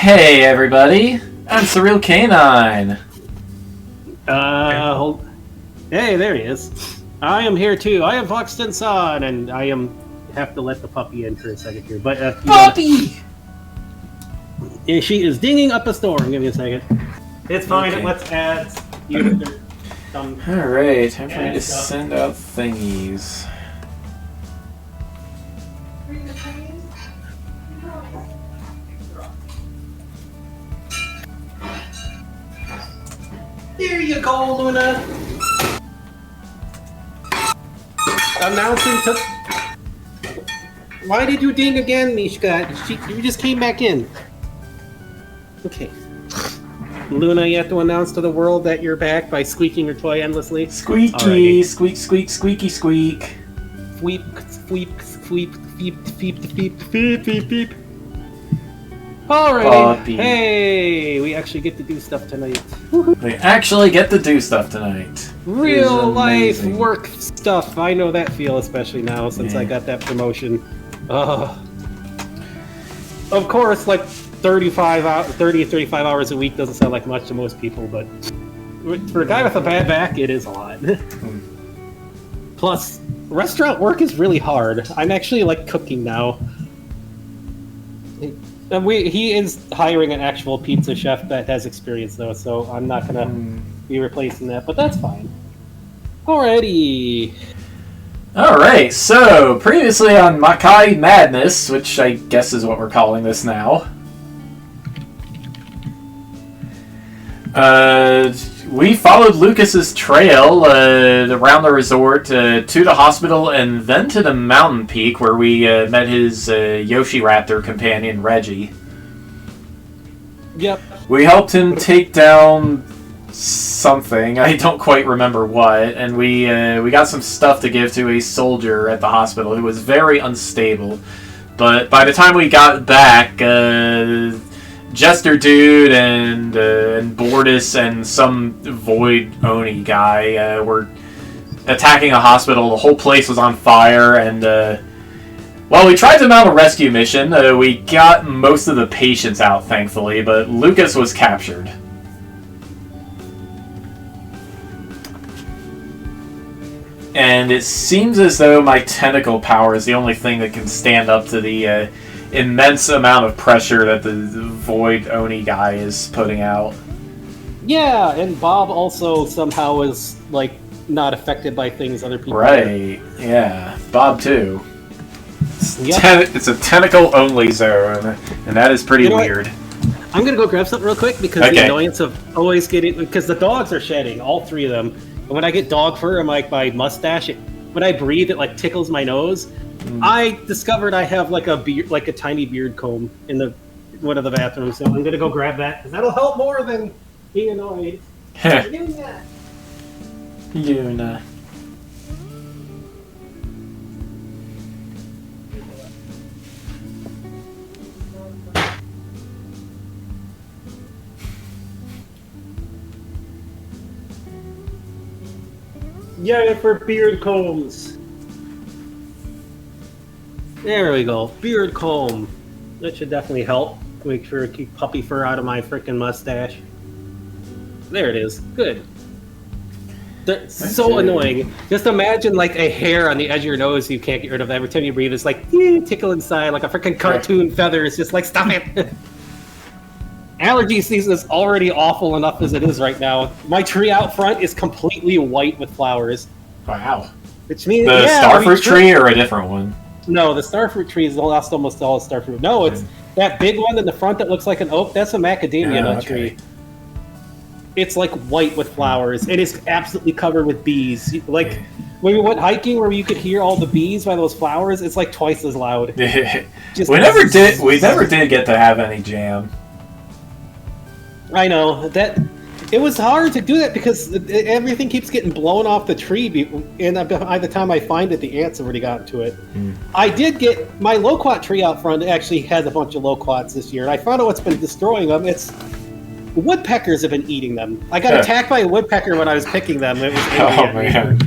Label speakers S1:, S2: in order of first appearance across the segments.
S1: Hey everybody, I'm Surreal Canine.
S2: Hey, there he is. I am here too. I am Foxton's son, and I have to let the puppy in for a second here. But
S1: Puppy!
S2: She is dinging up a storm. Give me a second. It's fine.
S1: Okay.
S2: Let's add.
S1: Alright, time for me to send out thingies.
S2: There you go, Luna. Announcing to. Why did you ding again, Mishka? You just came back in. Okay. Luna, you have to announce to the world that you're back by squeaking your toy endlessly.
S1: Squeaky,
S2: Alrighty.
S1: squeak, squeak, squeaky, squeak.
S2: Sweep, sweep, sweep, feep, feep, feep, feep, feep, feep. Alrighty.
S1: Puppy.
S2: Hey, we actually get to do stuff tonight.
S1: We actually get to do stuff tonight.
S2: Real life
S1: amazing.
S2: work stuff. I know that feel, especially now since I got that promotion. Of course, like 30 to 35 hours a week doesn't sound like much to most people, but for a guy with a bad back, it is a lot. Plus, restaurant work is really hard. I'm actually like cooking now. He is hiring an actual pizza chef that has experience though, so I'm not gonna be replacing that, but that's fine. Alrighty.
S1: Alright, so previously on Makai Madness, which I guess is what we're calling this now, we followed Lucas's trail around the resort to the hospital and then to the mountain peak where we met his Yoshi Raptor companion Reggie.
S2: Yep.
S1: We helped him take down something, I don't quite remember what, and we got some stuff to give to a soldier at the hospital who was very unstable. But by the time we got back, Jester Dude and Bordis and some Void Oni guy were attacking a hospital. The whole place was on fire, and while we tried to mount a rescue mission, we got most of the patients out, thankfully, but Lucas was captured. And it seems as though my tentacle power is the only thing that can stand up to the immense amount of pressure that the Void Oni guy is putting out.
S2: Yeah, and Bob also somehow is, like, not affected by things other people
S1: Right, yeah. Bob, too.
S2: Yep.
S1: It's a tentacle-only zone, and that is pretty weird.
S2: I'm gonna go grab something real quick because the annoyance of always getting... Because the dogs are shedding, all three of them. And when I get dog fur on like my mustache, when I breathe, it like tickles my nose. I discovered I have like a beard, like a tiny beard comb in one of the bathrooms, so I'm gonna go grab that because that'll help more than being annoyed.
S1: Yuna.
S2: Yeah, for beard combs. There we go. Beard comb. That should definitely help. Make sure to keep puppy fur out of my freaking mustache. There it is. Good. They're so annoying. Just imagine like a hair on the edge of your nose you can't get rid of. Every time you breathe, it's like tickle inside like a freaking cartoon feather. It's just like, stop it. Allergy season is already awful enough as it is right now. My tree out front is completely white with flowers.
S1: Wow.
S2: Which means
S1: The starfruit tree or a different one?
S2: No, the starfruit tree is lost almost all starfruit. No, it's that big one in the front that looks like an oak. That's a macadamia nut tree. It's like white with flowers. It is absolutely covered with bees. Like when we went hiking where you could hear all the bees by those flowers, it's like twice as loud.
S1: We never did get to have any jam.
S2: I know that it was hard to do that because everything keeps getting blown off the tree, and by the time I find it, the ants already got to it. I did get my loquat tree out front. Actually, has a bunch of loquats this year, and I found out what's been destroying them. It's woodpeckers have been eating them. I got attacked by a woodpecker when I was picking them. It was
S1: man.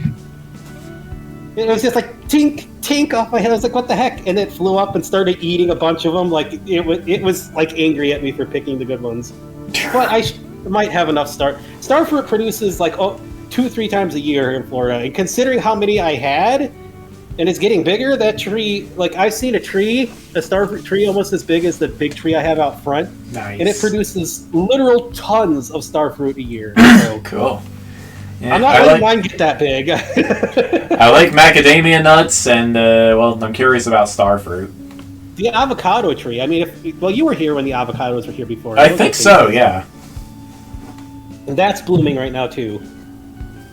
S2: It was just like tink, tink off my head. I was like, what the heck? And it flew up and started eating a bunch of them. Like, it was like angry at me for picking the good ones. But I might have enough Starfruit produces like 2-3 times a year in Florida. And considering how many I had, and it's getting bigger, that tree, like I've seen a starfruit tree almost as big as the big tree I have out front.
S1: Nice.
S2: And it produces literal tons of starfruit a year. So.
S1: Cool. Yeah,
S2: I'm not letting mine get that big.
S1: I like macadamia nuts, and well, I'm curious about starfruit.
S2: The avocado tree. I mean, you were here when the avocados were here before.
S1: I think so. Yeah.
S2: And that's blooming right now too.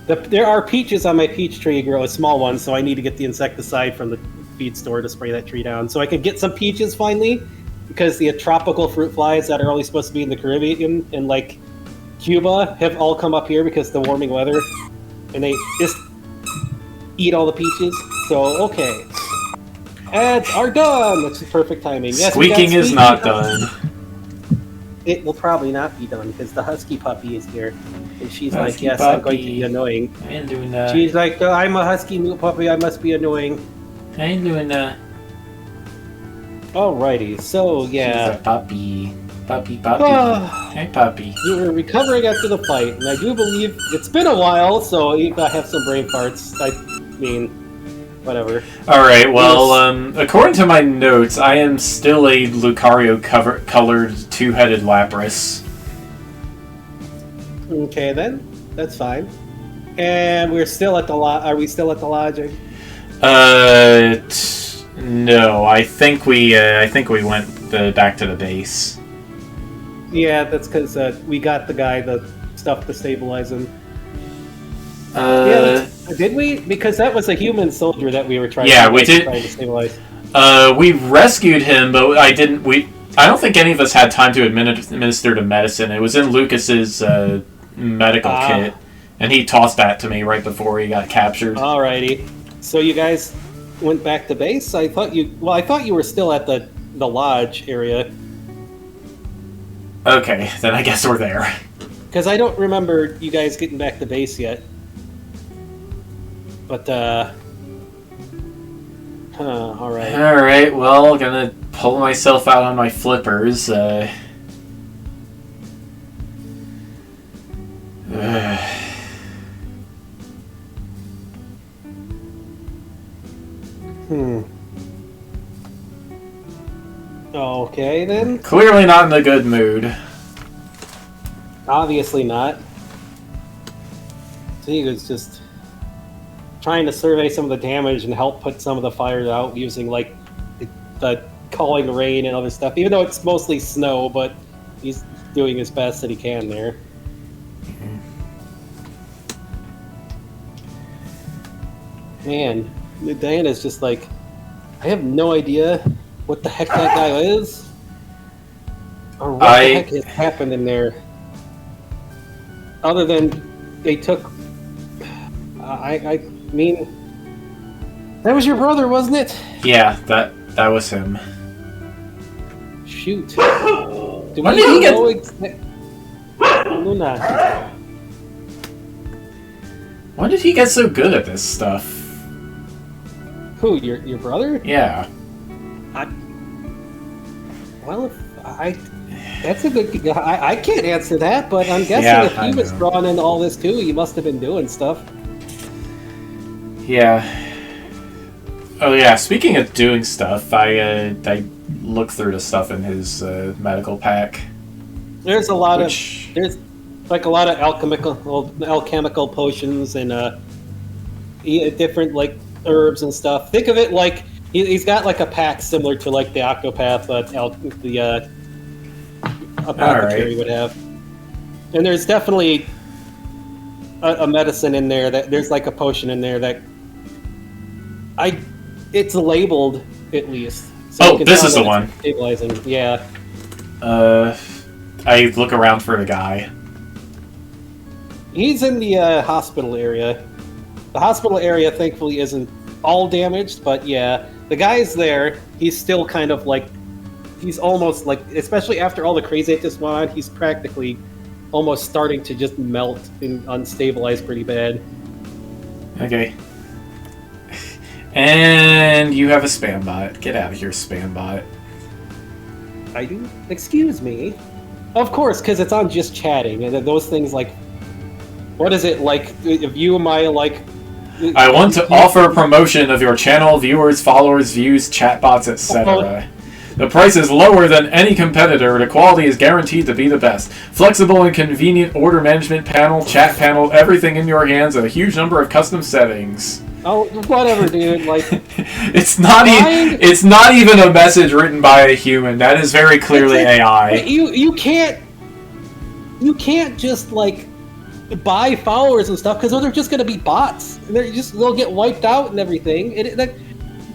S2: There are peaches on my peach tree. Grow a small one, so I need to get the insecticide from the feed store to spray that tree down, so I can get some peaches finally. Because the tropical fruit flies that are only supposed to be in the Caribbean and like Cuba have all come up here because of the warming weather, and they just eat all the peaches. So, okay. Ads are done! That's the perfect timing. Yes,
S1: Squeaking is not done.
S2: It will probably not be done because the husky puppy is here. And she's
S1: Husky
S2: like, yes,
S1: puppy.
S2: I'm going to be annoying.
S1: I ain't doing that.
S2: She's like, I'm a husky new puppy, I must be annoying.
S1: I ain't doing that.
S2: Alrighty, so yeah.
S1: She's a puppy. Puppy. Hey, puppy.
S2: You were recovering after the fight, and I do believe it's been a while, so you gotta have some brain farts. I mean, whatever.
S1: Alright, well, according to my notes, I am still a Lucario-colored two-headed Lapras.
S2: Okay, then. That's fine. And we're still at the Are we still at the lodging?
S1: No. I think we went back to the base.
S2: Yeah, that's because we got the guy the stuff to stabilize him. Did we? Because that was a human soldier that we were trying.
S1: We did.
S2: Trying to stabilize.
S1: We rescued him, but I don't think any of us had time to administer the medicine. It was in Lucas's medical kit, and he tossed that to me right before he got captured.
S2: Alrighty. So you guys went back to base? I thought you were still at the lodge area.
S1: Okay, then I guess we're there.
S2: Because I don't remember you guys getting back to base yet. But, alright.
S1: Alright, well, gonna pull myself out on my flippers.
S2: Okay, then.
S1: Clearly not in a good mood.
S2: Obviously not. So he was just trying to survey some of the damage and help put some of the fires out using, like, the calling rain and other stuff. Even though it's mostly snow, but he's doing his best that he can there. Man, Diana's just like, I have no idea what the heck that guy is, or what the heck has happened in there. Other than they took, I mean, that was your brother, wasn't it?
S1: Yeah, that was him.
S2: Shoot.
S1: When did he get?
S2: Luna.
S1: When did he get so good at this stuff?
S2: Who? Your brother?
S1: Yeah.
S2: That's a good. I can't answer that, but I'm guessing if he was drawn into all this too, he must have been doing stuff.
S1: Yeah. Oh yeah. Speaking of doing stuff, I looked through the stuff in his medical pack.
S2: There's a lot of alchemical potions and different like herbs and stuff. Think of it like he's got like a pack similar to like the Octopath apothecary would have. And there's definitely a medicine in there that there's like a potion in there that it's labeled at least. So
S1: this is the one.
S2: Stabilizing, yeah.
S1: I look around for the guy.
S2: He's in the hospital area. The hospital area, thankfully, isn't all damaged, but yeah, the guy's there. He's still kind of like, he's almost like, especially after all the crazy that just went on, he's practically almost starting to just melt and unstabilize pretty bad.
S1: Okay. And you have a spam bot. Get out of here, spam bot.
S2: I do? Excuse me? Of course, because it's on just chatting, and then those things like... What is it, like, if you and my, like...
S1: I want to offer promotion of your channel, viewers, followers, views, chatbots, etc. The price is lower than any competitor. The quality is guaranteed to be the best. Flexible and convenient order management panel, chat panel, everything in your hands, and a huge number of custom settings.
S2: Oh, whatever, dude. Like,
S1: it's not even a message written by a human. That is very clearly AI.
S2: You can't just like buy followers and stuff because those are just going to be bots. They'll get wiped out and everything.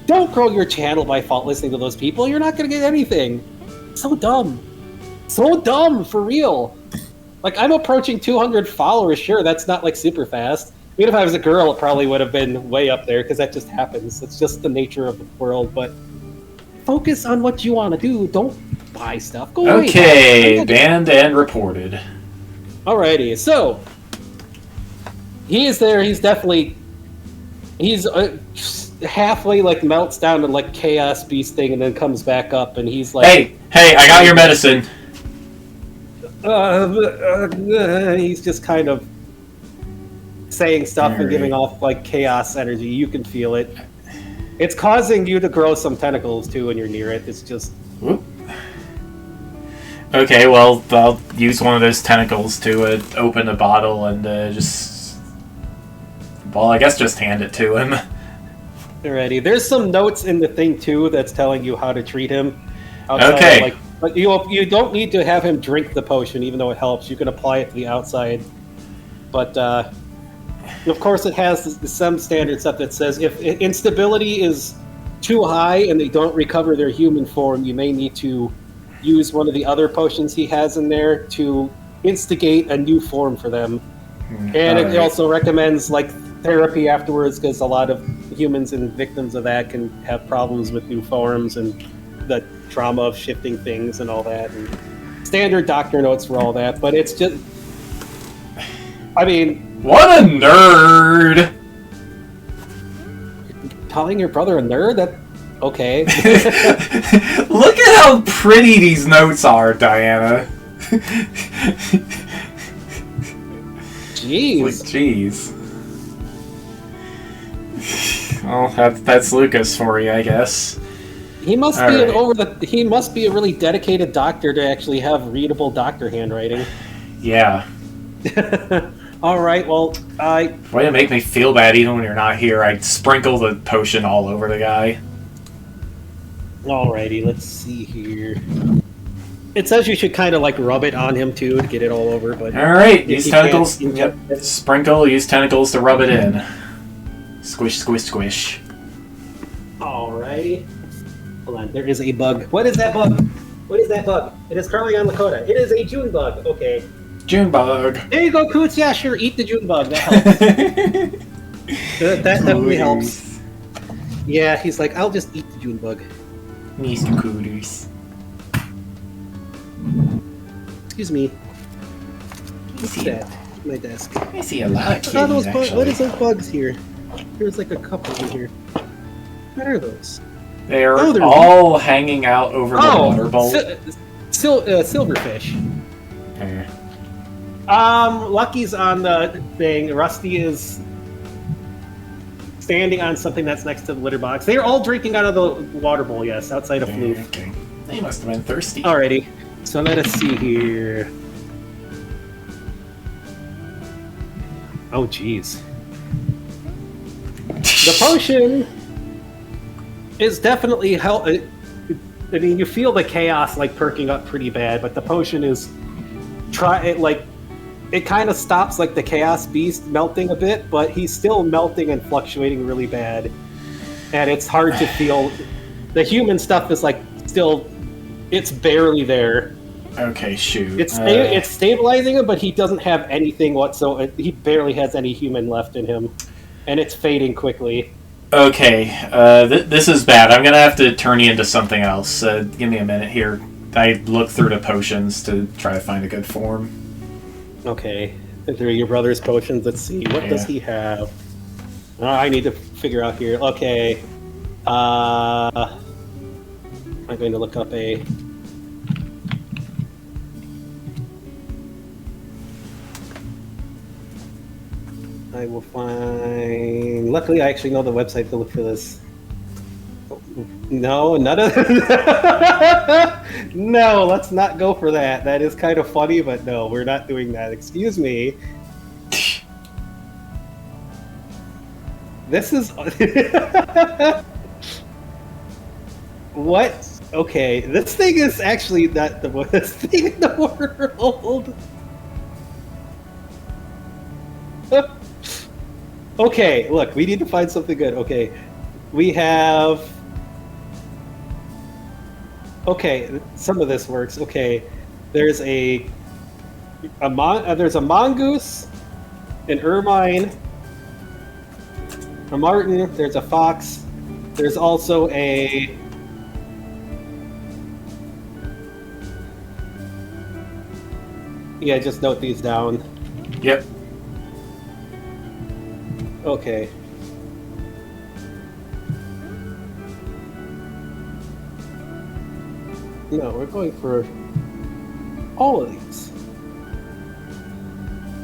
S2: Don't grow your channel by listening to those people. You're not going to get anything. So dumb, for real. Like, I'm approaching 200 followers. Sure, that's not like super fast. Even if I was a girl, it probably would have been way up there because that just happens. It's just the nature of the world. But focus on what you want to do. Don't buy stuff. Go away.
S1: Okay, banned and reported.
S2: Alrighty, so he is there. He's halfway like melts down to like chaos beast thing, and then comes back up, and he's like,
S1: "Hey, I got your medicine."
S2: He's just kind of saying stuff and giving off like chaos energy. You can feel it. It's causing you to grow some tentacles too when you're near it. It's just...
S1: Whoop. Okay, well, I'll use one of those tentacles to open a bottle and I guess just hand it to him.
S2: Alrighty. There's some notes in the thing too that's telling you how to treat him.
S1: Okay.
S2: But you don't need to have him drink the potion, even though it helps. You can apply it to the outside. But of course, it has some standard stuff that says if instability is too high and they don't recover their human form, you may need to use one of the other potions he has in there to instigate a new form for them. And it also recommends like therapy afterwards, because a lot of humans and victims of that can have problems with new forms and the trauma of shifting things and all that. And standard doctor notes for all that, but it's just... I mean...
S1: What a nerd!
S2: Calling your brother a nerd? That... Okay.
S1: Look at how pretty these notes are, Diana.
S2: Jeez.
S1: Jeez. Well, that's Lucas for you, I guess.
S2: He must He must be a really dedicated doctor to actually have readable doctor handwriting.
S1: Yeah.
S2: All right. Well,
S1: Way to make me feel bad even when you're not here. I sprinkle the potion all over the guy.
S2: Alrighty, let's see here. It says you should kind of like rub it on him too to get it all over, but...
S1: Alright, use tentacles. Yep. Sprinkle, use tentacles to rub it in. Squish, squish, squish.
S2: Alrighty. Hold on, there is a bug. What is that bug? What is that bug? It is crawling on Lakota. It is a June bug. Okay.
S1: June bug.
S2: There you go, Coots. Yeah, sure, eat the June bug. That helps. that definitely helps. Yeah, he's like, I'll just eat the June bug.
S1: Mr. Cooters.
S2: Excuse me. What's that? My desk.
S1: I see a lot of kitties,
S2: What is those bugs here? There's like a couple in here. What are those?
S1: They're all hanging out over the water bowl.
S2: Silverfish. Lucky's on the thing. Rusty is standing on something that's next to the litter box. They are all drinking out of the water bowl, yes, outside of Floof.
S1: Okay. They must have been thirsty.
S2: Alrighty. So let us see here. Oh, jeez. The potion is definitely help. I mean, you feel the chaos like perking up pretty bad, but the potion is it kind of stops like the chaos beast melting a bit, but he's still melting and fluctuating really bad, and it's hard to feel. The human stuff is like still, it's barely there.
S1: Okay, shoot.
S2: It's stabilizing him, but he doesn't have anything whatsoever. He barely has any human left in him, and it's fading quickly.
S1: Okay, this is bad. I'm gonna have to turn you into something else. Give me a minute here. I look through the potions to try to find a good form.
S2: Okay, through your brother's potions. Let's see. What does he have? I need to figure out here. Okay. I'm going to look up a... I will find... Luckily, I actually know the website to look for this. No, none of... No, let's not go for that. That is kind of funny, but no, we're not doing that. Excuse me. This is... What? Okay, this thing is actually not the worst thing in the world. Okay, look, we need to find something good. Okay, we have... Okay, some of this works. Okay, there's there's a mongoose, an ermine, a marten, there's a fox, there's also a... Yeah, just note these down.
S1: Yep.
S2: Okay. No, we're going for all of these.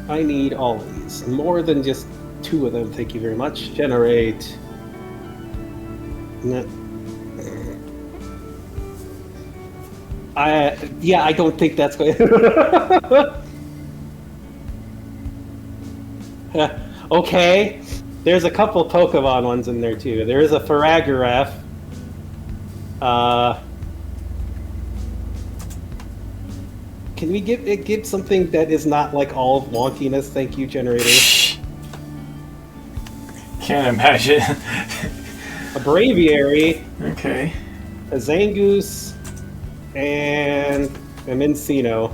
S2: I need all of these. More than just 2 of them, thank you very much. Generate. Yeah, I don't think that's going Okay. There's a couple Pokemon ones in there too. There is a Faragiraf. Can we give something that is not like all wonkiness? Thank you, generator.
S1: Can't imagine.
S2: A Braviary.
S1: Okay.
S2: A Zangoose. And a Mincino.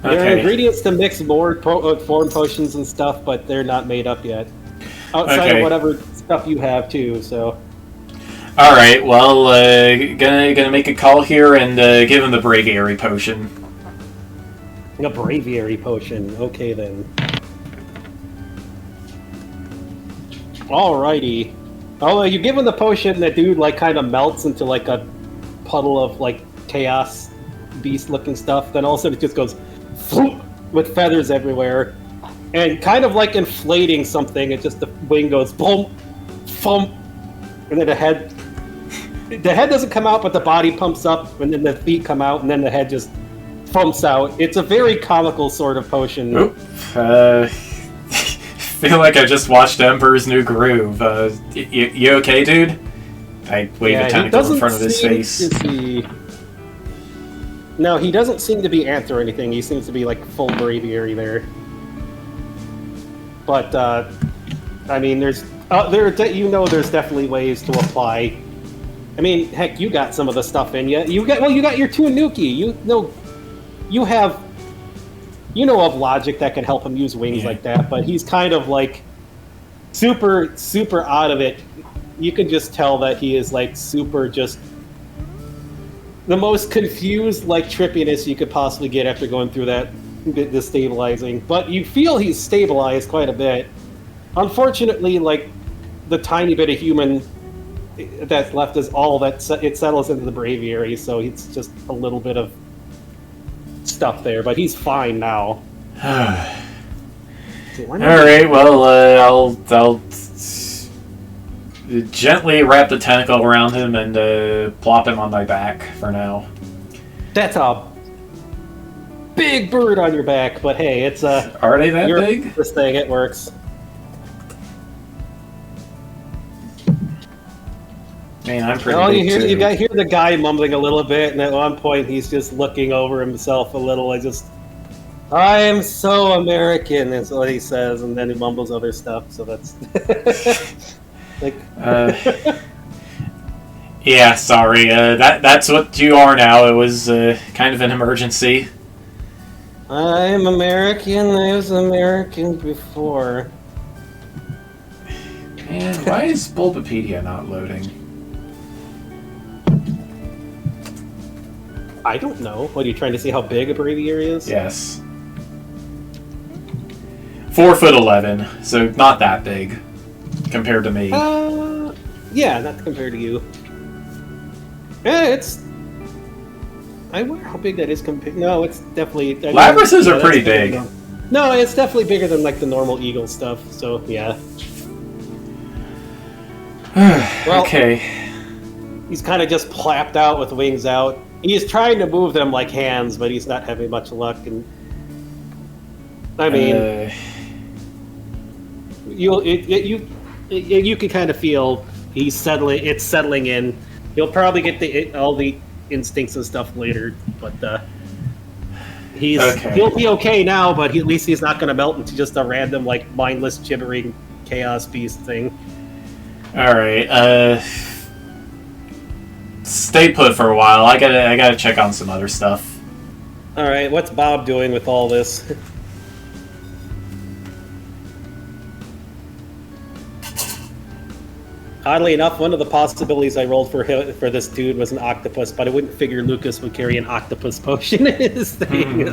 S2: There are ingredients to mix more form potions and stuff, but they're not made up yet. Outside of whatever stuff you have too, so...
S1: Alright, well, gonna make a call here and give him the Braviary potion.
S2: A Braviary potion, okay then. Alrighty. Although you give him the potion, that dude like kind of melts into like a puddle of like chaos beast looking stuff, then all of a sudden it just goes floop, with feathers everywhere. And kind of like inflating something, it just the wing goes boom, thump, and then the head doesn't come out, but the body pumps up, and then the feet come out, and then the head just thumps out. It's a very comical sort of potion.
S1: Oop. Feel like I just watched Emperor's New Groove. You okay, dude? I wave a tentacle in front of his face.
S2: No, he doesn't seem to be ant or anything. He seems to be like full braviary there. But I mean, there's definitely ways to apply. I mean, heck, you got some of the stuff in you. You got your Tanuki. You have of logic that can help him use wings like that. But he's kind of like super out of it. You can just tell that he is like super just the most confused like trippiness you could possibly get after going through that destabilizing. But you feel he's stabilized quite a bit. Unfortunately, like the tiny bit of human that's left is all that it settles into the braviary, so it's just a little bit of stuff there, but he's fine now.
S1: Alright, well, I'll gently wrap the tentacle around him and plop him on my back for now.
S2: That's a big bird on your back, but hey, it's
S1: Are they that big?
S2: This thing, it works.
S1: Man, I'm pretty big too.
S2: You hear the guy mumbling a little bit, and at one point he's just looking over himself a little. I am so American, is what he says, and then he mumbles other stuff. So that's like.
S1: Yeah, sorry. That's what you are now. It was kind of an emergency.
S2: I'm American. I was American before.
S1: Man, why is Bulbapedia not loading?
S2: I don't know. What, are you trying to see how big a braviary is?
S1: Yes. 4'11", so not that big. compared to me.
S2: Yeah, not compared to you. Yeah, it's. I wonder how big that is compared. No, it's definitely.
S1: Labrases are pretty big.
S2: No, it's definitely bigger than like the normal eagle stuff. So yeah. Well,
S1: okay.
S2: He's kind of just plopped out with wings out. He's trying to move them like hands, but he's not having much luck. And I mean, you can kind of feel he's settling. It's settling in. He'll probably get all the instincts and stuff later, but he'll be okay now. But at least he's not going to melt into just a random like mindless gibbering chaos beast thing.
S1: All right. Stay put for a while. I gotta check on some other stuff.
S2: All right. What's Bob doing with all this? Oddly enough, one of the possibilities I rolled for this dude was an octopus, but I wouldn't figure Lucas would carry an octopus potion in his thing.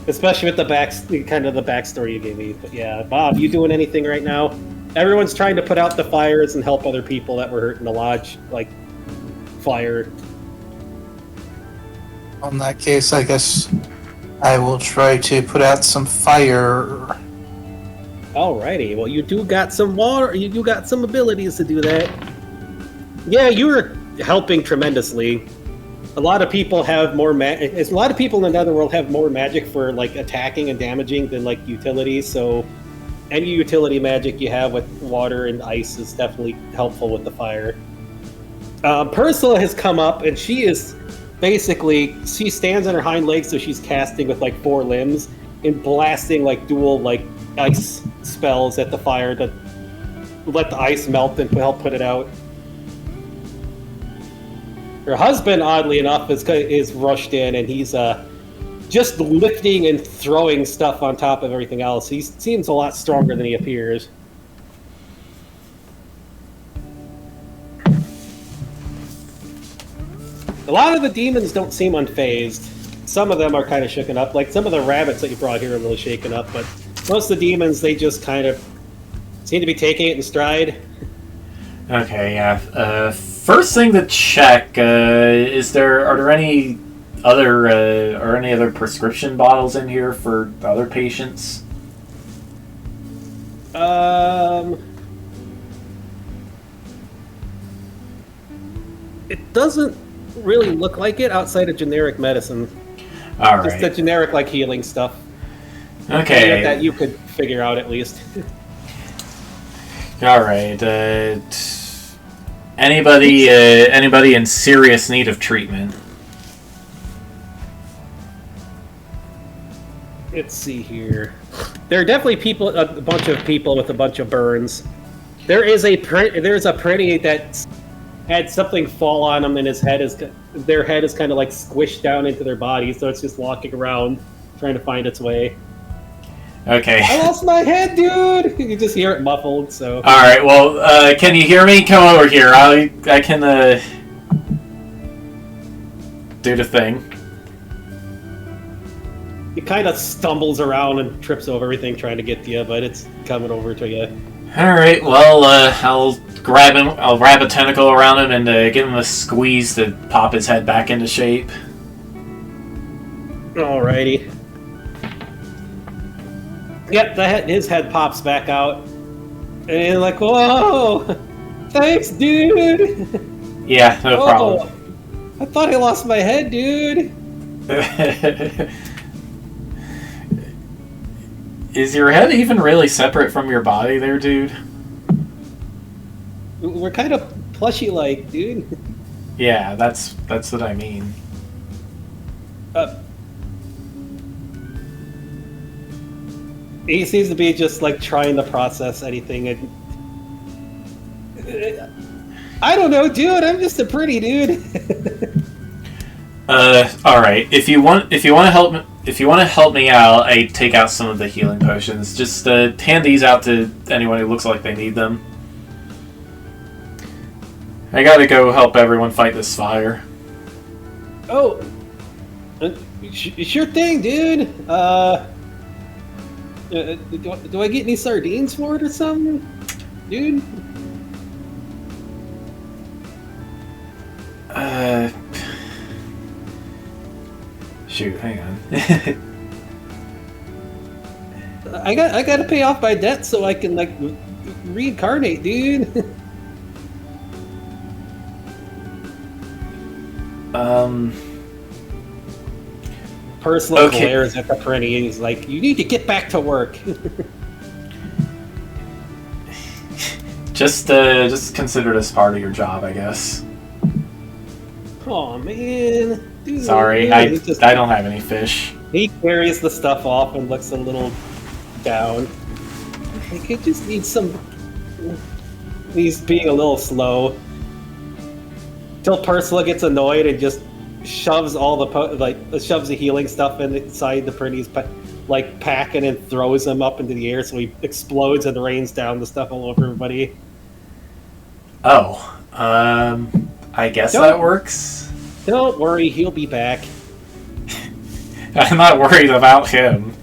S2: Especially with the backstory you gave me. But yeah, Bob, you doing anything right now? Everyone's trying to put out the fires and help other people that were hurt in the lodge, like fire.
S3: In that case, I guess I will try to put out some fire.
S2: Alrighty, well you do got some water, you do got some abilities to do that. Yeah, you were helping tremendously. A lot of people have more a lot of people in the Netherworld have more magic for like attacking and damaging than like utilities, so any utility magic you have with water and ice is definitely helpful with the fire. Persila has come up and she stands on her hind legs, so she's casting with like 4 limbs and blasting like dual like ice spells at the fire to let the ice melt and help put it out. Her husband, oddly enough, is rushed in, and he's just lifting and throwing stuff on top of everything else. He seems a lot stronger than he appears. A lot of the demons don't seem unfazed. Some of them are kind of shooken up. Like some of the rabbits that you brought here are really shaken up, but most of the demons, they just kind of seem to be taking it in stride.
S1: Okay, yeah. First thing to check, are there any other prescription bottles in here for other patients?
S2: It doesn't really look like it outside of generic medicine.
S1: All right.
S2: Just the generic like healing stuff.
S1: Okay.
S2: That you could figure out at least.
S1: All right. Anybody in serious need of treatment?
S2: Let's see here. There are definitely a bunch of people with a bunch of burns. There's a pretty that had something fall on him, and their head is kind of like squished down into their body, so it's just walking around trying to find its way.
S1: Okay.
S2: I lost my head, dude! You just hear it muffled, so...
S1: Alright, well, can you hear me? Come over here. I can, do the thing.
S2: He kind of stumbles around and trips over everything trying to get to you, but it's coming over to you.
S1: Alright, well, I'll grab him. I'll wrap a tentacle around him and give him a squeeze to pop his head back into shape.
S2: Alrighty. Yep, his head pops back out. And he's like, whoa! Thanks, dude!
S1: Yeah, no problem.
S2: I thought I lost my head, dude!
S1: Is your head even really separate from your body there, dude?
S2: We're kind of plushy-like, dude.
S1: Yeah, that's what I mean.
S2: He seems to be just like trying to process anything, and I don't know, dude. I'm just a pretty dude.
S1: All right. If you want to help me out, I take out some of the healing potions. Just hand these out to anyone who looks like they need them. I gotta go help everyone fight this fire.
S2: Oh, sure thing, dude. Do I get any sardines for it or something? Dude?
S1: Shoot, hang on.
S2: I gotta pay off my debt so I can, like, reincarnate, dude. Personal glares at the Prinny and he's like, you need to get back to work.
S1: Just consider this part of your job, I guess.
S2: Oh man. Dude,
S1: sorry, I don't have any fish.
S2: He carries the stuff off and looks a little down. He just needs some... He's being a little slow. Till Ursula gets annoyed and just shoves all the shoves the healing stuff inside the Prinny's pack and then throws him up into the air so he explodes and rains down the stuff all over everybody.
S1: Oh, I guess that works.
S2: Don't worry, he'll be back.
S1: I'm not worried about him.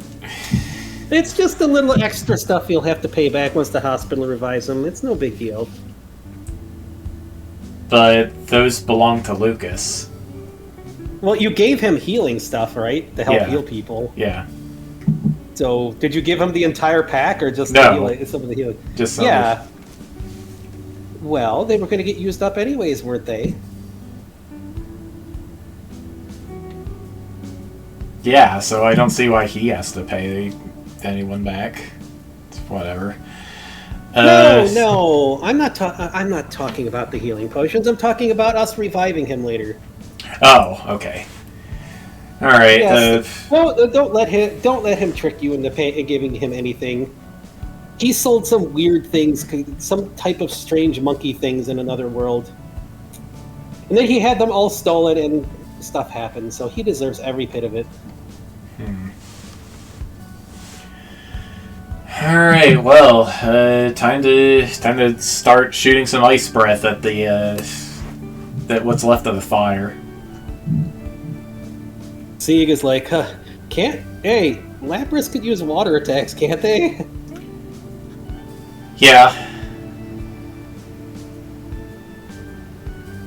S2: It's just a little extra stuff he'll have to pay back once the hospital revives him. It's no big deal.
S1: But those belong to Lucas.
S2: Well, you gave him healing stuff, right? To help heal people.
S1: Yeah.
S2: So, did you give him the entire pack or just some of the healing?
S1: Just some.
S2: Yeah. Well, they were going to get used up anyways, weren't they?
S1: Yeah, so I don't see why he has to pay anyone back. It's whatever.
S2: No, I'm not talking about the healing potions. I'm talking about us reviving him later.
S1: Oh, okay. All right.
S2: Yes. Don't let him trick you into giving him anything. He sold some weird things, some type of strange monkey things in another world, and then he had them all stolen, and stuff happened. So he deserves every bit of it.
S1: All right. Well, time to start shooting some ice breath at that what's left of the fire.
S2: Sieg is like, hey, Lapras could use water attacks, can't they?
S1: Yeah.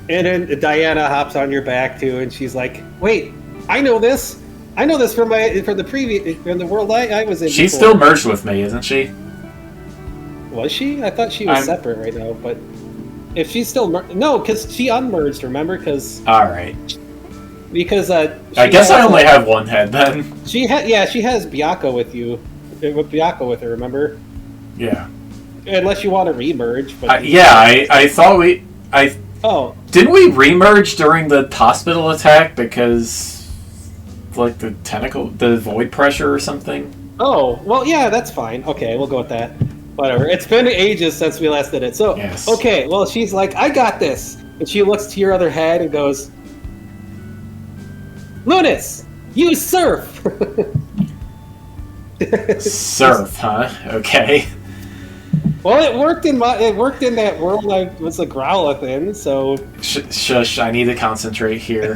S2: And then Diana hops on your back too, and she's like, "Wait, I know this. I know this from the world I was in."
S1: She's
S2: before.
S1: still merged with me, isn't she?
S2: Was she? I thought she was separate right now. But if she's still no, because she unmerged. Remember?
S1: All right.
S2: Because
S1: I guess I only have one head then.
S2: She has Byakko with you, with Byakko with her. Remember?
S1: Yeah.
S2: Unless you want to remerge, but
S1: I thought didn't we remerge during the hospital attack because like the void pressure or something?
S2: Oh well, yeah, that's fine. Okay, we'll go with that. Whatever. It's been ages since we last did it. So
S1: yes.
S2: Okay, well she's like, I got this, and she looks to your other head and goes, Lunas, use surf.
S1: Surf, huh? Okay.
S2: Well, it worked in that world I was a Growlithe in, so...
S1: Shush, I need to concentrate here.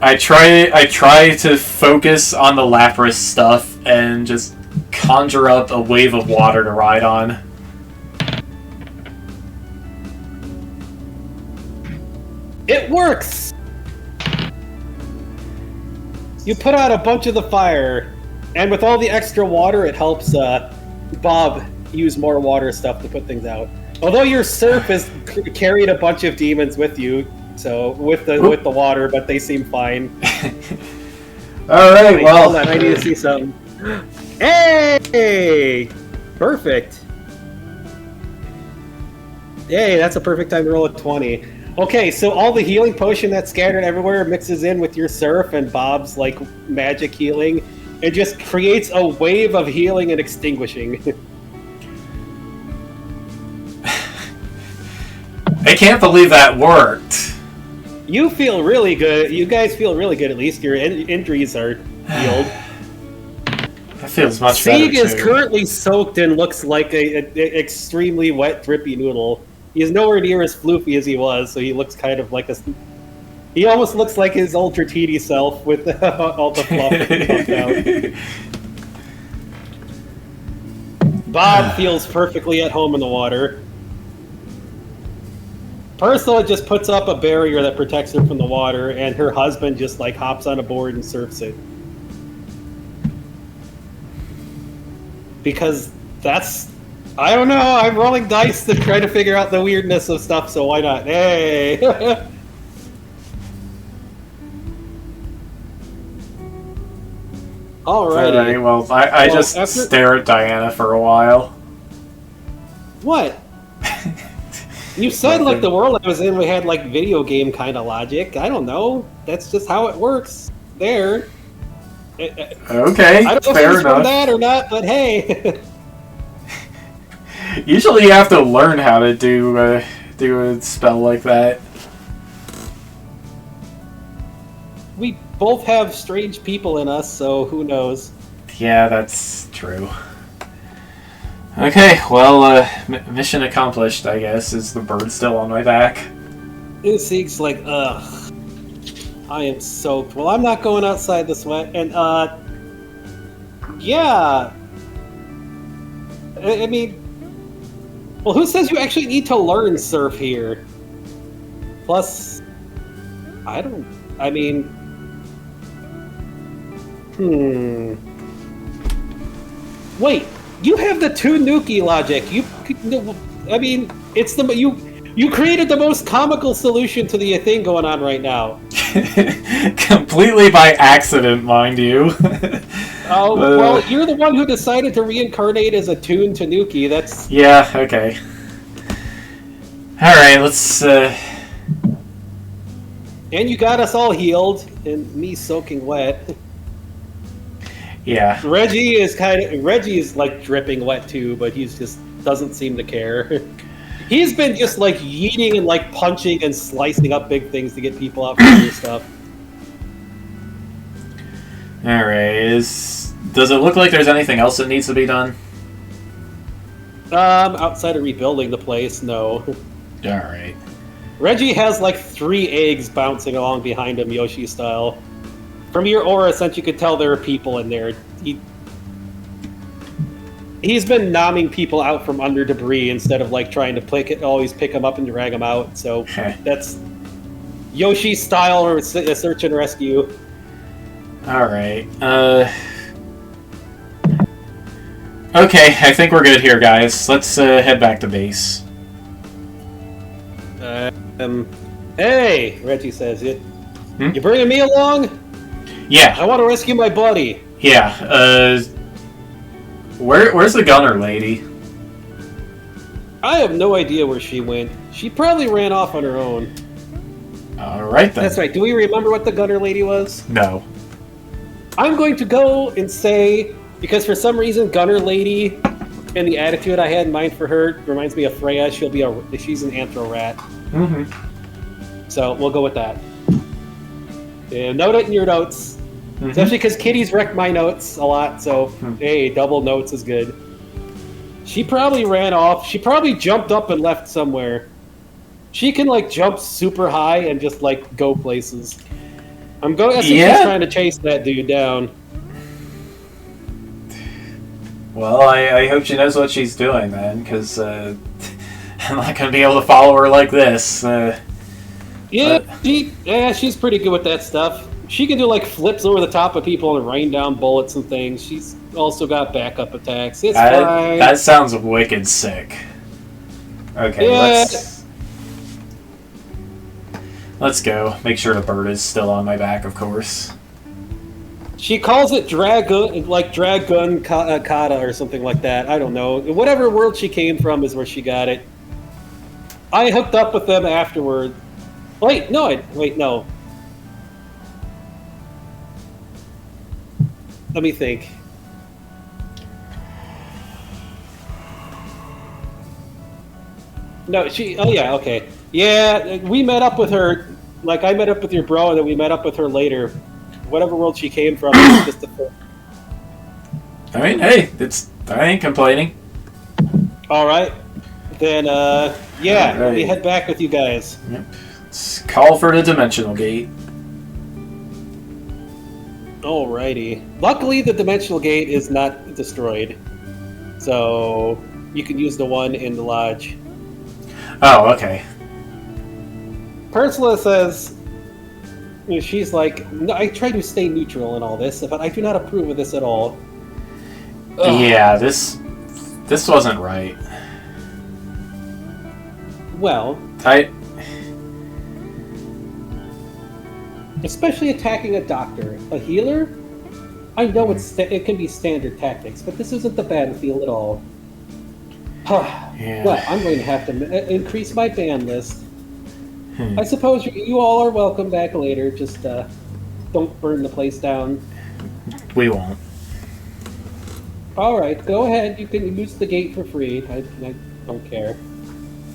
S1: I try to focus on the Lapras stuff and just conjure up a wave of water to ride on.
S2: It works! You put out a bunch of the fire, and with all the extra water, it helps Bob use more water stuff to put things out. Although your surf has carried a bunch of demons with you, so with the water, but they seem fine.
S1: All right, well,
S2: hold on, I need to see something. Hey, perfect. Hey, that's a perfect time to roll a 20. Okay, so all the healing potion that's scattered everywhere mixes in with your surf and Bob's like magic healing. It just creates a wave of healing and extinguishing.
S1: I can't believe that worked.
S2: You feel really good. You guys feel really good. At least your injuries are healed.
S1: That feels much better.
S2: Sieg is currently soaked and looks like a extremely wet, drippy noodle. He's nowhere near as floofy as he was, so he looks kind of like a... He almost looks like his Ultra TD self with all the fluff pumped out. Bob feels perfectly at home in the water. Ursula just puts up a barrier that protects her from the water, and her husband just like hops on a board and surfs it. Because that's... I don't know, I'm rolling dice to try to figure out the weirdness of stuff, so why not? Hey! Alrighty.
S1: Alright, well, I just stare at Diana for a while.
S2: What? You said, like, the world I was in, we had, like, video game kind of logic. I don't know. That's just how it works. There.
S1: Okay,
S2: I don't know
S1: fair
S2: if it's
S1: enough.
S2: from that or not, but hey.
S1: Usually you have to learn how to do a spell like that.
S2: We both have strange people in us, so who knows?
S1: Yeah, that's true. Okay, well, mission accomplished, I guess. Is the bird still on my back?
S2: Seek's like, ugh. I am soaked. Well, I'm not going outside this wet. And, yeah. I mean, well, who says you actually need to learn surf here? Plus, I mean, wait, you have the two Nuki logic. I mean, it's you created the most comical solution to the thing going on right now.
S1: Completely by accident, mind you.
S2: Oh, well, you're the one who decided to reincarnate as a Toon Tanuki. That's...
S1: Yeah, okay. Alright, let's,
S2: And you got us all healed, and me soaking wet.
S1: Yeah.
S2: Reggie's like dripping wet too, but he's just doesn't seem to care. He's been just like yeeting and like punching and slicing up big things to get people out from under stuff.
S1: Alright, does it look like there's anything else that needs to be done?
S2: Outside of rebuilding the place, no.
S1: Alright.
S2: Reggie has like 3 eggs bouncing along behind him, Yoshi style. From your aura sense, you could tell there are people in there. He's been nomming people out from under debris instead of like trying to always pick them up and drag them out. So that's Yoshi style or search and rescue.
S1: Alright. Okay, I think we're good here, guys. Let's head back to base.
S2: Hey, Reggie says it. You bringing me along?
S1: Yeah.
S2: I want to rescue my buddy.
S1: Yeah, where's the gunner lady?
S2: I have no idea where she went. She probably ran off on her own.
S1: Alright then.
S2: That's right. Do we remember what the gunner lady was?
S1: No.
S2: I'm going to go and say, because for some reason Gunner Lady and the attitude I had in mind for her reminds me of Freya. She's an anthro rat.
S1: Mm-hmm.
S2: So we'll go with that. Yeah, note it in your notes.
S1: Mm-hmm.
S2: Especially because Kitty's wrecked my notes a lot, so hey, double notes is good. She probably ran off. She probably jumped up and left somewhere. She can like jump super high and just like go places. I'm guessing she's trying to chase that dude down.
S1: Well, I hope she knows what she's doing then, because I'm not going to be able to follow her like this.
S2: She's pretty good with that stuff. She can do like flips over the top of people and rain down bullets and things. She's also got backup attacks. It's fine.
S1: That sounds wicked sick. Okay, let's go. Make sure the bird is still on my back, of course.
S2: She calls it Dragun Kata or something like that. I don't know. Whatever world she came from is where she got it. I hooked up with them afterward. Wait, no. Let me think. No, oh yeah, okay. Yeah, we met up with her. Like, I met up with your bro, and then we met up with her later. Whatever world she came from, it's just a...
S1: I mean, hey, I ain't complaining.
S2: Alright. Then,
S1: Alright.
S2: Let me head back with you guys.
S1: Yep. Let's call for the dimensional gate.
S2: Alrighty. Luckily, the dimensional gate is not destroyed. So you can use the one in the lodge.
S1: Oh, okay.
S2: Ursula says, she's like, no, I try to stay neutral in all this, but I do not approve of this at all. Ugh.
S1: Yeah, this wasn't right.
S2: Well, especially attacking a doctor, a healer. I know it can be standard tactics, but this isn't the battlefield at all.
S1: Yeah.
S2: Well, I'm going to have to increase my ban list. I suppose you all are welcome back later. Just don't burn the place down.
S1: We won't.
S2: All right, go ahead. You can use the gate for free. I don't care.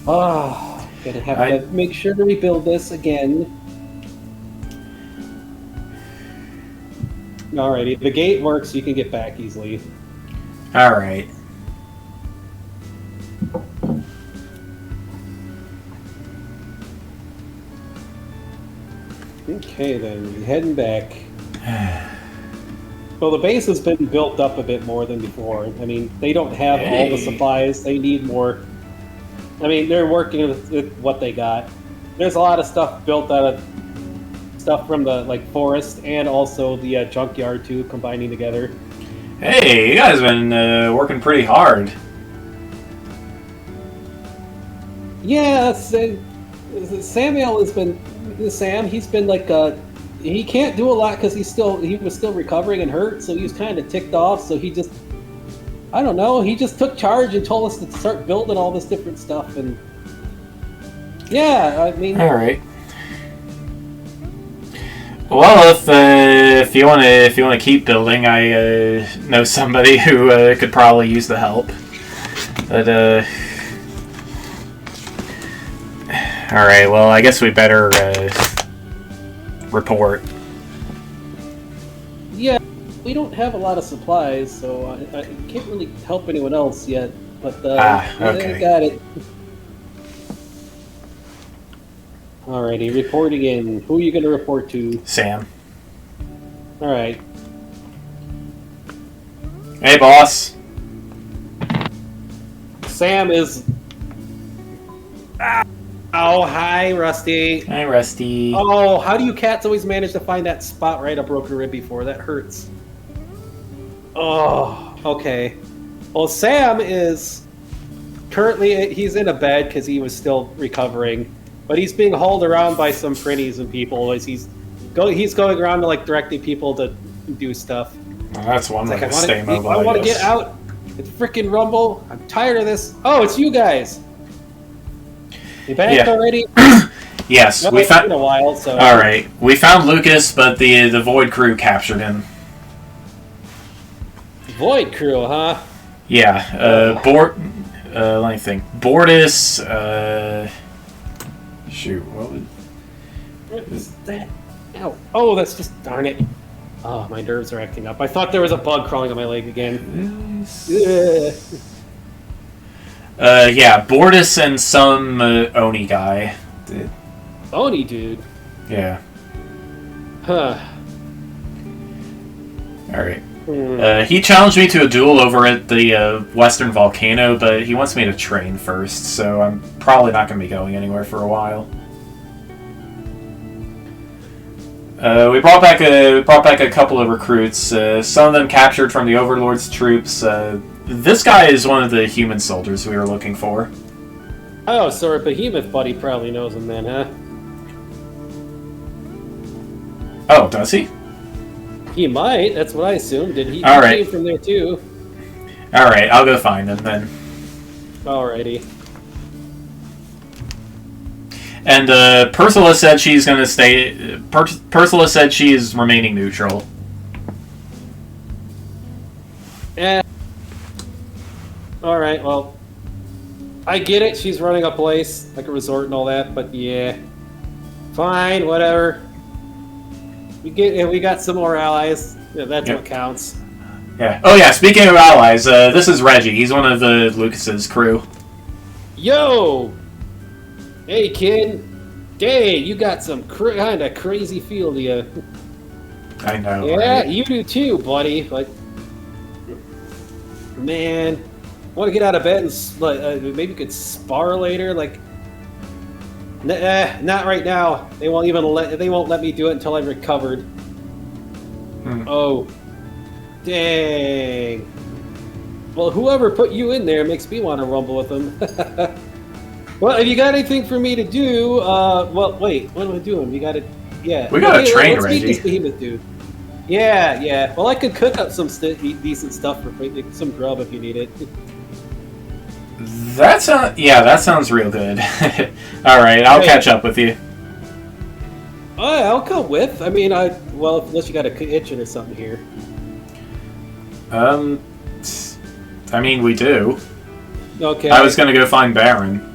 S2: Gonna have to make sure to rebuild this again. Alrighty, the gate works. You can get back easily.
S1: All right.
S2: Okay, then heading back. Well, the base has been built up a bit more than before. I mean, they don't have all the supplies. They need more. I mean, they're working with what they got. There's a lot of stuff built out of stuff from the forest and also the junkyard too, combining together.
S1: Hey, you guys have been working pretty hard.
S2: Yeah, Samuel has been. Sam, he's been he can't do a lot because he was still recovering and hurt, so he was kind of ticked off. So he just, I don't know, he just took charge and told us to start building all this different stuff. And yeah, I mean,
S1: all right. Well, if you want to keep building, I know somebody who could probably use the help. But all right. Well, I guess we better report.
S2: Yeah, we don't have a lot of supplies, so I can't really help anyone else yet. But
S1: okay.
S2: I got it. Alrighty, reporting in. Who are you going to report to?
S1: Sam.
S2: Alright.
S1: Hey, boss.
S2: Sam is... Oh, hi, Rusty.
S1: Hi, Rusty.
S2: Oh, how do you cats always manage to find that spot right a broken rib before? That hurts. Oh, okay. Well, Sam is... Currently, he's in a bed because he was still recovering. But he's being hauled around by some printies and people as he's going around to directing people to do stuff.
S1: Well, that's one way to stay mobile.
S2: I want to get out. It's frickin' Rumble. I'm tired of this. Oh, it's you guys. You back already?
S1: Yes,
S2: well,
S1: we found.
S2: It's been a while, so.
S1: All right, we found Lucas, but the Void crew captured him.
S2: Void crew, huh?
S1: Yeah. Let me think. Bordis. Shoot,
S2: what is that? Ow. Oh, that's just, darn it. Oh, my nerves are acting up. I thought there was a bug crawling on my leg again.
S1: Yeah, Bordis and some Oni guy.
S2: Oni dude?
S1: Yeah.
S2: Huh.
S1: Alright. He challenged me to a duel over at the Western Volcano, but he wants me to train first, so I'm probably not going to be going anywhere for a while. We brought back a couple of recruits. Some of them captured from the Overlord's troops. This guy is one of the human soldiers we were looking for.
S2: Oh, so our behemoth buddy probably knows him then, huh?
S1: Oh, does he?
S2: He might. That's what I assumed. He
S1: right.
S2: Came from there too.
S1: All right, I'll go find him then.
S2: Alrighty.
S1: And Ursula said she's going to stay. Ursula said she is remaining neutral.
S2: Alright, well, I get it. She's running a place, like a resort and all that, but yeah. Fine, whatever. We got some more allies. Yeah, that's what counts.
S1: Yeah. Oh yeah, speaking of allies, this is Reggie. He's one of the Lucas's crew.
S2: Yo! Hey, kid. Dang, you got some kind of crazy feel to you.
S1: I know.
S2: Yeah,
S1: right?
S2: you do too, buddy. Like, man, Want to get out of bed and maybe you could spar later? Like, not right now. They won't let me do it until I'm recovered. Oh, dang. Well, whoever put you in there makes me want to rumble with them. Well, if you got anything for me to do, well, wait, what am I doing? We got to, yeah.
S1: We got a train
S2: let's
S1: ready.
S2: meet this behemoth dude. Yeah. Well, I could cook up some decent stuff for some grub if you need it.
S1: That sounds real good. All right, I'll catch up with you.
S2: I'll come with. I mean, unless you got a kitchen or something here.
S1: I mean, we do.
S2: Okay.
S1: I was gonna go find Baron.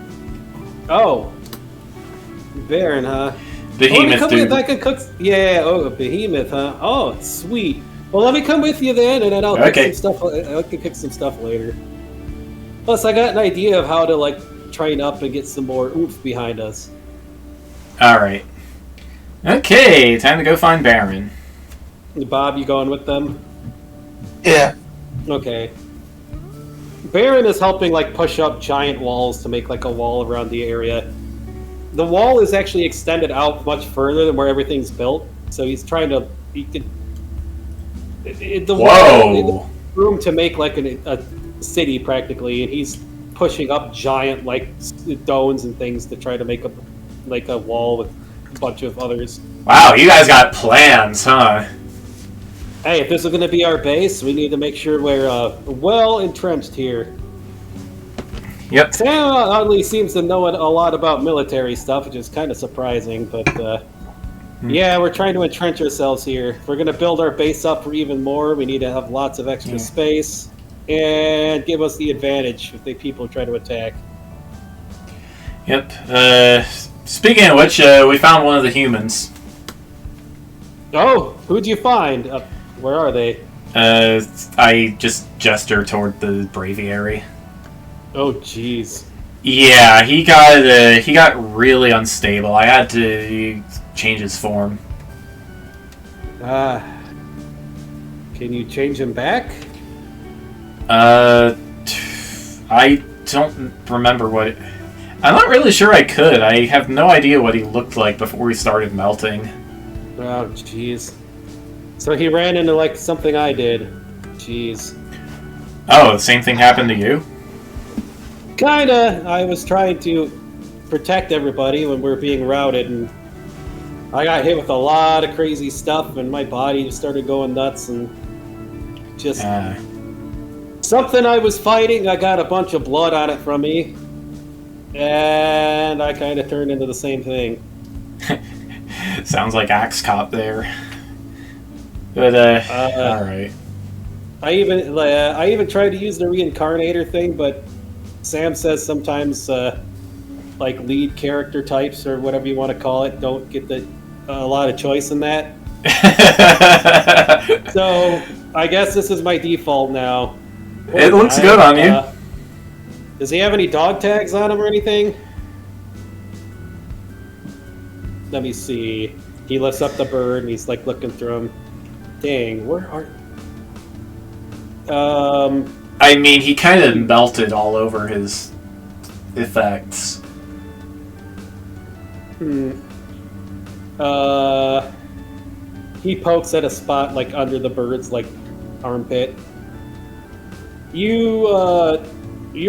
S2: Oh. Baron, huh?
S1: Behemoth dude.
S2: I can cook. Yeah. Oh, a behemoth, huh? Oh, sweet. Well, let me come with you then, and then I'll cook some stuff. I can cook some stuff later. Plus, I got an idea of how to train up and get some more oomph behind us.
S1: All right. Okay, time to go find Baron.
S2: Bob, you going with them?
S3: Yeah.
S2: Okay. Baron is helping push up giant walls to make a wall around the area. The wall is actually extended out much further than where everything's built, so he's trying to. Wall room to make a city practically, and he's pushing up giant domes and things to try to make a wall with a bunch of others.
S1: Wow, you guys got plans, huh?
S2: Hey, if this is going to be our base, we need to make sure we're well entrenched here.
S1: Yep.
S2: Sam oddly seems to know a lot about military stuff, which is kind of surprising, but yeah, we're trying to entrench ourselves here. If we're going to build our base up for even more, we need to have lots of extra space and give us the advantage if the people try to attack.
S1: Yep. Speaking of which, we found one of the humans.
S2: Oh, who'd you find? Where are they?
S1: I just gesture toward the braviary.
S2: Oh, jeez.
S1: Yeah, he got really unstable. I had to change his form.
S2: Can you change him back?
S1: I don't remember what. I'm not really sure I could. I have no idea what he looked like before he started melting.
S2: Oh, jeez. So he ran into something I did. Jeez.
S1: Oh, the same thing happened to you?
S2: Kinda. I was trying to protect everybody when we were being routed, and I got hit with a lot of crazy stuff, and my body started going nuts, and just something I was fighting. I got a bunch of blood on it from me, and I kind of turned into the same thing.
S1: Sounds like Axe Cop there. But all right.
S2: I even tried to use the reincarnator thing, but Sam says sometimes lead character types or whatever you want to call it don't get a lot of choice in that. So I guess this is my default now.
S1: It looks good on you.
S2: Does he have any dog tags on him or anything? Let me see. He lifts up the bird and he's looking through him. Dang, where are?
S1: I mean, he kind of melted all over his effects. He
S2: pokes at a spot under the bird's armpit. Your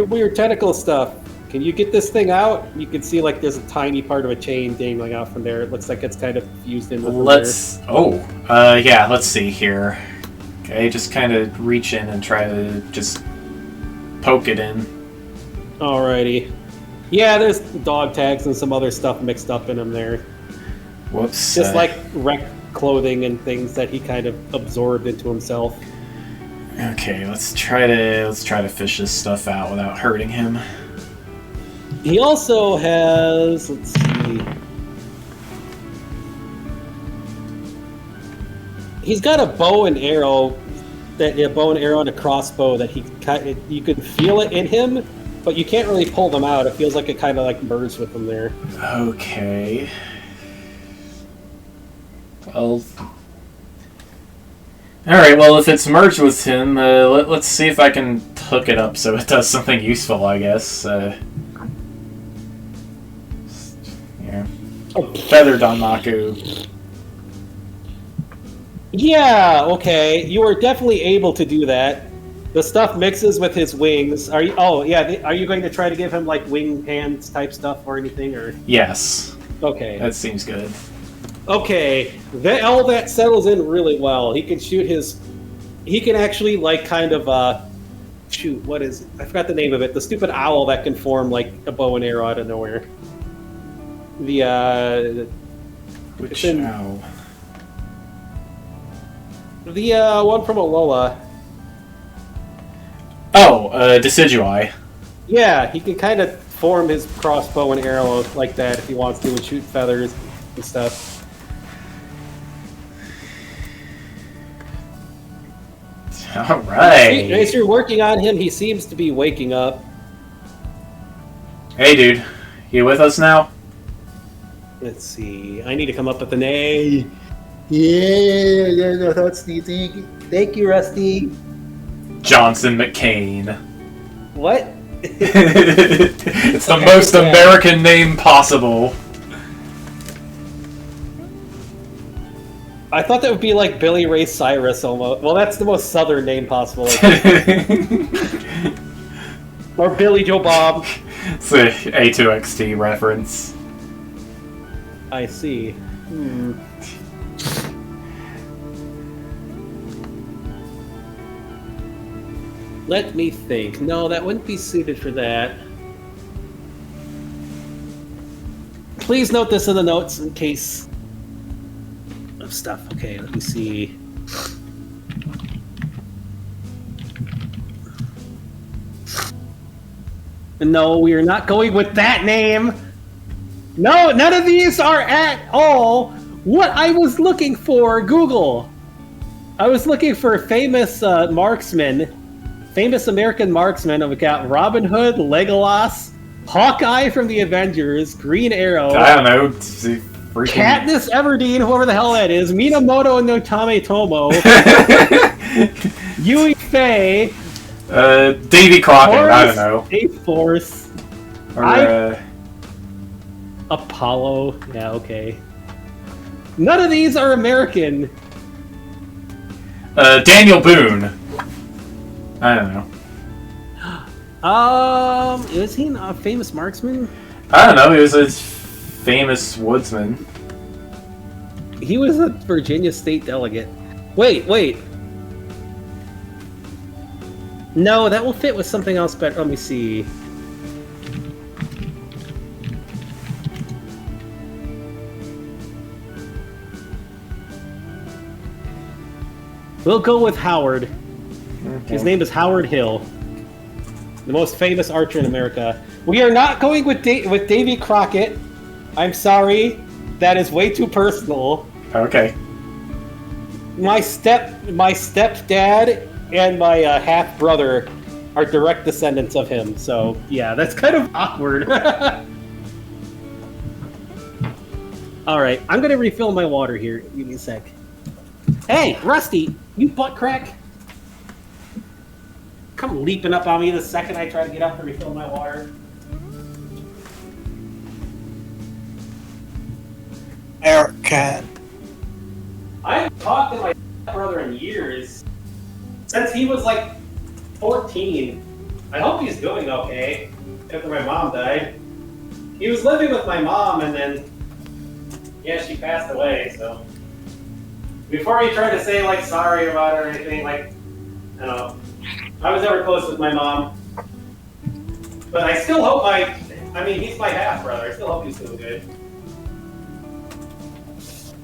S2: weird tentacle stuff. Can you get this thing out? You can see there's a tiny part of a chain dangling out from there. It looks like it's kind of fused in with
S1: yeah, let's see here. Okay, just kind of reach in and try to just poke it in.
S2: Alrighty. Yeah, there's dog tags and some other stuff mixed up in them there.
S1: Whoops.
S2: Just wrecked clothing and things that he kind of absorbed into himself.
S1: Okay, let's try to fish this stuff out without hurting him.
S2: He also has, let's see. He's got a bow and arrow, and a crossbow that you can feel it in him, but you can't really pull them out. It feels like it kind of merged with him there.
S1: Okay. Well. All right. Well, if it's merged with him, let's see if I can hook it up so it does something useful, I guess. Yeah. Feather Danmaku.
S2: Yeah, okay. You were definitely able to do that. The stuff mixes with his wings. Are you? Oh, yeah. Are you going to try to give him like wing hands type stuff or anything? Or
S1: Yes.
S2: okay,
S1: That seems good.
S2: okay. All that settles in really well. He can shoot his. He can actually like kind of shoot. What is it? I forgot the name of it. The stupid owl that can form like a bow and arrow out of nowhere.
S1: Which
S2: in-
S1: owl?
S2: The one from Alola.
S1: Oh, Decidui.
S2: Yeah, he can kind of form his crossbow and arrow like that if he wants to and shoot feathers and stuff.
S1: Alright.
S2: As you're working on him, he seems to be waking up.
S1: Hey, dude. You with us now?
S2: Let's see. I need to come up with an A. Yeah, that's the thing. Thank you, Rusty.
S1: Johnson McCain.
S2: What?
S1: It's the most American name possible.
S2: I thought that would be like Billy Ray Cyrus almost. Well, that's the most southern name possible. Or Billy Joe Bob.
S1: It's a A2XT reference.
S2: I see. Let me think. No, that wouldn't be suited for that. Please note this in the notes in case of stuff. Okay, let me see. No, we are not going with that name. No, none of these are at all what I was looking for. Google. I was looking for famous marksmen. Famous American marksmen, and we got Robin Hood, Legolas, Hawkeye from the Avengers, Green Arrow,
S1: I don't know. Freaking...
S2: Katniss Everdeen, whoever the hell that is, Minamoto no Tametomo, Yui Fei,
S1: Davy Crockett, I don't know.
S2: A-Force,
S1: Or,
S2: Apollo. Yeah, okay. None of these are American.
S1: Daniel Boone. I don't know.
S2: Is he a famous marksman?
S1: I don't know. He was a famous woodsman.
S2: He was a Virginia state delegate. Wait. No, that will fit with something else better. Let me see. We'll go with Howard.
S1: Okay.
S2: His name is Howard Hill, the most famous archer in America. We are not going with Davy Crockett. I'm sorry, that is way too personal.
S1: Okay.
S2: My stepdad and my half brother are direct descendants of him. So yeah, that's kind of awkward. All right, I'm gonna refill my water here. Give me a sec. Hey, Rusty, you butt crack. Come leaping up on me the second I try to get up to refill my water.
S3: Eric Cat.
S2: I haven't talked to my brother in years. Since he was like 14. I hope he's doing okay. After my mom died. He was living with my mom and then... yeah, she passed away, so... Before he tried to say like sorry about it or anything, like... I don't know. I was never close with my mom. But I still hope I mean, he's my half-brother. I still hope he's doing good.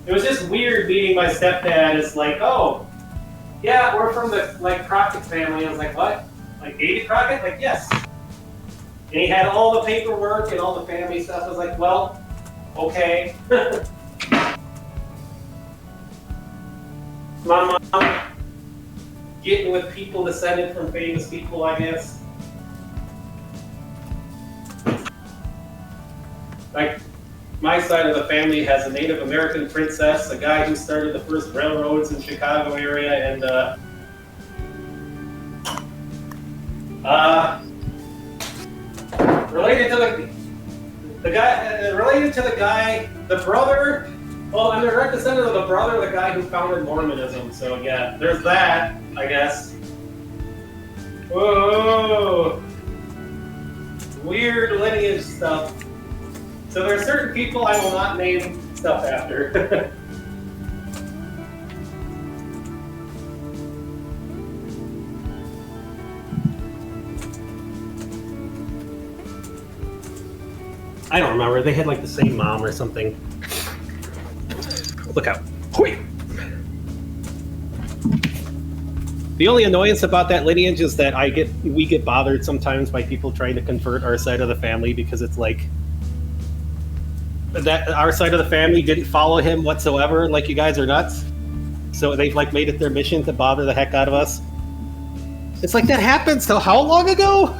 S2: It was just weird meeting my stepdad. It's like, oh, yeah, we're from the, like, Crockett family. I was like, what? Like, Davy Crockett? Like, yes. And he had all the paperwork and all the family stuff. I was like, well, okay. My mom getting with people descended from famous people, I guess. Like, my side of the family has a Native American princess, a guy who started the first railroads in Chicago area, and Related to the guy, the brother. Well, I'm the direct descendant of the brother of the guy who founded Mormonism. So yeah, there's that, I guess. Whoa, weird lineage stuff. So there are certain people I will not name stuff after. I don't remember. They had like the same mom or something. Look out. Hoi! The only annoyance about that lineage is that we get bothered sometimes by people trying to convert our side of the family because it's like that our side of the family didn't follow him whatsoever. Like, you guys are nuts. So they've like made it their mission to bother the heck out of us. It's like, that happened so how long ago?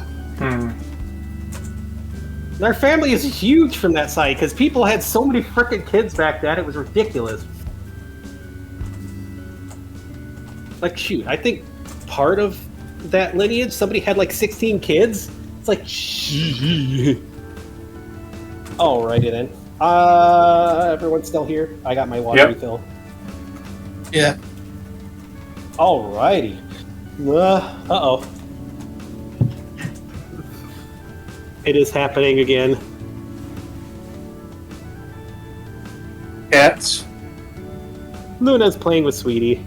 S2: Our family is huge from that side because people had so many freaking kids back then, it was ridiculous. Like, shoot, I think part of that lineage, somebody had like 16 kids. It's like, alrighty then. Everyone's still here? I got my water refill.
S3: Yeah.
S2: Alrighty. Uh-oh. It is happening again.
S3: Cats.
S2: Luna's playing with Sweetie.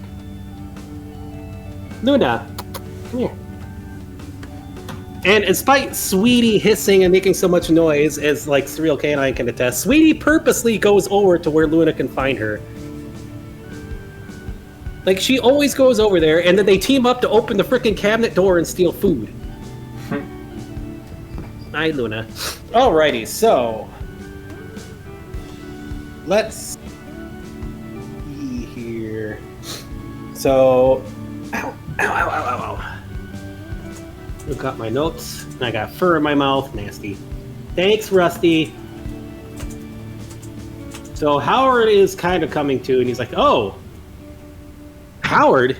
S2: Luna, come here. And despite Sweetie hissing and making so much noise, as like Surreal Canine can attest, Sweetie purposely goes over to where Luna can find her. Like, she always goes over there, and then they team up to open the freaking cabinet door and steal food. Hi, Luna. Alrighty, so let's see here. So, ow. I've got my notes, and I got fur in my mouth. Nasty. Thanks, Rusty. So Howard is kind of coming to, and he's like, "Oh, Howard.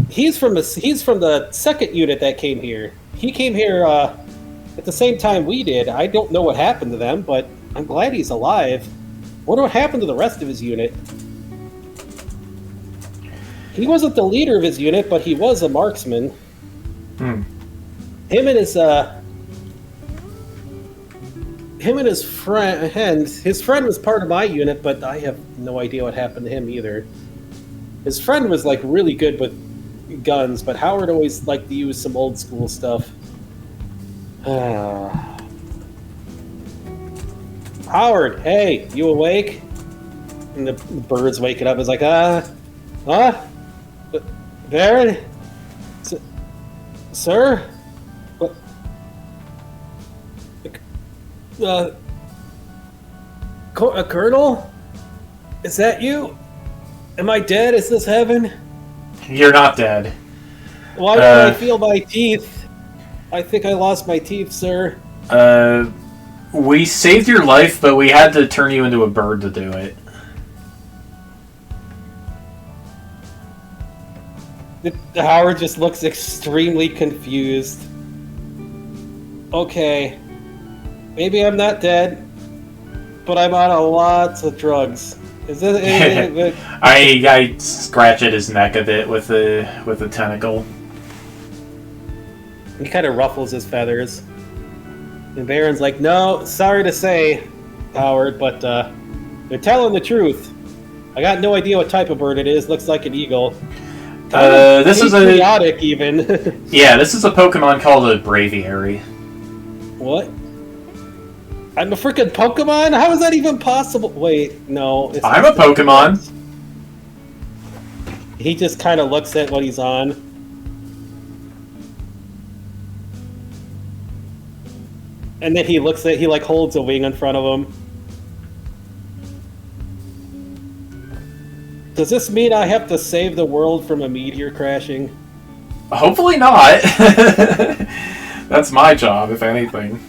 S2: He's from the second unit that came here. He came here at the same time we did. I don't know what happened to them, but I'm glad he's alive. Wonder what happened to the rest of his unit." He wasn't the leader of his unit, but he was a marksman. Him and his friend. His friend was part of my unit, but I have no idea what happened to him either. His friend was like really good with guns, but Howard always liked to use some old school stuff. Howard, hey, you awake? And the bird's waking up. It's like, Baron? Sir? What? Colonel? Is that you? Am I dead? Is this heaven?
S1: You're not dead.
S2: Why do I feel my teeth? I think I lost my teeth, sir.
S1: We saved your life, but we had to turn you into a bird to do it.
S2: Howard just looks extremely confused. Okay. Maybe I'm not dead, but I'm on a lots of drugs. Is this?
S1: I scratch at his neck a bit with a tentacle.
S2: He kind of ruffles his feathers. And Baron's like, "No, sorry to say, Howard, but they're telling the truth. I got no idea what type of bird it is. Looks like an eagle.
S1: This is
S2: chaotic, even."
S1: Yeah, this is a Pokemon called a Braviary.
S2: What? I'm a freaking Pokemon? How is that even possible? Wait, no.
S1: I'm a Pokemon.
S2: He just kind of looks at what he's on. And then he holds a wing in front of him. Does this mean I have to save the world from a meteor crashing?
S1: Hopefully not. That's my job, if anything.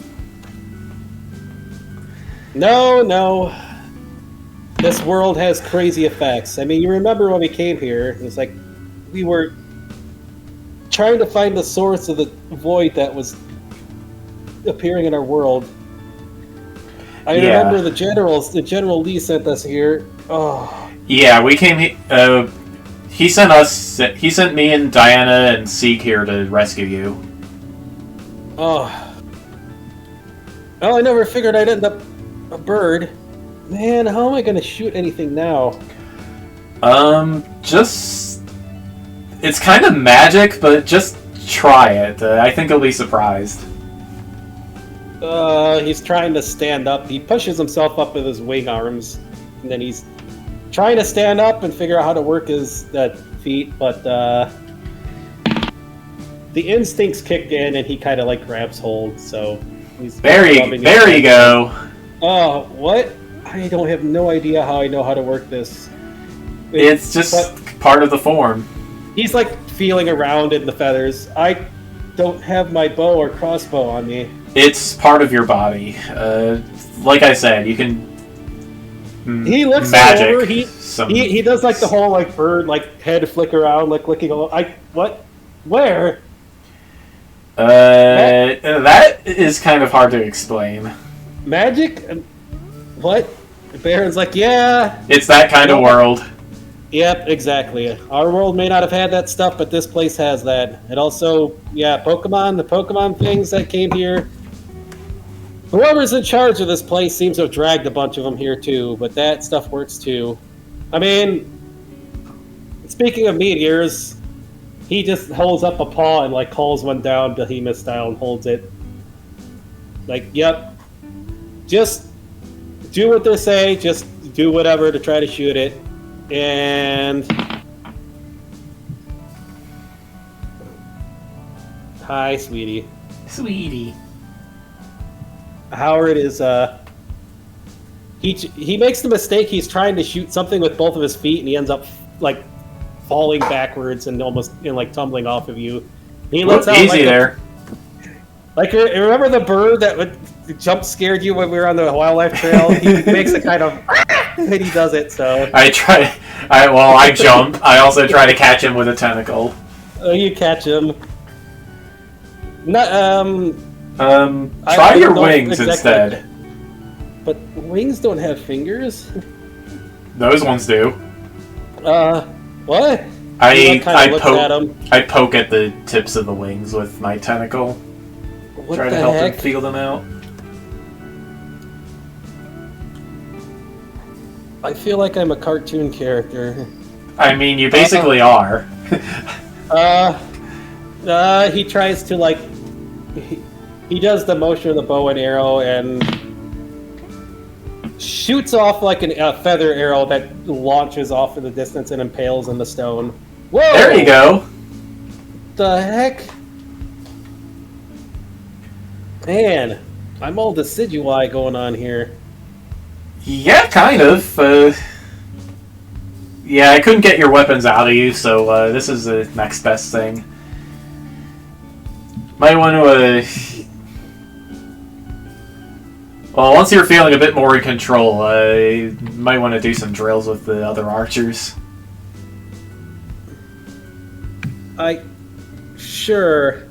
S2: No. This world has crazy effects. I mean, you remember when we came here, it's like we were trying to find the source of the void that was appearing in our world. I remember the General Lee sent us here. Oh.
S1: Yeah, we came. He sent me and Diana and Seek here to rescue you.
S2: Oh. Well, I never figured I'd end up a bird. Man, how am I going to shoot anything now?
S1: It's kind of magic, but just try it. I think he'll be surprised.
S2: He's trying to stand up. He pushes himself up with his wing arms, and then he's trying to stand up and figure out how to work his feet, but the instincts kicked in, and he kind of like grabs hold. So he's
S1: there you go.
S2: Oh, what? I don't have no idea how I know how to work this.
S1: It's just part of the form.
S2: He's like feeling around in the feathers. I don't have my bow or crossbow on me.
S1: It's part of your body. Like I said, you can.
S2: He looks
S1: magic.
S2: over. He does like the whole like bird like head flick around like licking. What? Where?
S1: That is kind of hard to explain.
S2: Magic? What? Baron's like, yeah.
S1: It's that kind of world.
S2: Yep, exactly. Our world may not have had that stuff, but this place has that. And also, yeah, the Pokemon things that came here. Whoever's in charge of this place seems to have dragged a bunch of them here too, but that stuff works too. I mean, speaking of meteors, he just holds up a paw and like calls one down Behemoth style and holds it. Like, yep. Just do what they say, just do whatever to try to shoot it. And hi, sweetie.
S1: Sweetie.
S2: Howard is he makes the mistake. He's trying to shoot something with both of his feet, and he ends up like falling backwards and almost like tumbling off of you. He lets out
S1: easy there.
S2: Like remember the bird that jump scared you when we were on the wildlife trail? He makes a kind of and he does it. So
S1: I jump. I also try to catch him with a tentacle.
S2: Oh, you catch him.
S1: Try your wings instead.
S2: But wings don't have fingers.
S1: Those ones do.
S2: What?
S1: I poke at the tips of the wings with my tentacle.
S2: What
S1: Try to help him feel them out.
S2: I feel like I'm a cartoon character.
S1: I mean, you basically are.
S2: He tries to like... He does the motion of the bow and arrow and shoots off like a feather arrow that launches off in the distance and impales in the stone. Whoa!
S1: There you go.
S2: The heck? Man, I'm all Decidueye going on here.
S1: Yeah, kind of. Yeah, I couldn't get your weapons out of you, so this is the next best thing. Might want to... Well, once you're feeling a bit more in control, you might want to do some drills with the other archers.
S2: Sure.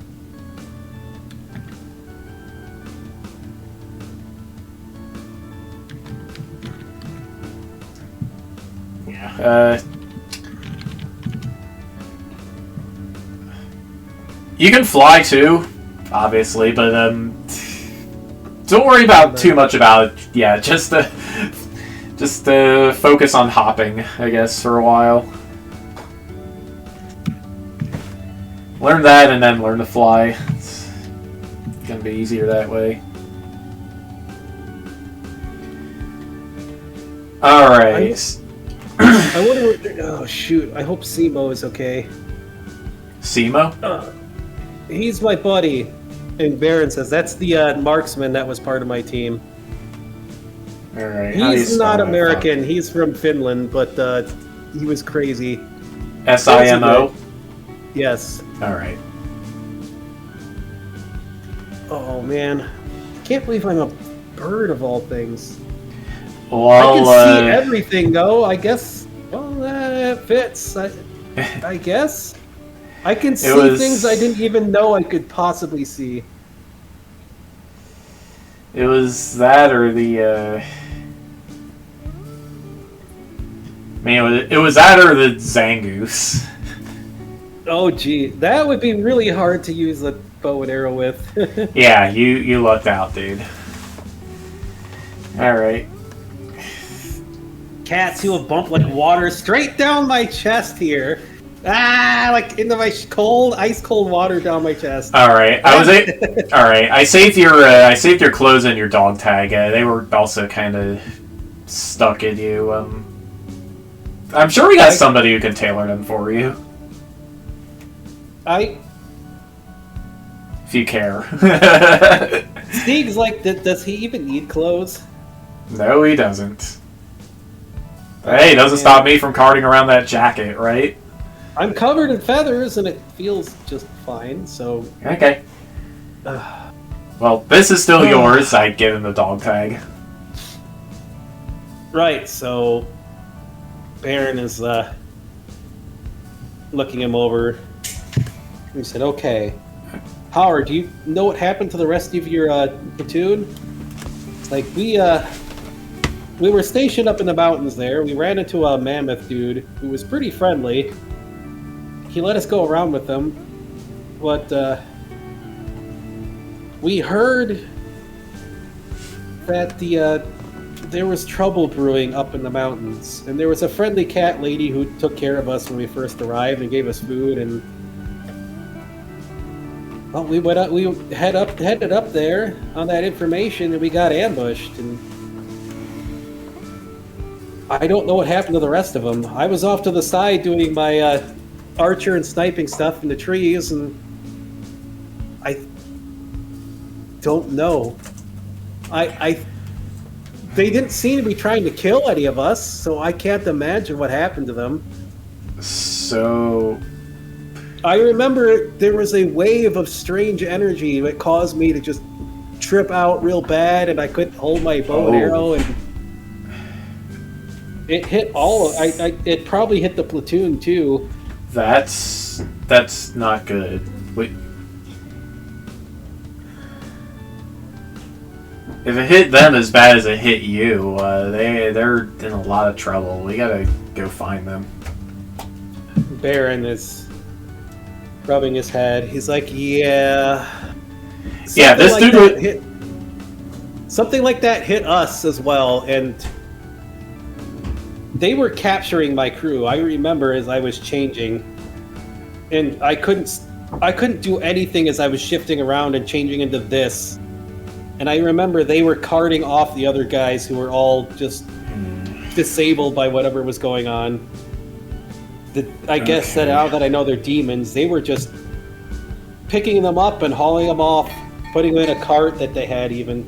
S1: Yeah. You can fly too, obviously, but don't worry about too much about it. Yeah, just focus on hopping, I guess, for a while. Learn that and then learn to fly. It's gonna be easier that way. Alright.
S2: I wonder. Oh shoot! I hope Simo is okay.
S1: Simo?
S2: He's my buddy. And Baron says that's the marksman that was part of my team.
S1: Alright.
S2: He's not American. He's from Finland, but he was crazy.
S1: Simo?
S2: Yes.
S1: Alright.
S2: Oh man, can't believe I'm a bird of all things.
S1: Well,
S2: I can see everything though. I guess. Well, that fits. I guess. I can see things I didn't even know I could possibly see.
S1: It was that or the... I mean, it was that or the Zangoose.
S2: Oh, gee. That would be really hard to use a bow and arrow with.
S1: Yeah, you lucked out, dude. Alright.
S2: Cats who will bump like water straight down my chest here. Ah, like into my ice cold water down my chest.
S1: Alright, Alright, I saved your clothes and your dog tag. They were also kind of stuck in you. I'm sure we got somebody who can tailor them for you. If you care.
S2: Steeg's like, does he even need clothes?
S1: No, he doesn't. Hey, it doesn't stop me from carting around that jacket, right?
S2: I'm covered in feathers and it feels just fine, so...
S1: Okay. Well, this is still yours. I give him the dog tag.
S2: Right, so... Baron is, looking him over. He said, okay. Howard, do you know what happened to the rest of your, platoon? Like, we were stationed up in the mountains there. We ran into a mammoth dude who was pretty friendly. He let us go around with him. But, we heard that there was trouble brewing up in the mountains. And there was a friendly cat lady who took care of us when we first arrived and gave us food and... Well, we headed up there on that information and we got ambushed and... I don't know what happened to the rest of them. I was off to the side doing my archer and sniping stuff in the trees, and I don't know. They didn't seem to be trying to kill any of us, so I can't imagine what happened to them.
S1: So...
S2: I remember there was a wave of strange energy that caused me to just trip out real bad, and I couldn't hold my bow and arrow, and... It hit it probably hit the platoon too.
S1: That's not good. Wait. If it hit them as bad as it hit you, they're in a lot of trouble. We gotta go find them.
S2: Baron is rubbing his head. He's like, yeah.
S1: Yeah, this
S2: like
S1: dude
S2: something like that hit us as well, and they were capturing my crew. I remember as I was changing, and I couldn't do anything as I was shifting around and changing into this. And I remember they were carting off the other guys who were all just disabled by whatever was going on. I guess that now that I know they're demons, they were just picking them up and hauling them off, putting them in a cart that they had even.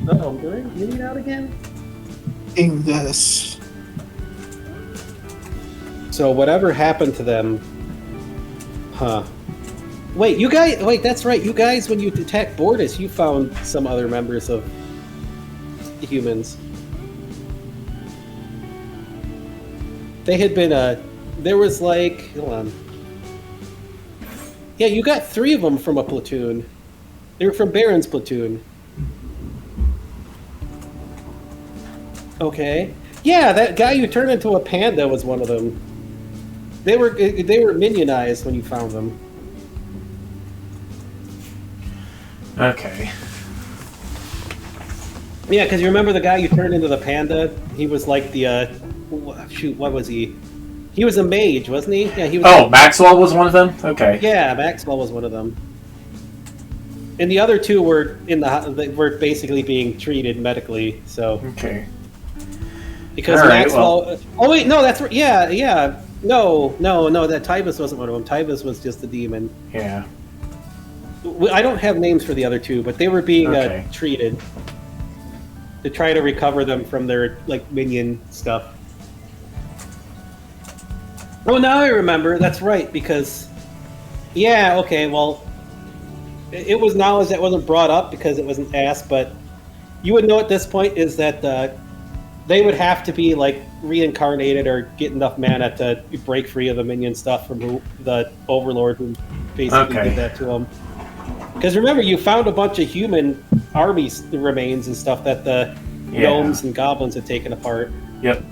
S2: Uh-oh, you need out again?
S3: In this.
S2: So whatever happened to them, Wait, that's right. You guys, when you attacked Bortus, you found some other members of the humans. They had been, there was like, hold on. Yeah, you got 3 of them from a platoon. They were from Baron's platoon. Okay. Yeah, that guy who turned into a panda was one of them. They were minionized when you found them.
S1: Okay.
S2: Yeah, because you remember the guy who turned into the panda? He was like the, shoot, what was he? He was a mage, wasn't he? Yeah, he was.
S1: Oh, Maxwell was one of them? Okay.
S2: Yeah, Maxwell was one of them. And the other 2 were were basically being treated medically, so.
S1: Okay.
S2: Because Maxwell... Oh, wait, no, that's... Yeah. No, that Tybus wasn't one of them. Tybus was just a demon.
S1: Yeah.
S2: I don't have names for the other 2, but they were being treated to try to recover them from their, like, minion stuff. Oh, now I remember. That's right, because... Yeah, okay, well... It was knowledge that wasn't brought up because it wasn't asked, but you would know at this point is that they would have to be like reincarnated or get enough mana to break free of the minion stuff from the Overlord who basically did that to them. Because remember, you found a bunch of human army remains and stuff that the gnomes and goblins had taken apart.
S1: Yep.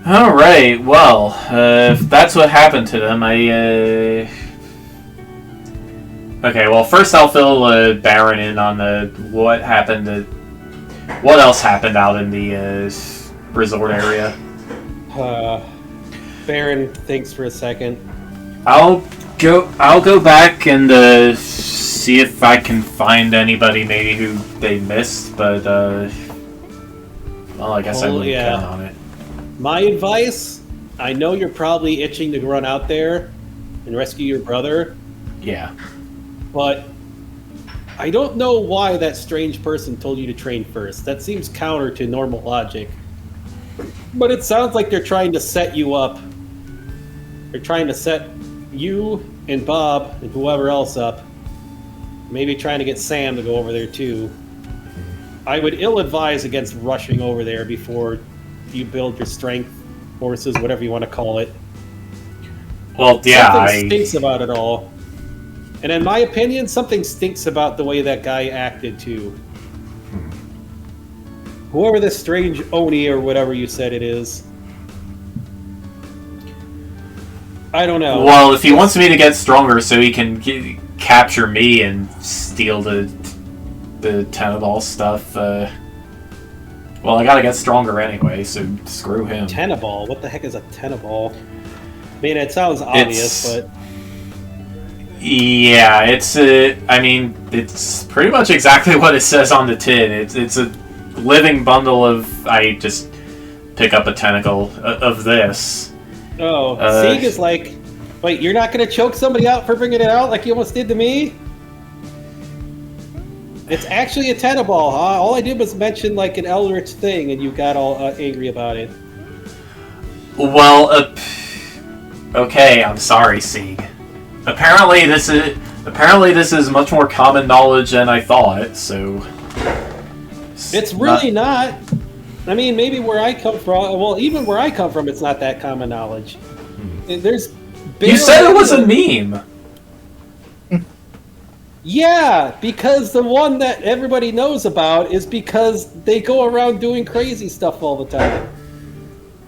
S1: Alright, well, if that's what happened to them, Okay, well, first I'll fill Baron in on what happened. What else happened out in the resort area?
S2: Baron thinks for a second.
S1: I'll go back and see if I can find anybody maybe who they missed, but well, I guess I wouldn't count on it.
S2: My advice: I know you're probably itching to run out there and rescue your brother.
S1: Yeah.
S2: But I don't know why that strange person told you to train first. That seems counter to normal logic. But it sounds like they're trying to set you up. They're trying to set you and Bob and whoever else up. Maybe trying to get Sam to go over there too. I would ill-advise against rushing over there before you build your strength forces, whatever you want to call it.
S1: Well, yeah,
S2: Something stinks about it all. And in my opinion, something stinks about the way that guy acted, too. Whoever this strange Oni or whatever you said it is. I don't know.
S1: Well, if he wants me to get stronger so he can capture me and steal the Teneball stuff, well, I gotta get stronger anyway, so screw him.
S2: Teneball? What the heck is a Teneball? I mean, it sounds obvious, but...
S1: Yeah, it's it's pretty much exactly what it says on the tin. It's a living bundle of, I just pick up a tentacle of this.
S2: Oh, Sieg is like, wait, you're not going to choke somebody out for bringing it out like you almost did to me? It's actually a Teneball, huh? All I did was mention like an Eldritch thing and you got all angry about it.
S1: Well, okay, I'm sorry, Sieg. Apparently this is much more common knowledge than I thought, so...
S2: It's really not. I mean, maybe where I come from... Well, even where I come from, it's not that common knowledge. There's...
S1: You said it was a meme!
S2: Yeah, because the one that everybody knows about is because they go around doing crazy stuff all the time.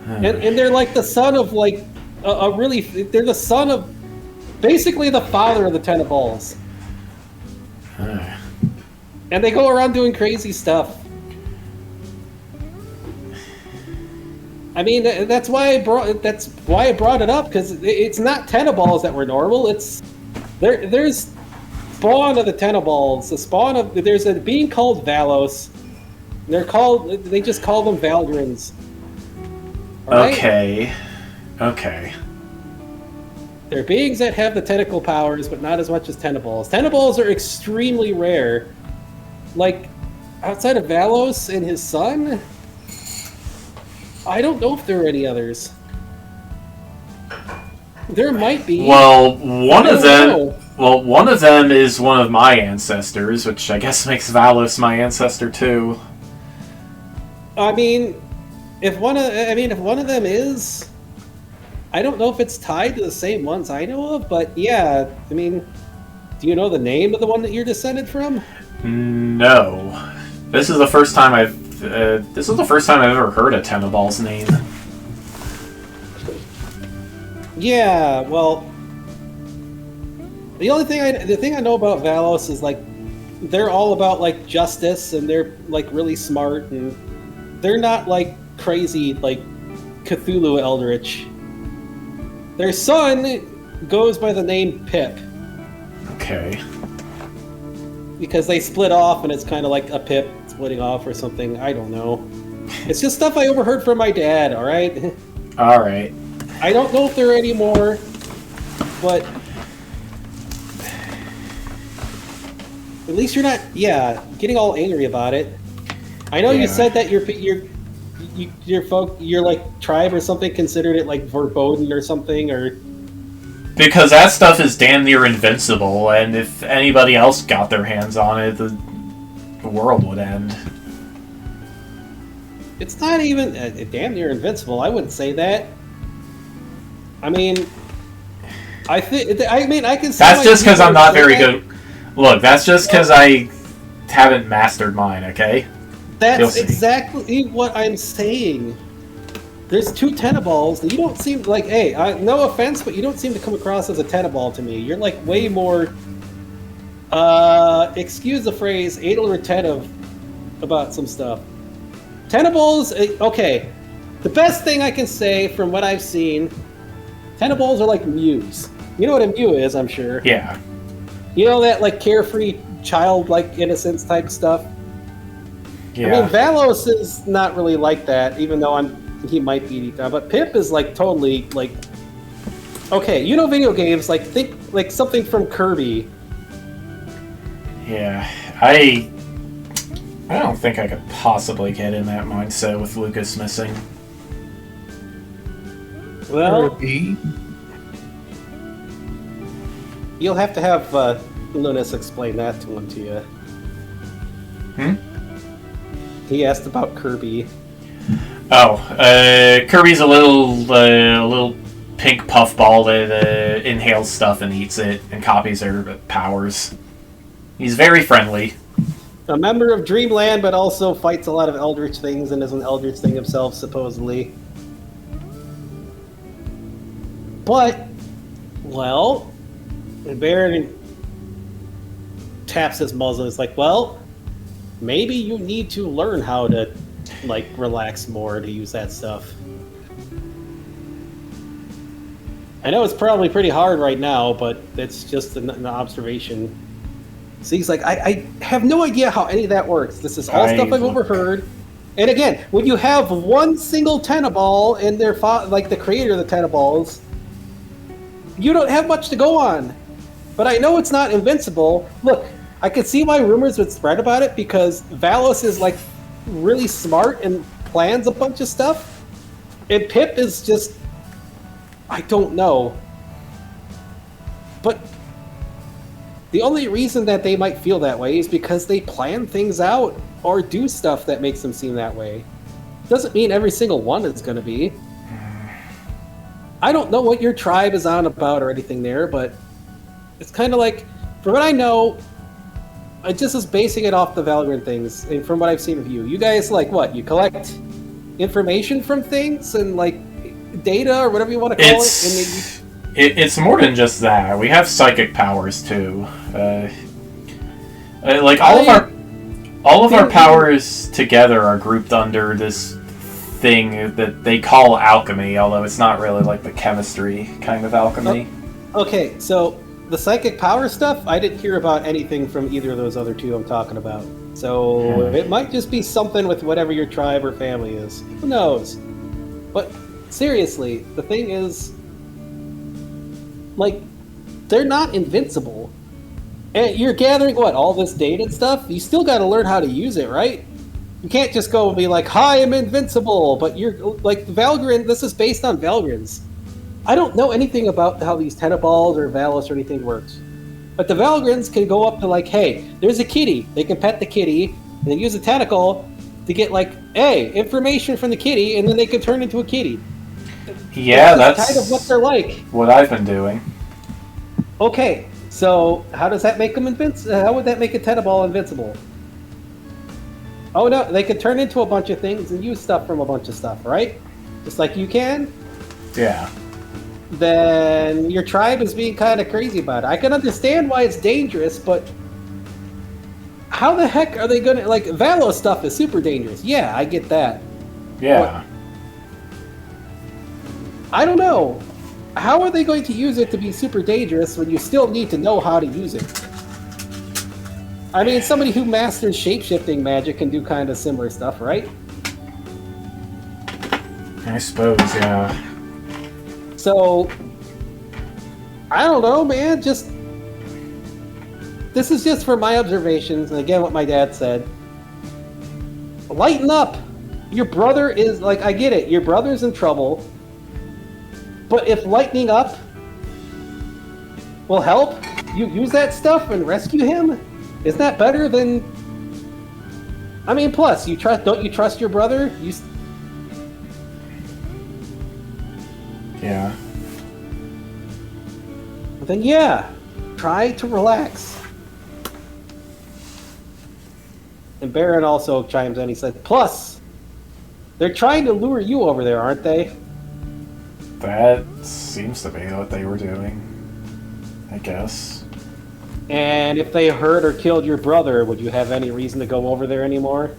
S2: And they're like the son of, like, they're the son of... Basically the father of the Teneballs. And they go around doing crazy stuff. I mean, that's why I brought it up, because it's not Teneballs that were normal. It's there's spawn of the Teneballs. There's a being called Valos. They just call them Valdrins. Right?
S1: Okay.
S2: They're beings that have the tentacle powers, but not as much as Teneballs. Teneballs are extremely rare. Like, outside of Valos and his son, I don't know if there are any others. There might be.
S1: Well, one of them is one of my ancestors, which I guess makes Valos my ancestor too.
S2: I mean, if one of them is, I don't know if it's tied to the same ones I know of, but yeah, I mean, do you know the name of the one that you're descended from?
S1: No. This is the first time I've ever heard of Teneball's name.
S2: Yeah, well, the thing I know about Valos is like they're all about like justice, and they're like really smart, and they're not like crazy like Cthulhu Eldritch. Their son goes by the name Pip.
S1: Okay.
S2: Because they split off, and it's kind of like a Pip splitting off or something. I don't know. It's just stuff I overheard from my dad, alright?
S1: Alright.
S2: I don't know if there are any more, but... At least you're not, getting all angry about it. I know you said that your like tribe or something considered it like verboten or something, or
S1: because that stuff is damn near invincible, and if anybody else got their hands on it, the world would end.
S2: It's not even damn near invincible. I wouldn't say that. I mean, I can. See
S1: That's just because I'm not very
S2: that.
S1: good. Look, that's just because I haven't mastered mine. Okay.
S2: That's exactly what I'm saying. There's 2 Teneballs, and you don't seem like. Hey, no offense, but you don't seem to come across as a Teneball to me. You're like way more. Excuse the phrase, anal retentive about some stuff. Teneballs, okay. The best thing I can say from what I've seen, Teneballs are like Mews. You know what a Mew is, I'm sure.
S1: Yeah.
S2: You know that like carefree, childlike innocence type stuff.
S1: Yeah.
S2: I mean, Valos is not really like that, even though he might be deep down. But Pip is like totally like. Okay, you know video games, like think like something from Kirby.
S1: Yeah, I don't think I could possibly get in that mindset with Lucas missing.
S2: Well,
S3: Kirby.
S2: You'll have to have Lunas explain that to you. He asked about Kirby.
S1: Oh, Kirby's a little pink puffball that inhales stuff and eats it and copies her powers. He's very friendly.
S2: A member of Dreamland, but also fights a lot of Eldritch things and is an Eldritch thing himself, supposedly. But, well, Baron taps his muzzle. It's like, well, maybe you need to learn how to, like, relax more to use that stuff. I know it's probably pretty hard right now, but it's just an observation. So he's like, I have no idea how any of that works. This is all stuff I've overheard. And again, when you have one single Teneball and their like the creator of the Teneballs, you don't have much to go on. But I know it's not invincible. Look, I could see why rumors would spread about it because Valos is like really smart and plans a bunch of stuff. And Pip is just, I don't know. But the only reason that they might feel that way is because they plan things out or do stuff that makes them seem that way. Doesn't mean every single one is going to be. I don't know what your tribe is on about or anything there, but it's kind of like, from what I know, I just was basing it off the Valgrind things, and from what I've seen of you. You guys, like, what? You collect information from things and, like, data or whatever you want to call it?
S1: It's more than just that. We have psychic powers too. Like all of our powers together are grouped under this thing that they call alchemy, although it's not really like the chemistry kind of alchemy.
S2: Okay, so the psychic power stuff, I didn't hear about anything from either of those other two I'm talking about. So it might just be something with whatever your tribe or family is. Who knows? But seriously, the thing is, like, they're not invincible. And you're gathering, what, all this data and stuff? You still got to learn how to use it, right? You can't just go and be like, hi, I'm invincible. But you're, like, Valgrind, this is based on Valgrinds. I don't know anything about how these Teneballs or Valos or anything works. But the Valgrinds can go up to, like, hey, there's a kitty. They can pet the kitty, and then use a tentacle to get, like, hey, information from the kitty, and then they can turn into a kitty.
S1: Yeah, that's
S2: kind of what they're like.
S1: What I've been doing.
S2: Okay, so how does that make them invincible? How would that make a Teneball invincible? Oh no, they can turn into a bunch of things and use stuff from a bunch of stuff, right? Just like you can?
S1: Yeah.
S2: Then your tribe is being kind of crazy about it. I can understand why it's dangerous, but how the heck are they gonna, like, Valos stuff is super dangerous. Yeah, I get that.
S1: Yeah.
S2: But I don't know. How are they going to use it to be super dangerous when you still need to know how to use it? I mean, somebody who masters shape-shifting magic can do kind of similar stuff, right?
S1: I suppose, yeah.
S2: So, I don't know, man. Just, this is just from my observations, and again, what my dad said. Lighten up. Your brother is, like, I get it. Your brother's in trouble. But if lightening up will help you use that stuff and rescue him, isn't that better than I mean, plus, don't you trust your brother?
S1: Yeah.
S2: Then yeah, try to relax. And Baron also chimes in. He said, plus, they're trying to lure you over there, aren't they?
S1: That seems to be what they were doing, I guess.
S2: And if they hurt or killed your brother, would you have any reason to go over there anymore?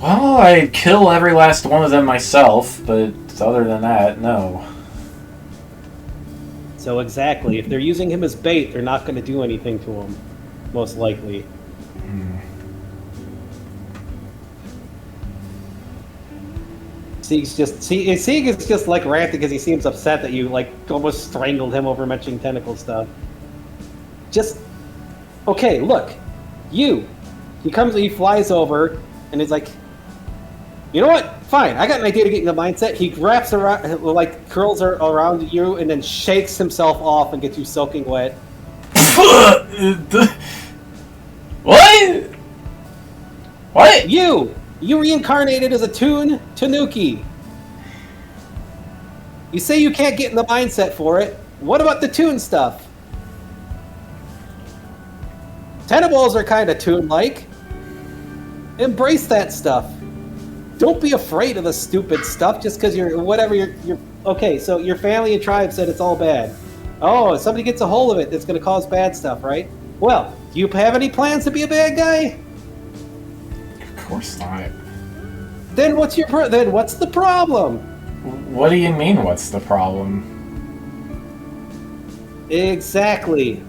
S1: Well, I'd kill every last one of them myself, but other than that, no.
S2: So exactly, if they're using him as bait, they're not going to do anything to him, most likely. Sieg is just like ranting because he seems upset that you like almost strangled him over mentioning tentacle stuff. Just okay, look, he flies over and is like, you know what? Fine, I got an idea to get in the mindset. He wraps around, like curls around you, and then shakes himself off and gets you soaking wet.
S1: What? What?
S2: You reincarnated as a Tanuki. You say you can't get in the mindset for it. What about the Toon stuff? Tennables are kind of Toon-like. Embrace that stuff. Don't be afraid of the stupid stuff just because you're okay, so your family and tribe said it's all bad. Oh, if somebody gets a hold of it, it's going to cause bad stuff, right? Well, do you have any plans to be a bad guy?
S1: Of course not.
S2: Then what's the problem?
S1: What do you mean, what's the problem?
S2: Exactly.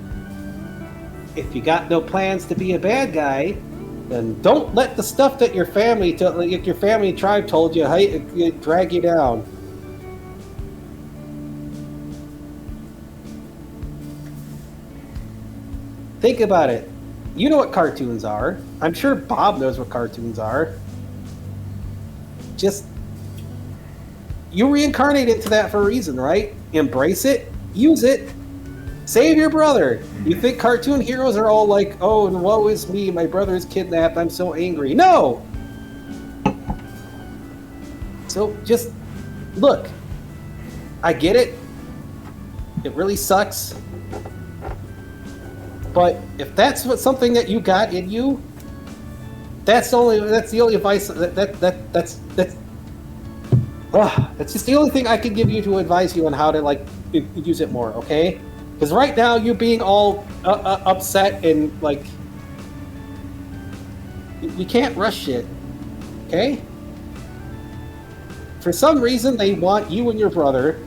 S2: If you got no plans to be a bad guy, then don't let the stuff that your family and tribe told you drag you down. Think about it. You know what cartoons are. I'm sure Bob knows what cartoons are. Just, you reincarnate into that for a reason, right? Embrace it, use it, save your brother. You think cartoon heroes are all like, oh, woe is me, my brother is kidnapped, I'm so angry. No! So just, look, I get it. It really sucks. But if that's something that you got in you, that's the only advice that's just the only thing I can give you to advise you on how to like use it more, okay? Because right now you're being all upset and like you can't rush shit, okay? For some reason they want you and your brother.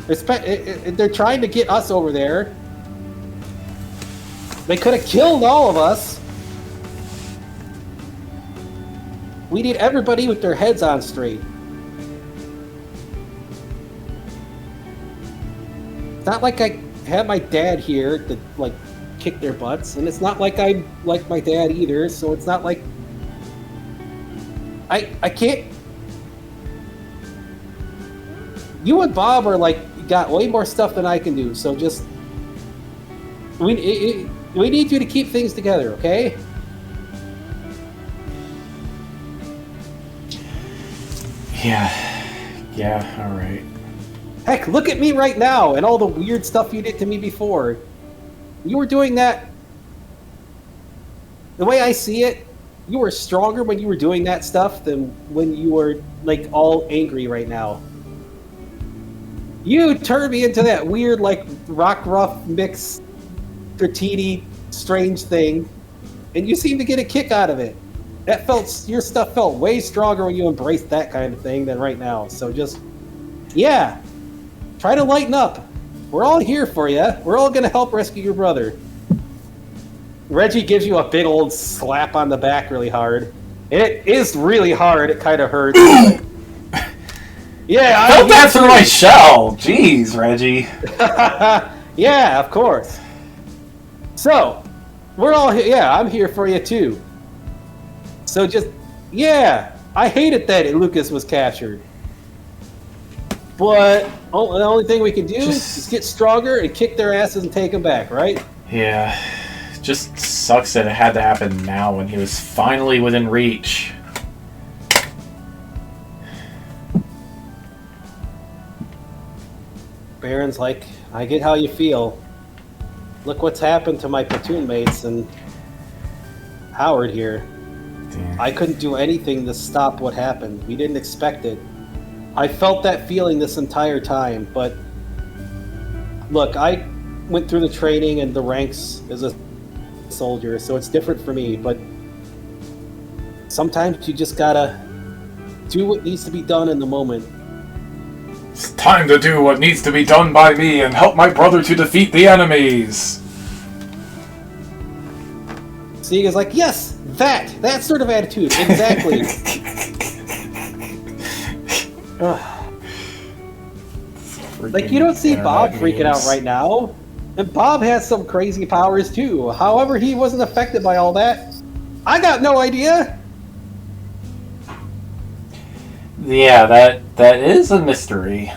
S2: They're trying to get us over there. They could have killed all of us. We need everybody with their heads on straight. It's not like I had my dad here to like kick their butts, and it's not like I like my dad either, so it's not like I can't. You and Bob are like got way more stuff than I can do, so just we need you to keep things together, okay?
S1: Yeah, alright.
S2: Heck, look at me right now and all the weird stuff you did to me before. You were doing that... The way I see it, you were stronger when you were doing that stuff than when you were, like, all angry right now. You turned me into that weird, like, rock rough mix, Dratini, strange thing, and you seem to get a kick out of it. Your stuff felt way stronger when you embraced that kind of thing than right now. So just, yeah, try to lighten up. We're all here for you. We're all gonna help rescue your brother. Reggie gives you a big old slap on the back really hard. And it is really hard. It kind of hurts. Yeah,
S1: I felt that through my shell. Jeez, Reggie.
S2: Yeah, of course. So, we're all here. Yeah, I'm here for you too. So just, yeah, I hated that Lucas was captured. But the only thing we can do is get stronger and kick their asses and take them back, right?
S1: Yeah. Just sucks that it had to happen now when he was finally within reach.
S2: Baron's like, I get how you feel. Look what's happened to my platoon mates and Howard here.
S1: Damn.
S2: I couldn't do anything to stop what happened. We didn't expect it. I felt that feeling this entire time, but look, I went through the training and the ranks as a soldier, so it's different for me, but sometimes you just gotta do what needs to be done in the moment.
S1: It's time to do what needs to be done by me and help my brother to defeat the enemies.
S2: Sieg is like, yes, that sort of attitude, exactly. Like, you don't see Bob freaking out right now. And Bob has some crazy powers too. However, he wasn't affected by all that. I got no idea.
S1: Yeah, that is a mystery.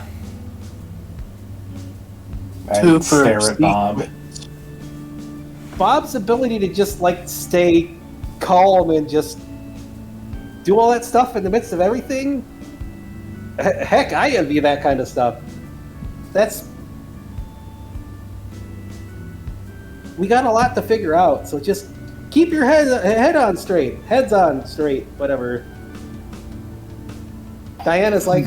S1: I stare at Bob.
S2: Bob's ability to just, like, stay calm and just do all that stuff in the midst of everything? Heck, I envy that kind of stuff. We got a lot to figure out, so just keep your heads on straight, whatever. Diana's like,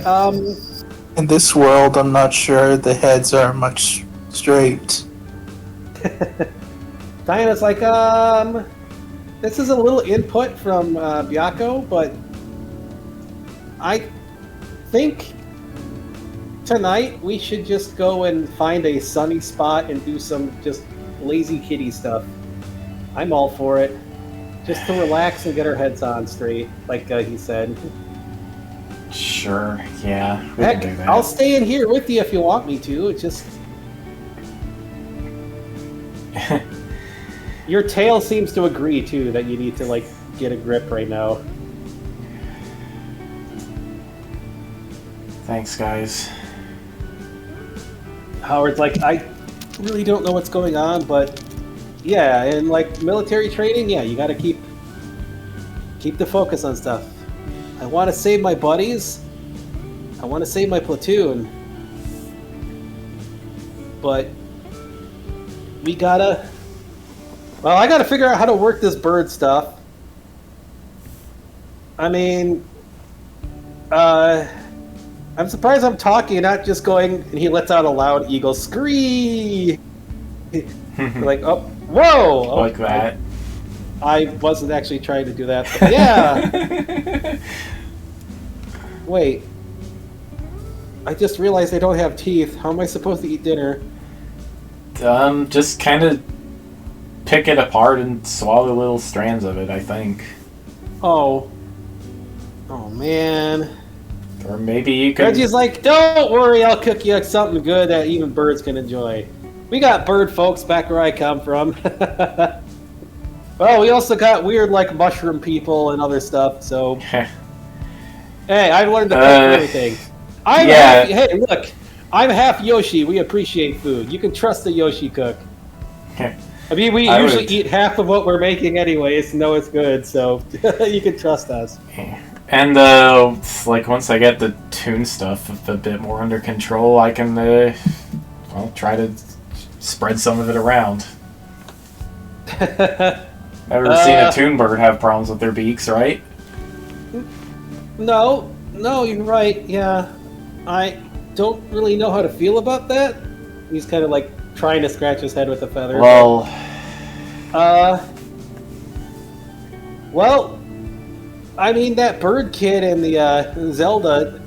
S3: In this world, I'm not sure the heads are much straight.
S2: Diana's like, this is a little input from Byako, but I think tonight we should just go and find a sunny spot and do some just lazy kitty stuff. I'm all for it. Just to relax and get our heads on straight, like he said.
S1: Sure, yeah.
S2: Heck,
S1: can do that.
S2: I'll stay in here with you if you want me to. It's just... Your tail seems to agree, too, that you need to, like, get a grip right now.
S1: Thanks, guys.
S2: Howard's like, I really don't know what's going on, but yeah, and like military training, yeah, you gotta keep the focus on stuff. I want to save my buddies. I want to save my platoon. But we gotta... Well, I gotta figure out how to work this bird stuff. I mean... I'm surprised I'm talking, not just going... And he lets out a loud eagle scream! Like, oh, whoa!
S1: Like that.
S2: I wasn't actually trying to do that, but yeah! Wait. I just realized I don't have teeth. How am I supposed to eat dinner?
S1: Just kind of pick it apart and swallow little strands of it, I think.
S2: Oh. Oh, man.
S1: Or maybe you could...
S2: Reggie's like, don't worry, I'll cook you something good that even birds can enjoy. We got bird folks back where I come from. Well, we also got weird, like, mushroom people and other stuff, so... Hey, I learned to cook everything. Hey, look, I'm half Yoshi. We appreciate food. You can trust the Yoshi cook. I mean, we usually eat half of what we're making anyways to know it's good, so you can trust us.
S1: And, like, once I get the tune stuff a bit more under control, I can, well, try to spread some of it around. Never seen a tune bird have problems with their beaks, right?
S2: No, you're right, yeah. I don't really know how to feel about that. He's kind of, like, trying to scratch his head with a feather.
S1: Well...
S2: Well, I mean, that bird kid in the Zelda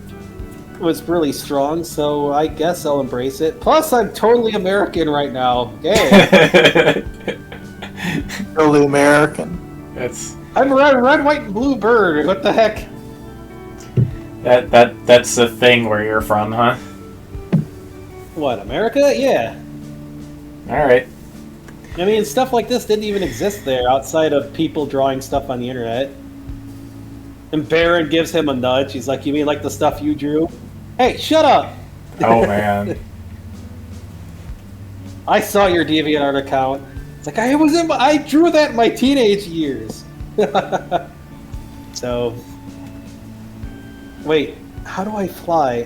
S2: was really strong, so I guess I'll embrace it. Plus, I'm totally American right now. Yeah.
S3: Totally American.
S2: I'm a red, white, and blue bird. What the heck?
S1: That's the thing where you're from, huh?
S2: What, America? Yeah.
S1: Alright.
S2: I mean, stuff like this didn't even exist there outside of people drawing stuff on the internet. And Baron gives him a nudge. He's like, you mean like the stuff you drew? Hey, shut up!
S1: Oh, man.
S2: I saw your DeviantArt account. It's like I drew that in my teenage years. So, wait, how do I fly?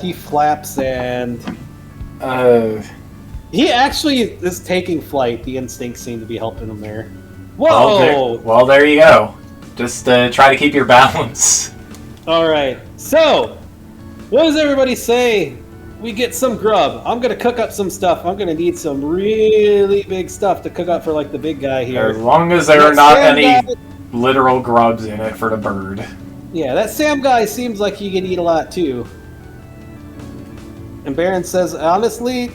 S2: He flaps and he actually is taking flight. The instincts seem to be helping him there. Whoa!
S1: Well, there you go. Just try to keep your balance.
S2: All right. So, what does everybody say? We get some grub. I'm gonna cook up some stuff. I'm gonna need some really big stuff to cook up for like the big guy here.
S1: As long as there are not any literal grubs in it for the bird.
S2: Yeah, that Sam guy seems like he can eat a lot too. And Baron says, honestly,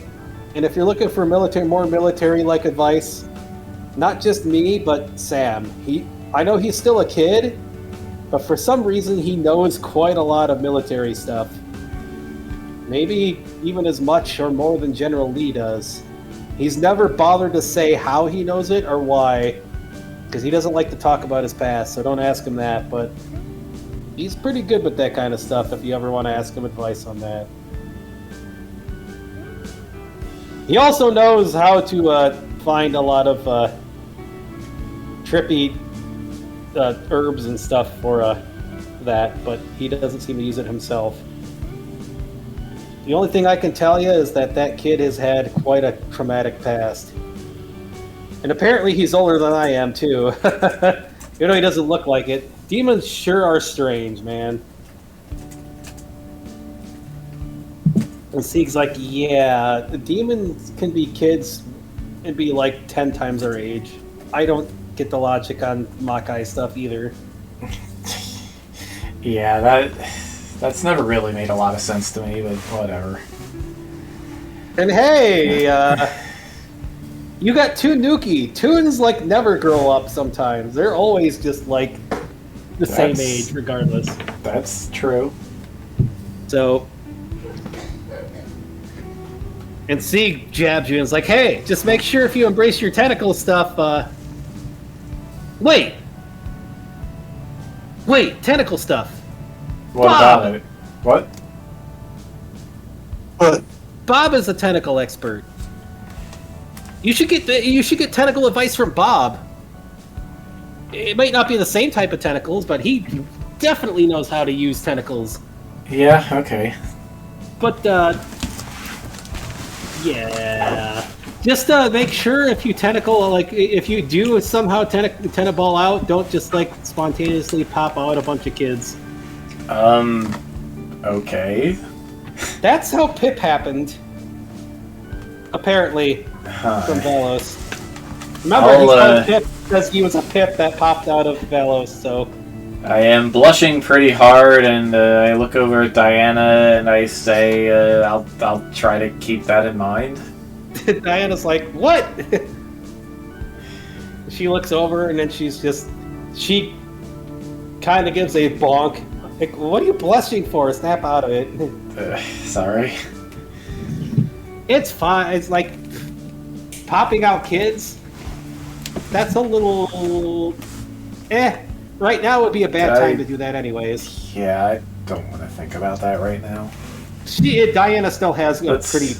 S2: and if you're looking for more military-like advice, not just me, but Sam. I know he's still a kid, but for some reason he knows quite a lot of military stuff. Maybe even as much or more than General Lee does. He's never bothered to say how he knows it or why, because he doesn't like to talk about his past, so don't ask him that, but he's pretty good with that kind of stuff if you ever want to ask him advice on that. He also knows how to find a lot of trippy herbs and stuff for that, but he doesn't seem to use it himself. The only thing I can tell you is that kid has had quite a traumatic past. And apparently he's older than I am, too. You know, he doesn't look like it. Demons sure are strange, man. And Sieg's like, yeah, the demons can be kids and be like 10 times our age. I don't get the logic on Makai stuff either.
S1: Yeah, that's never really made a lot of sense to me, but whatever.
S2: And hey, you got Nuki. Toons like never grow up sometimes. They're always just like the same age regardless.
S1: That's true.
S2: So, and Sieg jabs you and is like, hey, just make sure if you embrace your tentacle stuff, Wait, tentacle stuff.
S1: What
S2: Bob!
S1: about it? What?
S3: But
S2: Bob is a tentacle expert. You should get tentacle advice from Bob. It might not be the same type of tentacles, but he definitely knows how to use tentacles.
S1: Yeah, okay.
S2: But yeah, just make sure if you if you do somehow tentacball out, don't just like spontaneously pop out a bunch of kids.
S1: Okay.
S2: That's how Pip happened. Apparently, from Valos. Remember, he's called Pip because he was a Pip that popped out of Valos, so...
S1: I am blushing pretty hard, and I look over at Diana, and I say, I'll try to keep that in mind.
S2: Diana's like, what? She looks over, and then she kind of gives a bonk. Like, what are you blushing for? Snap out of it.
S1: Sorry.
S2: It's fine. It's like popping out kids. That's a little... Right now would be a bad time to do that anyways.
S1: Yeah, I don't want to think about that right now.
S2: Diana still has a pretty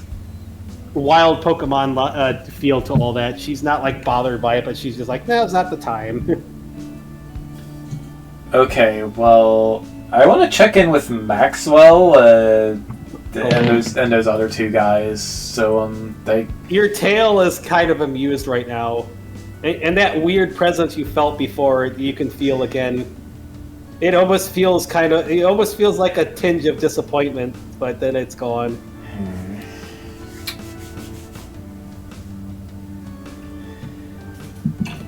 S2: wild Pokemon feel to all that. She's not like bothered by it, but she's just like, no, it's not the time.
S1: Okay, well, I want to check in with Maxwell and those other two guys. So
S2: your tail is kind of amused right now, and that weird presence you felt before, you can feel again. It almost feels like a tinge of disappointment, but then it's gone.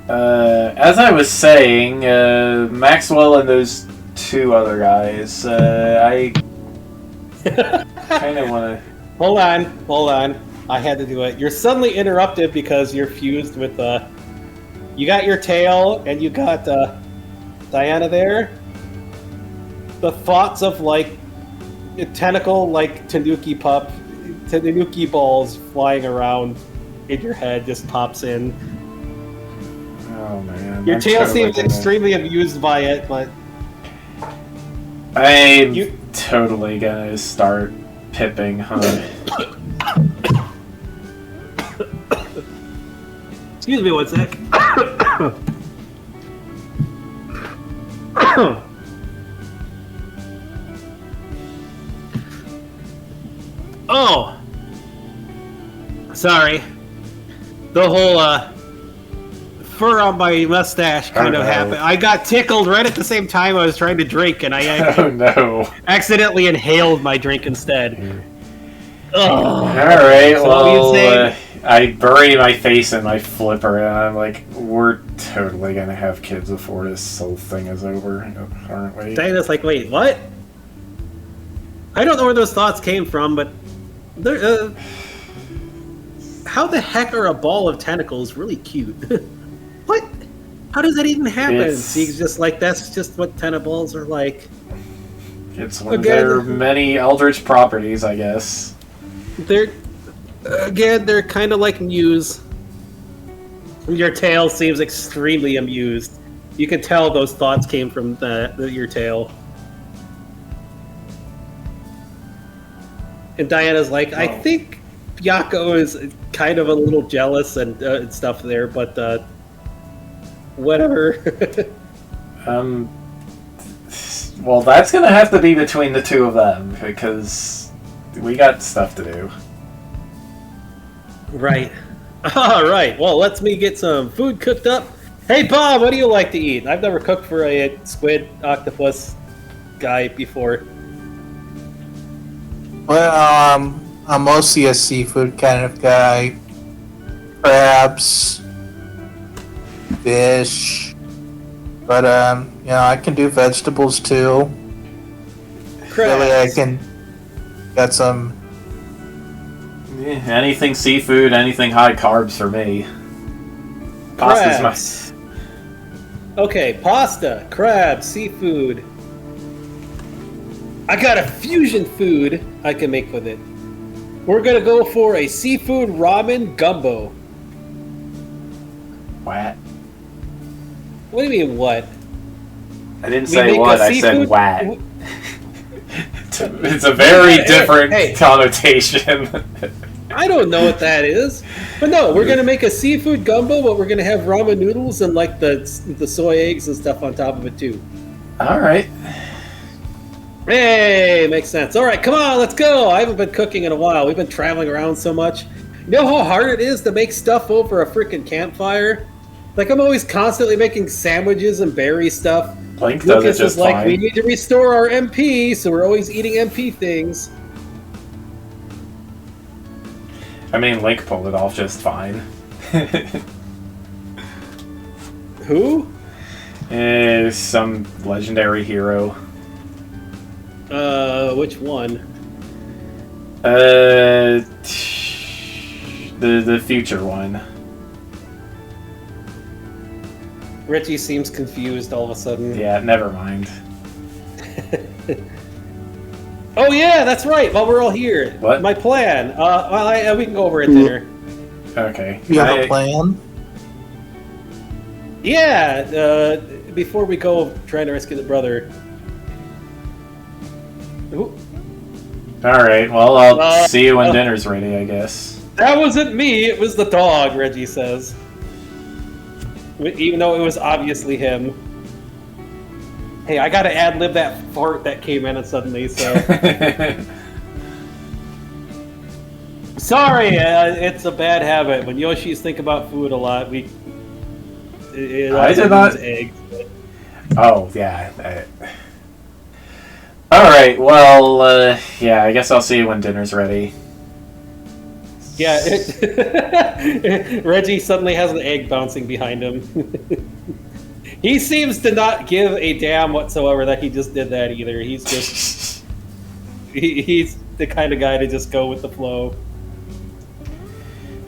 S1: As I was saying, Maxwell and those two other guys, I kind of want to...
S2: Hold on. I had to do it. You're suddenly interrupted because you're fused with, you got your tail, and you got, Diana there. The thoughts of, like, a tentacle, like, Tanuki balls flying around in your head just pops in.
S1: Oh, man.
S2: Your tail seems extremely amused by it, but...
S1: I'm totally gonna start pipping, huh?
S2: Excuse me one sec. Oh, sorry. The whole fur on my mustache kind of happened. I got tickled right at the same time I was trying to drink, and I
S1: Oh no!
S2: accidentally inhaled my drink instead.
S1: All right.
S2: So what were you saying?
S1: I bury my face in my flipper, and I'm like, we're totally gonna have kids before this whole thing is over, aren't we?
S2: Diana's like, wait, what? I don't know where those thoughts came from, but they're, how the heck are a ball of tentacles really cute? What? How does that even happen? He's just like, that's just what tentacles are like.
S1: It's one of their many eldritch properties, I guess.
S2: They're kind of like Muse. Your tail seems extremely amused. You can tell those thoughts came from your tail. And Diana's like, I think Yako is kind of a little jealous and stuff there, but whatever.
S1: Well, that's gonna have to be between the two of them, because we got stuff to do.
S2: Right. All right. Well, let's me get some food cooked up. Hey, Bob, what do you like to eat? I've never cooked for a squid octopus guy before.
S3: Well, I'm mostly a seafood kind of guy. Crabs, fish, but I can do vegetables too.
S2: Crabs.
S3: Really, I can got some.
S1: Anything seafood, anything high carbs for me. Pasta's
S2: Okay, pasta, crab, seafood. I got a fusion food I can make with it. We're gonna go for a seafood ramen gumbo.
S1: What?
S2: What do you mean, what?
S1: I didn't say what, I said what. It's a very different connotation.
S2: I don't know what that is. But no, we're gonna make a seafood gumbo, but we're gonna have ramen noodles and like the soy eggs and stuff on top of it too.
S1: Alright.
S2: Hey, makes sense. Alright, come on, let's go. I haven't been cooking in a while. We've been traveling around so much. You know how hard it is to make stuff over a freaking campfire? Like, I'm always constantly making sandwiches and berry stuff.
S1: Link does
S2: Lucas
S1: it just
S2: is like,
S1: fine.
S2: we need to restore our MP, so we're always eating MP things.
S1: I mean, Link pulled it off just fine.
S2: Who?
S1: Some legendary hero.
S2: Which one?
S1: The future one.
S2: Richie seems confused all of a sudden.
S1: Yeah, never mind.
S2: Oh yeah, that's right. While we're all here,
S1: What?
S2: My plan. We can go over at dinner.
S1: Okay.
S3: You have a plan?
S2: Yeah. Before we go trying to rescue the brother. Ooh.
S1: Alright, well, I'll see you when dinner's ready, I guess.
S2: That wasn't me. It was the dog. Reggie says, even though it was obviously him. Hey, I gotta ad-lib that fart that came in suddenly, so... Sorry, it's a bad habit. When Yoshis think about food a lot, I
S1: did not...
S2: eggs.
S1: Oh, yeah. Alright, well, yeah, I guess I'll see you when dinner's ready.
S2: Yeah, Reggie suddenly has an egg bouncing behind him. He seems to not give a damn whatsoever that he just did that either. He's just... he's the kind of guy to just go with the flow.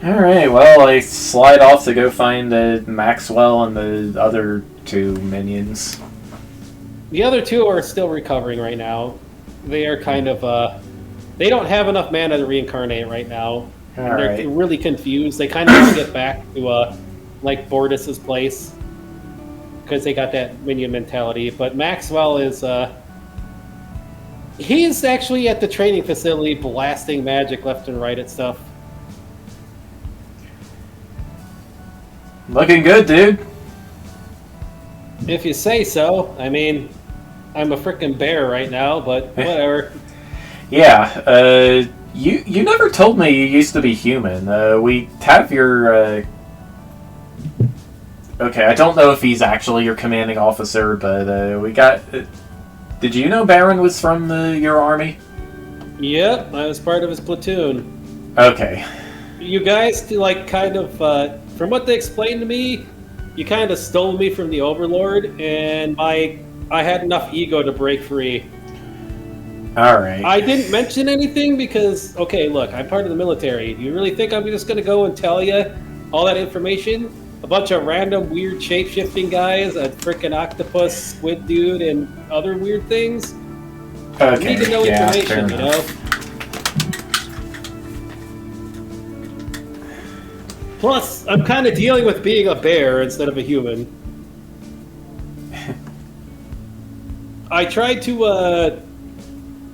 S1: Alright, well, I slide off to go find Maxwell and the other two minions.
S2: The other two are still recovering right now. They are kind of, they don't have enough mana to reincarnate right now. They're really confused. They kind of want to get back to, like, Bordis's place. Because they got that minion mentality. But Maxwell is, he's actually at the training facility blasting magic left and right at stuff.
S1: Looking good, dude.
S2: If you say so. I mean, I'm a freaking bear right now, but whatever.
S1: Yeah, you never told me you used to be human. We have your, Okay, I don't know if he's actually your commanding officer, but, we got... did you know Baron was from, your army?
S2: Yep, I was part of his platoon.
S1: Okay.
S2: You guys, like, kind of, from what they explained to me, you kind of stole me from the Overlord, and I had enough ego to break free.
S1: Alright.
S2: I didn't mention anything because, okay, look, I'm part of the military. Do you really think I'm just going to go and tell you all that information? A bunch of random weird shape-shifting guys, a freaking octopus, squid dude, and other weird things?
S1: Okay,
S2: You need to know
S1: yeah,
S2: information, you know? Plus, I'm kind of dealing with being a bear instead of a human. I tried to,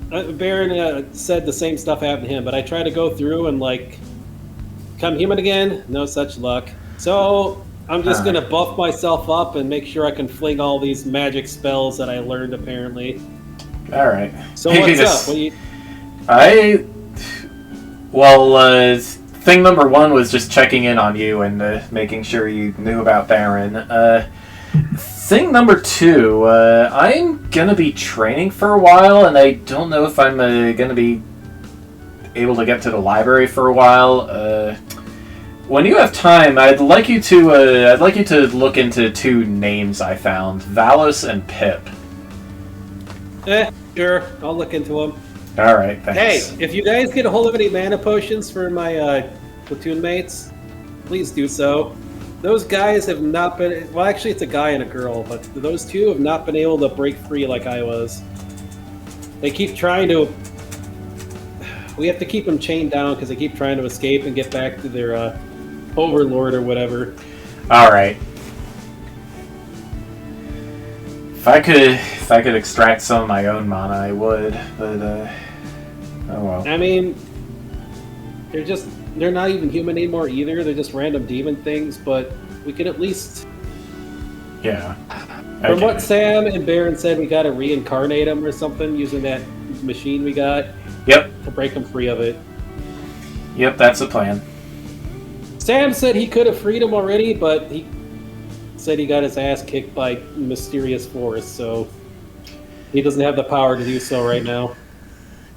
S2: Baron said the same stuff happened to him, but I tried to go through and, like, become human again. No such luck. So, I'm just gonna buff myself up and make sure I can fling all these magic spells that I learned, apparently.
S1: Alright.
S2: So what's up? What you...
S1: Thing number one was just checking in on you and making sure you knew about Baron. Thing number two, I'm gonna be training for a while, and I don't know if I'm gonna be able to get to the library for a while. When you have time, I'd like you to look into two names I found: Valos and Pip.
S2: Sure, I'll look into them.
S1: All right, thanks.
S2: Hey, if you guys get a hold of any mana potions for my platoon mates, please do so. Those guys have not been... Well, actually, it's a guy and a girl, but those two have not been able to break free like I was. They keep trying to... We have to keep them chained down because they keep trying to escape and get back to their overlord or whatever.
S1: All right. If I could extract some of my own mana, I would, but oh well.
S2: I mean, they're not even human anymore either. They're just random demon things, but we can at least...
S1: Yeah.
S2: From what Sam and Baron said, we gotta reincarnate them or something using that machine we got.
S1: Yep.
S2: To break them free of it.
S1: Yep, that's the plan.
S2: Sam said he could have freed him already, but he said he got his ass kicked by mysterious force, so he doesn't have the power to do so right now.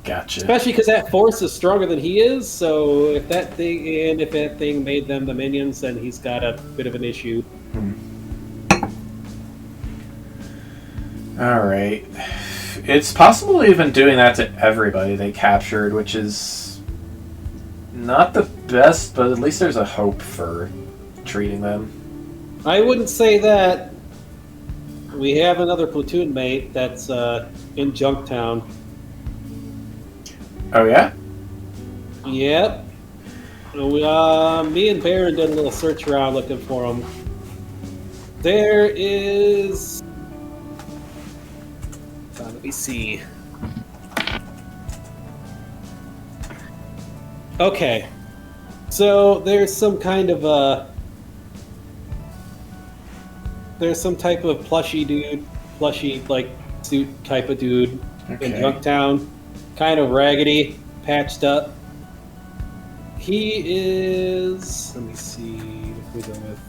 S1: Gotcha. Especially
S2: because that force is stronger than he is, so if that thing made them the minions, then he's got a bit of an issue.
S1: Alright. It's possible even doing that to everybody they captured, which is not the best, but at least there's a hope for treating them.
S2: I wouldn't say that. We have another platoon mate that's in Junktown.
S1: Oh, yeah?
S2: Yep. Me and Baron did a little search around looking for him. There is... Let me see. Okay. So there's some kind of there's some type of plushy like suit type of dude in Junktown. Kind of raggedy, patched up. He is... Let me see if we go with...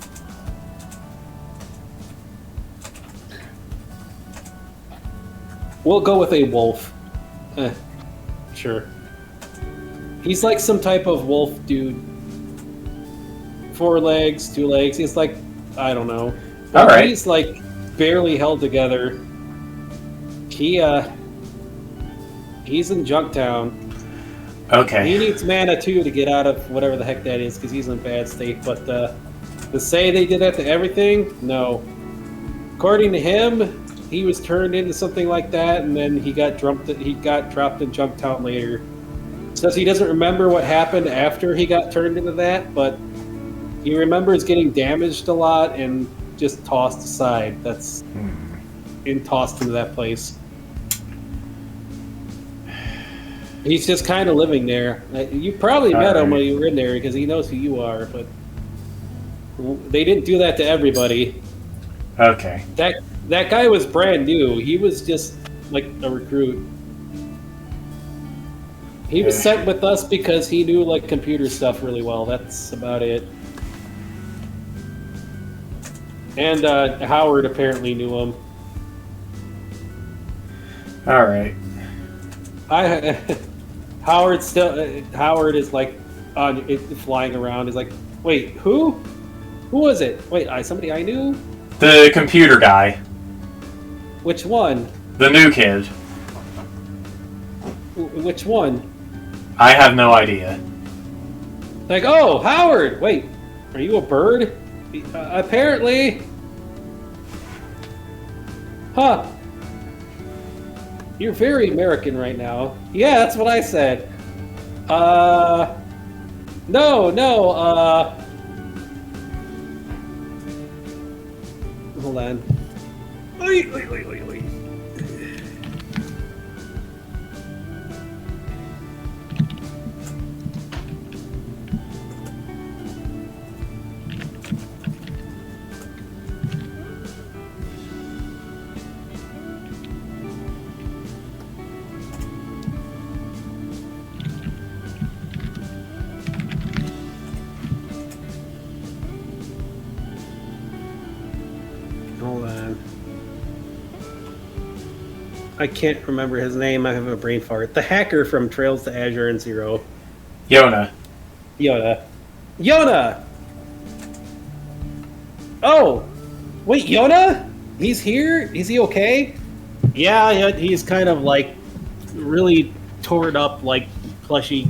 S2: We'll go with a wolf. Sure. He's like some type of wolf dude. 4 legs, 2 legs. He's like, I don't know.
S1: All right.
S2: He's like barely held together. He's in Junktown.
S1: Okay.
S2: He needs mana too to get out of whatever the heck that is because he's in a bad state. But to say they did that to everything, no. According to him, he was turned into something like that, and then he got dropped in Junktown later. Says he doesn't remember what happened after he got turned into that, but he remembers getting damaged a lot and just tossed aside. That's tossed into that place. He's just kind of living there. You probably met him when you were in there because he knows who you are, but They didn't do that to everybody.
S1: Okay.
S2: That guy was brand new. He was just like a recruit. He was sent with us because he knew like computer stuff really well. That's about it. And Howard apparently knew him.
S1: All right.
S2: Howard is like flying around. Is like, wait, who? Who was it? Wait, somebody I knew.
S1: The computer guy.
S2: Which one?
S1: The new kid.
S2: Which one?
S1: I have no idea.
S2: Like, oh, Howard! Wait, are you a bird? Apparently. Huh. You're very American right now. Yeah, that's what I said. No, hold on. Oi. Hold on. I can't remember his name. I have a brain fart. The hacker from Trails to Azure and Zero.
S1: Yona.
S2: Yona! Oh! Wait, Yona? He's here? Is he okay? Yeah, he's kind of like really torn up, like plushy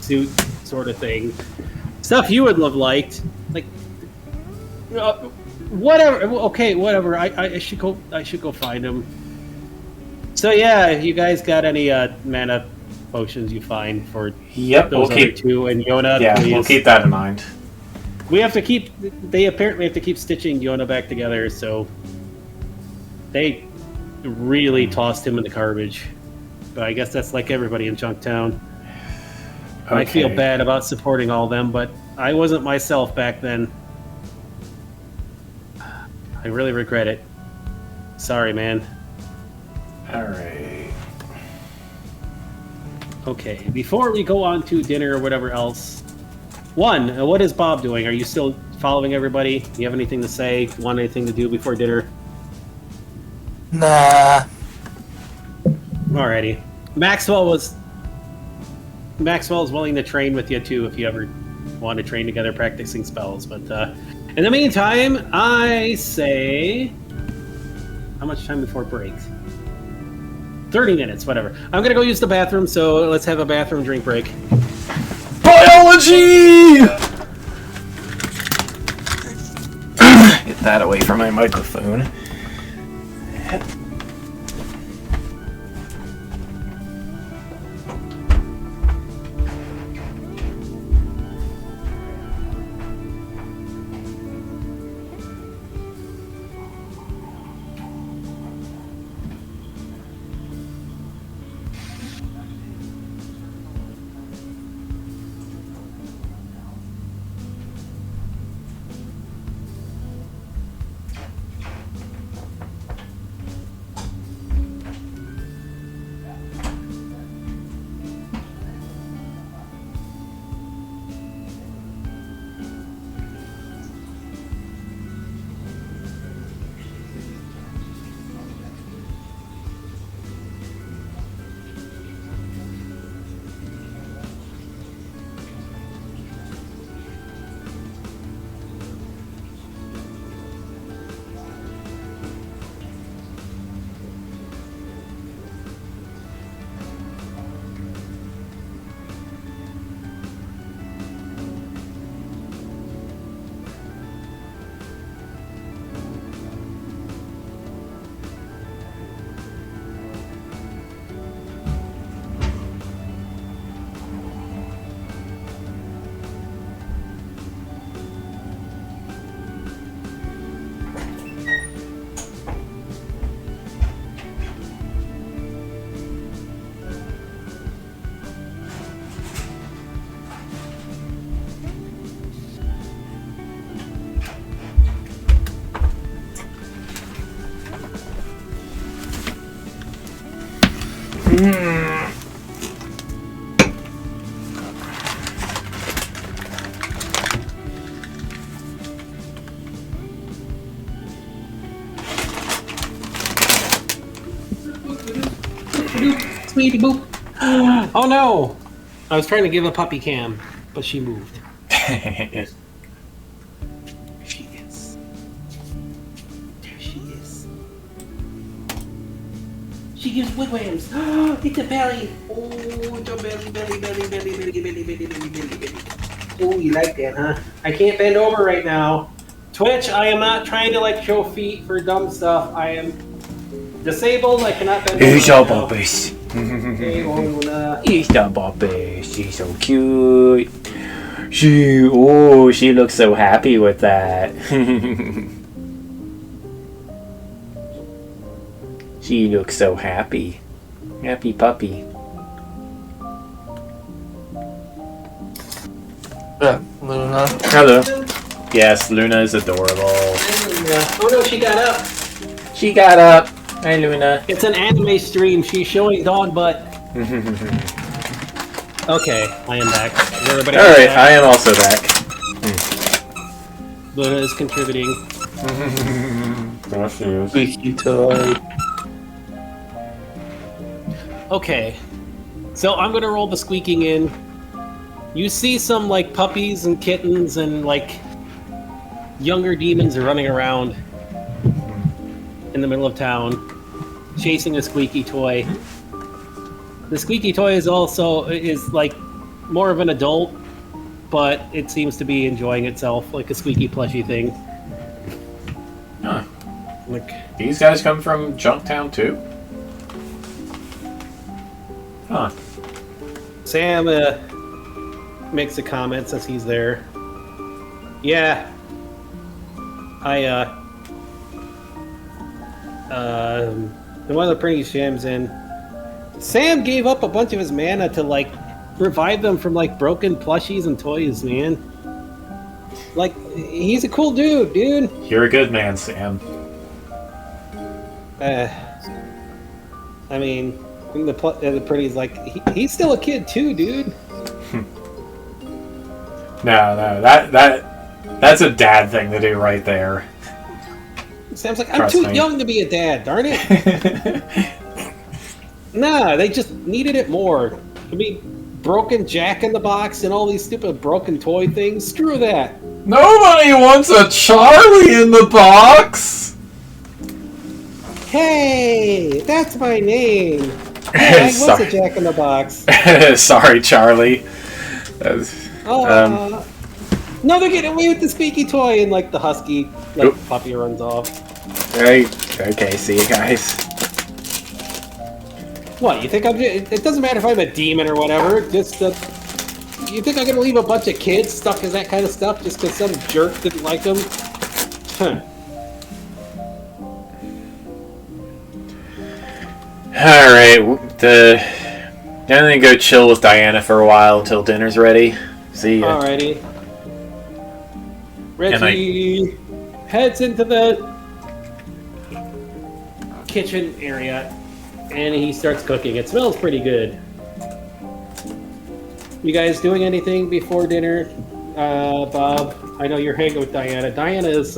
S2: suit sort of thing. Stuff you would have liked. Like, whatever. Okay, whatever. I should go find him. So yeah, if you guys got any mana potions you find for
S1: Yep,
S2: those
S1: we'll
S2: other
S1: keep.
S2: two and Yona,
S1: Yeah,
S2: please.
S1: we'll keep that in mind.
S2: We have to keep. They apparently have to keep stitching Yona back together. So they really tossed him in the garbage. But I guess that's like everybody in Chunktown.
S1: Okay.
S2: I feel bad about supporting all of them, but I wasn't myself back then. I really regret it. Sorry, man.
S1: All right.
S2: Okay, before we go on to dinner or whatever else, what is Bob doing? Are you still following everybody? Do you have anything to say? Want anything to do before dinner?
S3: Nah.
S2: Alrighty. Maxwell is willing to train with you too if you ever want to train together practicing spells. But in the meantime, I say, how much time before break? 30 minutes, whatever. I'm gonna go use the bathroom, so let's have a bathroom drink break.
S1: Biology! Get that away from my microphone.
S2: Sweetie boop. Oh no! I was trying to give a puppy cam, but she moved. There she is. There she is. She gives wigwams. It's a belly. Oh, it's a belly. Oh, you like that, huh? I can't bend over right now. Twitch, I am not trying to like show feet for dumb stuff. I am disabled. I cannot bend over.
S1: He's a puppies.
S2: Hey, Luna.
S1: He's the puppy. She's so cute. She looks so happy with that. She looks so happy. Happy puppy.
S3: Luna.
S1: Hello. Yes, Luna is adorable.
S2: Oh no, she got up.
S1: She got up. Hi, Luna.
S2: It's an anime stream. She's showing dog butt. Okay, I am back. Is everybody else
S1: Alright,
S2: back?
S1: I am also back.
S2: Luna is contributing.
S3: Squeaky toy.
S2: Okay, so I'm gonna roll the squeaking in. You see some like puppies and kittens and like younger demons are running around in the middle of town, chasing a squeaky toy. The squeaky toy is like more of an adult, but it seems to be enjoying itself like a squeaky plushy thing.
S1: Huh.
S2: Like,
S1: These guys come from Junktown too? Huh.
S2: Sam makes a comment, says he's there. Yeah. One of the pretty shams in. Sam gave up a bunch of his mana to like revive them from like broken plushies and toys, man. Like, he's a cool dude.
S1: You're a good man, Sam.
S2: I mean, the pretty's like, he's still a kid too, dude.
S1: No, that's a dad thing to do right there.
S2: Sam's like, I'm
S1: Trust
S2: too
S1: me.
S2: young to be a dad, darn it. Nah, they just needed it more. I mean, broken Jack in the Box and all these stupid broken toy things. Screw that.
S1: Nobody wants a Charlie in the box!
S2: Hey, that's my name. Yeah, I was
S1: Sorry.
S2: a Jack in the Box.
S1: Sorry, Charlie.
S2: No, they're getting away with the squeaky toy, and like the husky, like
S1: Oop.
S2: puppy runs off.
S1: Right. Okay, see you guys.
S2: What, you think it doesn't matter if I'm a demon or whatever, just, you think I'm gonna leave a bunch of kids stuck in that kind of stuff just because some jerk didn't like them? Huh.
S1: Alright, I'm gonna go chill with Diana for a while until dinner's ready. See ya.
S2: Alrighty. Reggie heads into the kitchen area and he starts cooking. It smells pretty good. You guys doing anything before dinner? Bob, I know you're hanging with Diana. Diana is,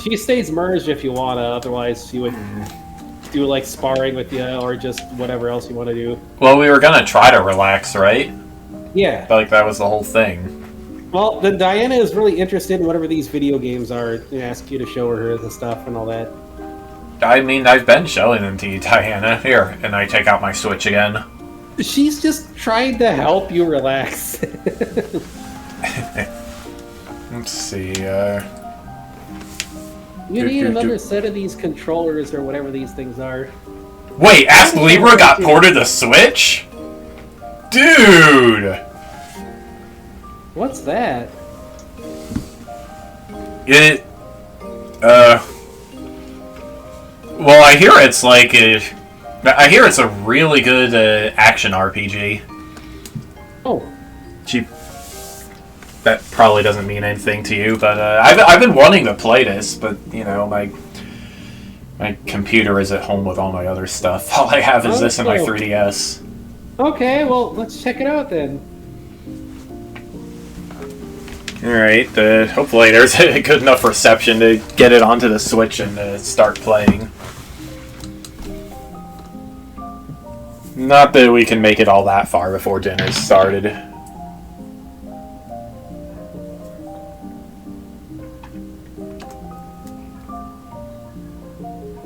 S2: she stays merged if you wanna, otherwise she would do like sparring with you or just whatever else you want to do.
S1: Well, we were gonna try to relax, right?
S2: Yeah.
S1: Like, that was the whole thing.
S2: Well, then Diana is really interested in whatever these video games are. And ask you to show her the stuff and all that.
S1: I mean, I've been showing them to you, Diana. Here, and I take out my Switch again.
S2: She's just trying to help you relax.
S1: Let's see,
S2: You need another set of these controllers or whatever these things are.
S1: Wait, Ask Libra got ported to Switch? Dude!
S2: What's that?
S1: It, well, I hear it's like I hear it's a really good action RPG.
S2: Oh.
S1: That probably doesn't mean anything to you, but I've been wanting to play this, but you know, My computer is at home with all my other stuff. All I have is this and my 3DS.
S2: Okay, well, let's check it out then.
S1: Alright, hopefully there's a good enough reception to get it onto the Switch and start playing. Not that we can make it all that far before dinner's started.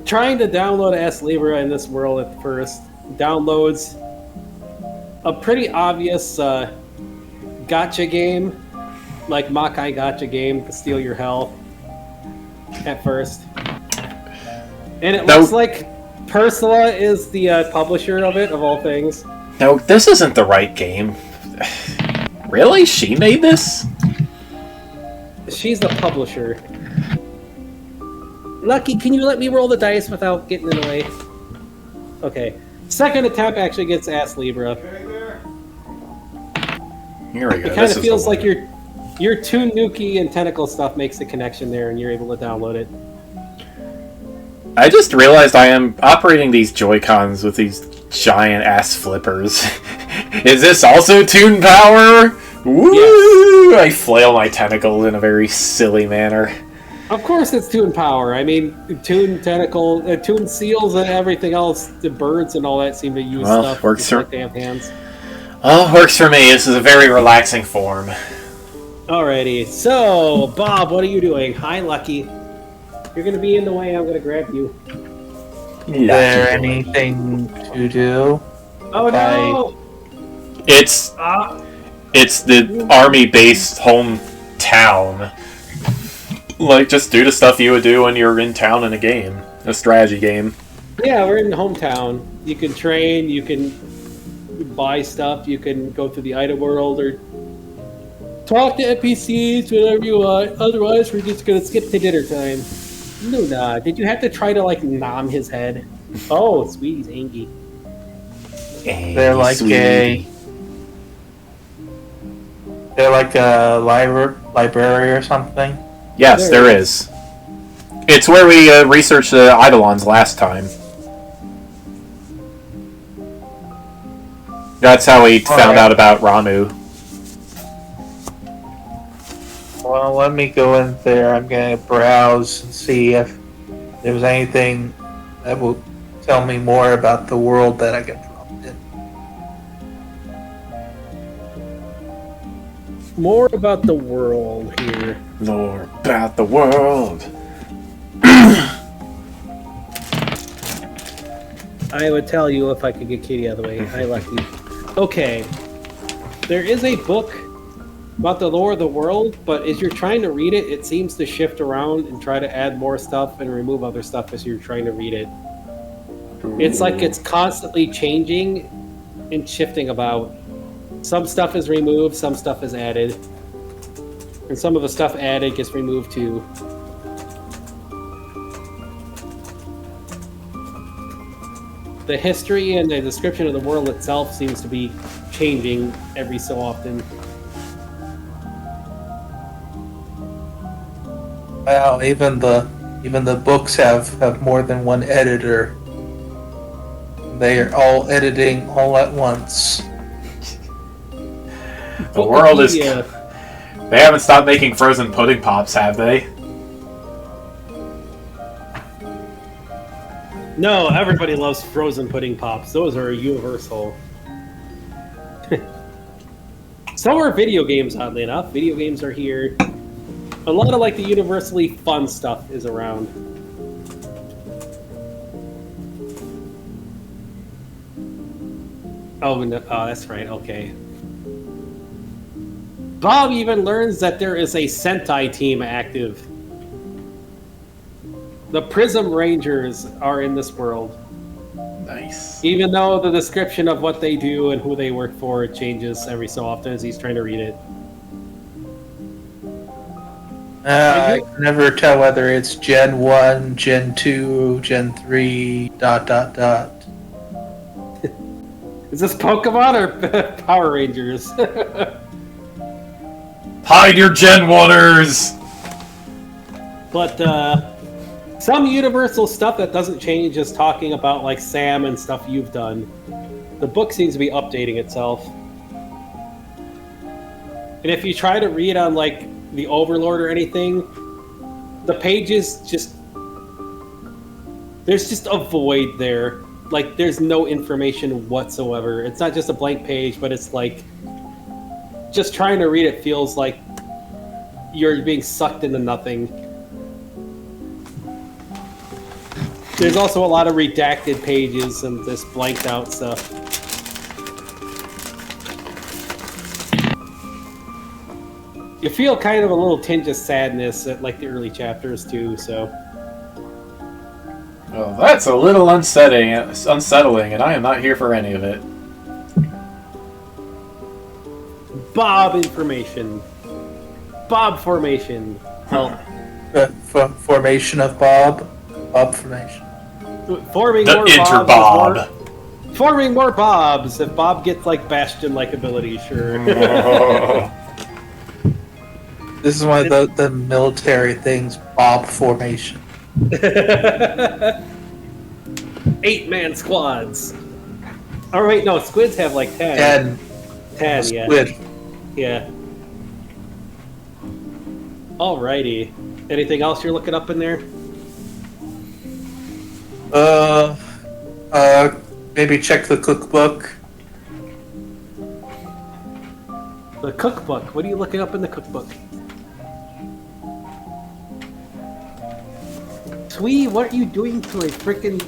S2: Trying to download S Libra in this world at first downloads a pretty obvious gotcha game, like Makai gotcha game to steal your health at first. And it looks like Persila is the publisher of it, of all things.
S1: No, this isn't the right game. Really? She made this?
S2: She's the publisher. Lucky, can you let me roll the dice without getting in the way? Okay. Second attempt actually gets Ass Libra.
S1: Here we go.
S2: It kind of feels like your Toon Nuki and Tentacle stuff makes the connection there, and you're able to download it.
S1: I just realized I am operating these Joy-Cons with these giant ass flippers. Is this also Toon Power? Woo! Yes. I flail my tentacles in a very silly manner.
S2: Of course it's Toon Power. I mean, Toon Tentacle, Toon Seals and everything else, the birds and all that seem to use stuff
S1: works for...
S2: like they have hands.
S1: Oh, works for me. This is a very relaxing form.
S2: Alrighty. So, Bob, what are you doing? Hi, Lucky. You're going to be in the way. I'm going to grab you.
S3: Is there anything to do?
S2: Oh, no!
S1: It's the army-based hometown. Like, just do the stuff you would do when you're in town in a game. A strategy game.
S2: Yeah, we're in hometown. You can train, you can buy stuff, you can go through the item world, or talk to NPCs, whatever you want. Otherwise, we're just gonna skip to dinner time. Luna, did you have to try to, like, nom his head? Oh, sweet, he's angry.
S3: They're like a library or something?
S1: Yes, there is. It's where we researched the Eidolons last time. That's how we found out about Ramu.
S3: Well, let me go in there. I'm going to browse and see if there's anything that will tell me more about the world that I get dropped in.
S2: More about the world here.
S1: More about the world.
S2: I would tell you if I could get Katie out of the way. Hi, Lucky. Okay. There is a book about the lore of the world, but as you're trying to read it, it seems to shift around and try to add more stuff and remove other stuff as you're trying to read it. It's like it's constantly changing and shifting about. Some stuff is removed, some stuff is added. And some of the stuff added gets removed too. The history and the description of the world itself seems to be changing every so often.
S3: Well, even the books have more than one editor. They are all editing all at once.
S1: The world is... They haven't stopped making frozen pudding pops, have they?
S2: No, everybody loves frozen pudding pops. Those are universal. So are video games, oddly enough. Video games are here. A lot of, like, the universally fun stuff is around. Oh, no, oh, that's right, okay. Bob even learns that there is a Sentai team active. The Prism Rangers are in this world.
S1: Nice.
S2: Even though the description of what they do and who they work for changes every so often as he's trying to read it.
S3: I can never tell whether it's Gen 1, Gen 2, Gen 3, ...
S2: Is this Pokemon or Power Rangers?
S1: Hide your Gen 1ers!
S2: But, Some universal stuff that doesn't change is talking about like Sam and stuff you've done. The book seems to be updating itself. And if you try to read on like the Overlord or anything, the pages just... There's just a void there. Like, there's no information whatsoever. It's not just a blank page, but it's like... Just trying to read it feels like you're being sucked into nothing. There's also a lot of redacted pages and just blanked out stuff. You feel kind of a little tinge of sadness at like the early chapters too, so...
S1: Well, that's a little unsettling, and I am not here for any of it.
S2: Bob information. Bob formation.
S1: Huh.
S3: Formation of Bob. Bob formation.
S2: Forming
S1: The
S2: more
S1: Interbob.
S2: Bobs. Forming more Bobs. If Bob gets like Bastion-like abilities, sure.
S3: This is one of the military things, Bob formation.
S2: 8-man squads. Oh wait, no, squids have like 10. 10, yeah.
S3: Squid.
S2: Yeah. Alrighty. Anything else you're looking up in there?
S3: Maybe check the cookbook.
S2: The cookbook. What are you looking up in the cookbook? Twee, what are you doing to a freaking...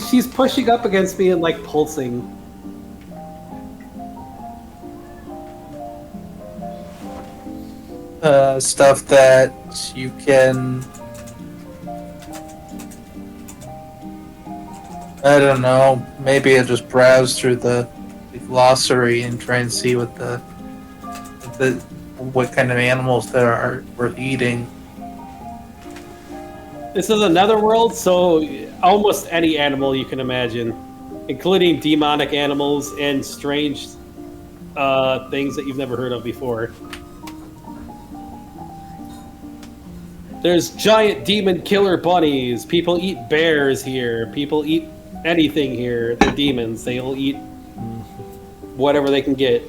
S2: she's pushing up against me and like pulsing.
S3: Stuff that you can... I don't know. Maybe I'll just browse through the glossary and try and see what what kind of animals there are worth eating.
S2: This is another world, so almost any animal you can imagine, including demonic animals and strange things that you've never heard of before. There's giant demon killer bunnies. People eat bears here. People eat anything here. They're demons. They'll eat whatever they can get.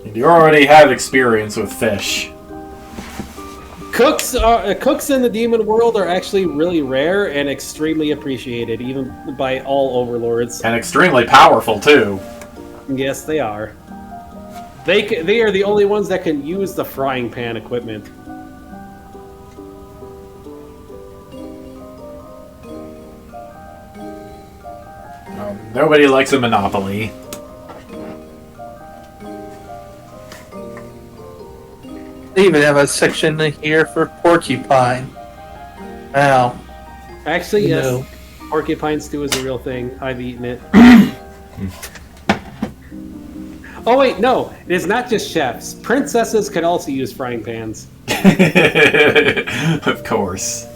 S1: You already have experience with fish.
S2: Cooks in the demon world are actually really rare and extremely appreciated, even by all overlords.
S1: And extremely powerful, too.
S2: Yes, they are. They are the only ones that can use the frying pan equipment.
S1: Nobody likes a monopoly.
S3: They even have a section here for porcupine. Wow.
S2: Actually, yes.
S3: No.
S2: Porcupine stew is a real thing. I've eaten it. Oh wait, no. It is not just chefs. Princesses can also use frying pans.
S1: Of course.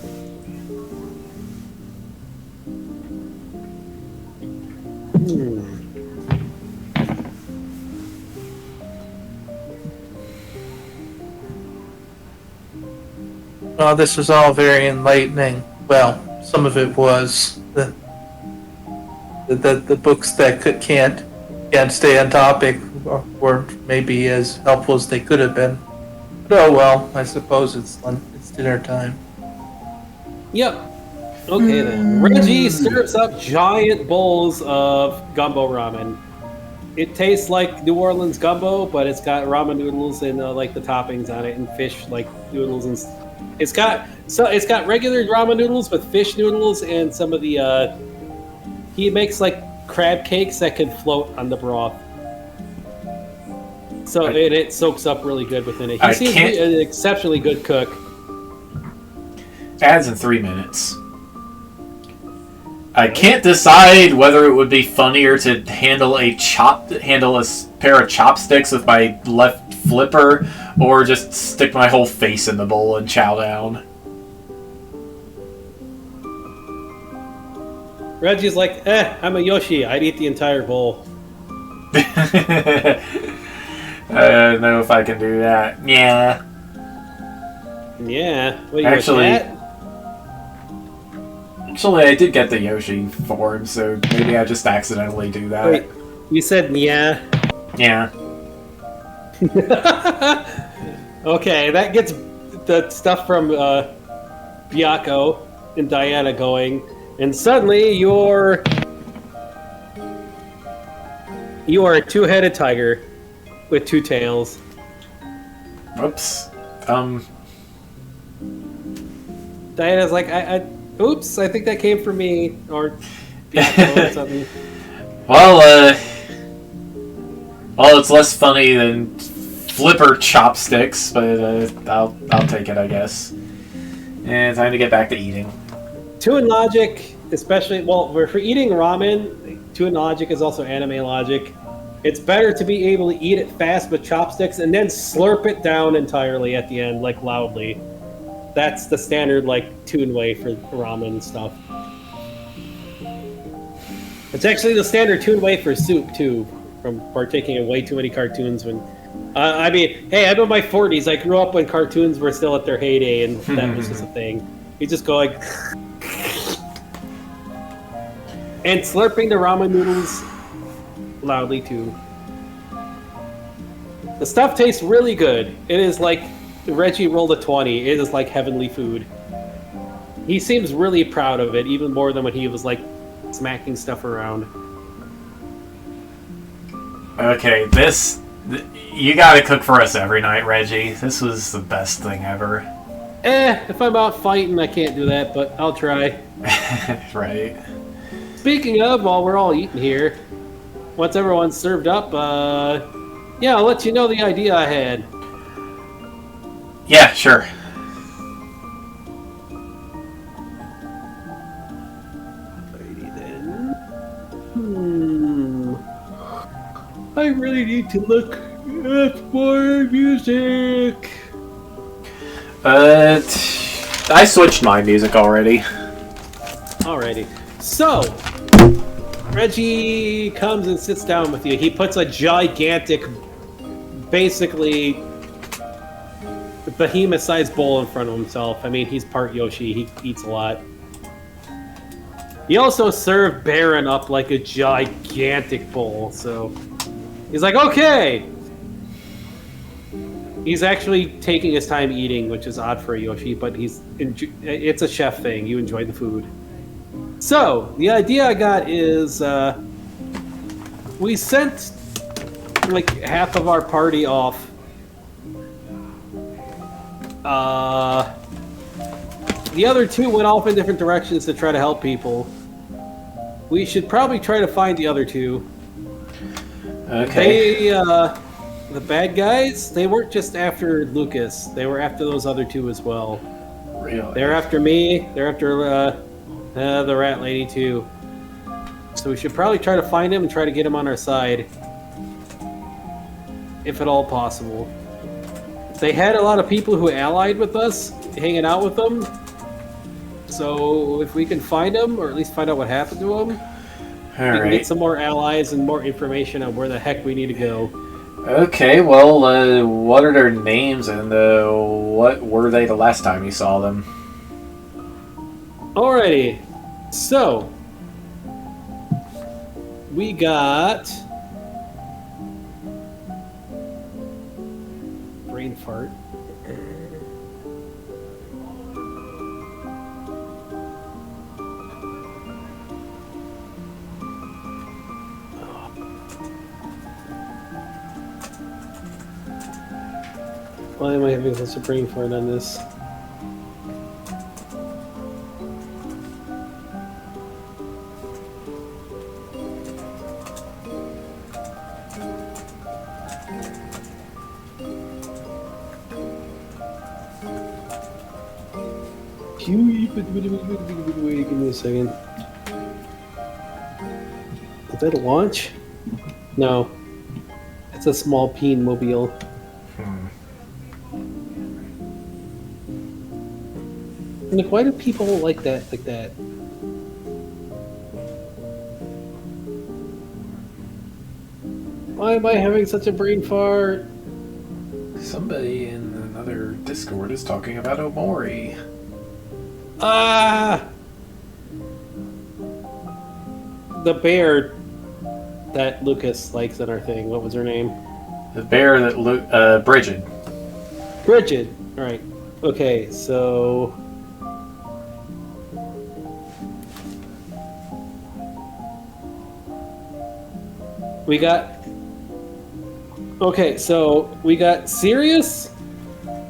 S3: Oh, this was all very enlightening. Well, some of it was. The books that can't stay on topic weren't maybe as helpful as they could have been. But oh well, I suppose it's dinner time.
S2: Yep. Okay then. Reggie serves up giant bowls of gumbo ramen. It tastes like New Orleans gumbo, but it's got ramen noodles and like the toppings on it, and fish like noodles and. It's got regular ramen noodles with fish noodles and some of the. He makes like crab cakes that can float on the broth. So it soaks up really good within it. He seems to be an exceptionally good cook.
S1: Ads in 3 minutes. I can't decide whether it would be funnier to handle a pair of chopsticks with my left flipper, or just stick my whole face in the bowl and chow down.
S2: Reggie's like, I'm a Yoshi. I'd eat the entire bowl.
S1: I don't know if I can do that. Yeah.
S2: Yeah. What are you,
S1: Actually,
S2: a cat?
S1: Actually, I did get the Yoshi form, so maybe I just accidentally do that.
S2: Wait, you said yeah?
S1: Yeah.
S2: Okay, that gets the stuff from Byako and Diana going, and suddenly you are a two-headed tiger with two tails.
S1: Whoops.
S2: Diana's like, oops, I think that came from me, or Byako or something.
S1: Well, it's less funny than flipper chopsticks, but I'll take it, I guess. And time to get back to eating.
S2: Toon logic, especially, well, for eating ramen, Toon logic is also anime logic. It's better to be able to eat it fast with chopsticks and then slurp it down entirely at the end, like loudly. That's the standard, like, Toon way for ramen and stuff. It's actually the standard Toon way for soup, too, from partaking in way too many cartoons when... I mean, hey, I'm in my 40s. I grew up when cartoons were still at their heyday, and that was just a thing. You just go like... And slurping the ramen noodles loudly, too. The stuff tastes really good. It is like Reggie rolled a 20. It is like heavenly food. He seems really proud of it, even more than when he was like smacking stuff around.
S1: Okay, you gotta cook for us every night, Reggie. This was the best thing ever.
S2: If I'm out fighting, I can't do that, but I'll try.
S1: Right.
S2: Speaking of, while we're all eating here, once everyone's served up, yeah, I'll let you know the idea I had.
S1: Yeah, sure.
S2: Alrighty then. I really need to look at more music.
S1: I switched my music already.
S2: Alrighty. So, Reggie comes and sits down with you. He puts a gigantic, basically, behemoth-sized bowl in front of himself. I mean, he's part Yoshi. He eats a lot. He also served Baron up like a gigantic bowl, so... He's like, okay! He's actually taking his time eating, which is odd for a Yoshi, but it's a chef thing. You enjoy the food. So, the idea I got is, we sent, like, half of our party off. The other two went off in different directions to try to help people. We should probably try to find the other two.
S1: Okay.
S2: The bad guys, they weren't just after Lucas. They were after those other two as well.
S1: Really?
S2: They're after me. They're after the rat lady too. So we should probably try to find him and try to get him on our side. If at all possible. They had a lot of people who allied with us, hanging out with them. So if we can find them, or at least find out what happened to them, we can get some more allies and more information on where the heck we need to go.
S1: Okay, well, what are their names and what were they the last time you saw them?
S2: Alrighty, so we got brain fart. Why am I having such a brain fart on this? Wait, give me a second. Is that a launch? No. It's a small peen mobile. Like, why do people like that? Why am I having such a brain fart?
S1: Somebody in another Discord is talking about Omori.
S2: Ah! the bear that Lucas likes in our thing. What was her name?
S1: The bear that Bridget.
S2: Bridget. All right. Okay, so we got. Okay, so we got Sirius,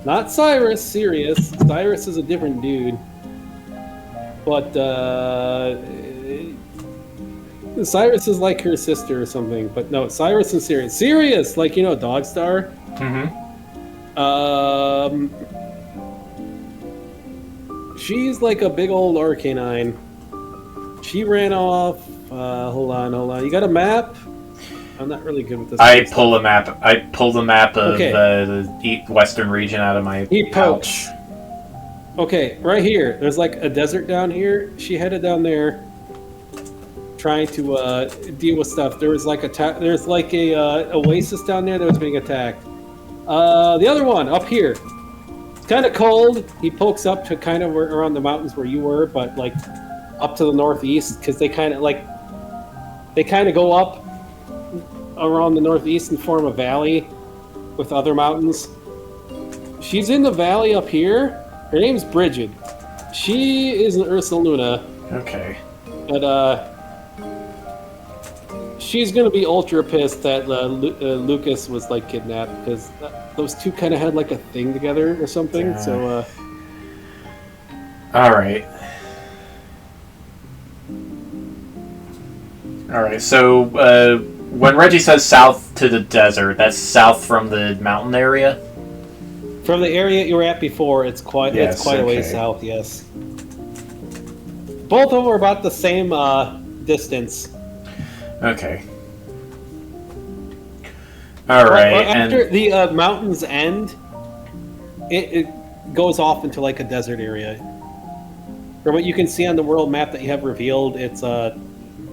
S2: not Cyrus. Sirius. Cyrus is a different dude, but Cyrus is like her sister or something. But no, Cyrus and Sirius. Sirius, like Dogstar.
S1: Mm-hmm.
S2: She's like a big old Arcanine. She ran off. Hold on. You got a map? I'm not really good with this.
S1: I pull a map. I pull the map of
S2: Okay.
S1: the western region out of my pouch.
S2: Okay, right here. There's like a desert down here. She headed down there, trying to deal with stuff. There was like there's like a oasis down there that was being attacked. The other one up here. It's kind of cold. He pokes up to kind of around the mountains where you were, but like up to the northeast because they kind of go up around the northeast and form a valley with other mountains. She's in the valley up here. Her name's Bridget. She is an Ursaluna.
S1: Okay.
S2: But she's gonna be ultra pissed that Lucas was like kidnapped because those two kind of had like a thing together or something.
S1: Yeah.
S2: So.
S1: All right. So when Reggie says south to the desert, that's south from the mountain area?
S2: From the area you were at before, it's quite a way
S1: okay.
S2: south, yes. Both of them are about the same distance.
S1: Okay. All right.
S2: After the mountains end, it goes off into like a desert area. From what you can see on the world map that you have revealed, it's